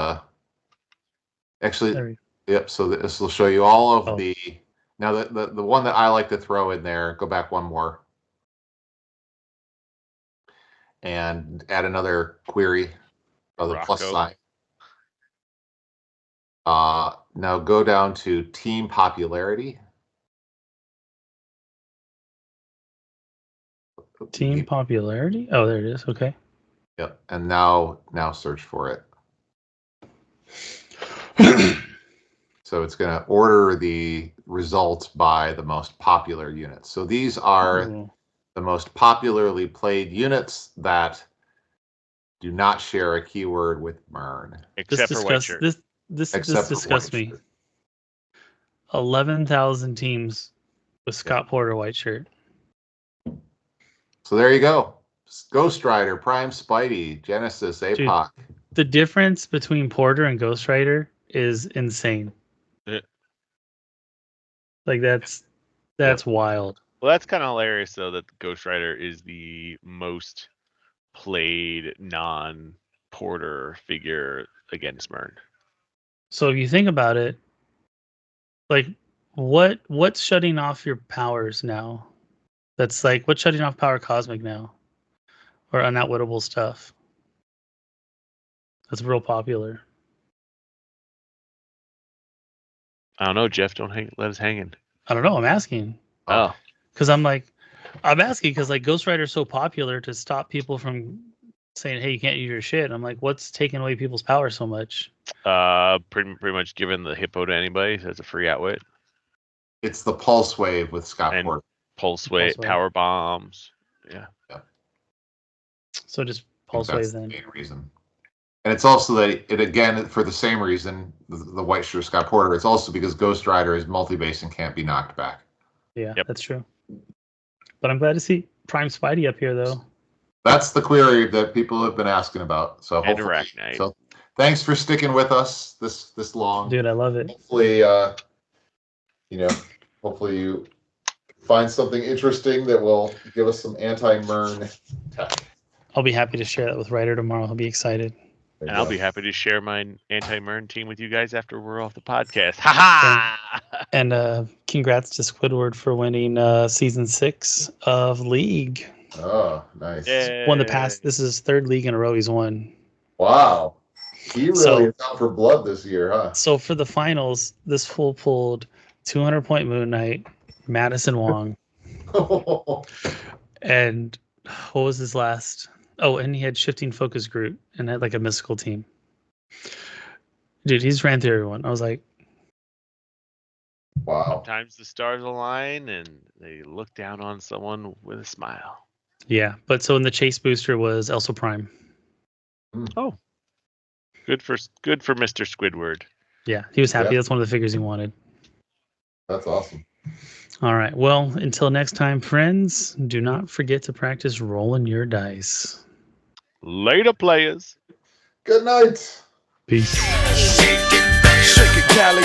actually, yep. So this will show you all of the. Now the one that I like to throw in there. Go back one more, and add another query of the plus sign. Now go down to team popularity. Team popularity? Oh, there it is. Okay. Yep. And now search for it. So it's going to order the results by the most popular units. So these are the most popularly played units that do not share a keyword with Mern. Except for white shirt. This Except for disgusts white me. shirt. 11,000 teams with Scott Porter white shirt. So there you go. Ghost Rider, Prime Spidey, Genesis, APOC. Dude, the difference between Porter and Ghost Rider is insane. Yeah. Like that's wild. Well, that's kind of hilarious though that Ghost Rider is the most played non-Porter figure against Mern. So if you think about it, like what's shutting off your powers now? That's like what's shutting off Power Cosmic now? Or Unoutwittable stuff. That's real popular. I don't know, Jeff. Don't let us hanging. I don't know. I'm asking. Oh. Because I'm asking because like Ghost Rider's so popular to stop people from saying, hey, you can't use your shit. I'm like, what's taking away people's power so much? Pretty much giving the hippo to anybody as a free outwit. It's the Pulse Wave with Scott And Porter. Pulse Wave, Power Bombs. Yeah. So just Pulse Wave then. The main reason. And it's also that it again for the same reason, the white shirt Scott Porter. It's also because Ghost Rider is multi-base and can't be knocked back. Yeah, that's true. But I'm glad to see Prime Spidey up here though. That's the query that people have been asking about. So And hopefully, Arachnite. so thanks for sticking with us this long. Dude, I love it. Hopefully, hopefully you find something interesting that will give us some anti-Mern tech. I'll be happy to share that with Ryder tomorrow. He'll be excited. And I'll be happy to share my anti-Mern team with you guys after we're off the podcast. Ha ha! And congrats to Squidward for winning season 6 of League. Oh, nice. Won the past. This is his 3rd league in a row he's won. Wow. He really is out for blood this year, huh? So for the finals, this fool pulled 200-point Moon Knight, Madison Wong, and what was his last? Oh, and he had Shifting Focus Groot and had like a mystical team. Dude, he's ran through everyone. I was like, wow. Sometimes the stars align and they look down on someone with a smile. Yeah, but so in the chase booster was Elsa Prime. Oh, good for Mr. Squidward. Yeah, he was happy. Yeah. That's one of the figures he wanted. That's awesome. All right. Well, until next time, friends, do not forget to practice rolling your dice. Later, players. Good night. Peace. Shake it, Cali.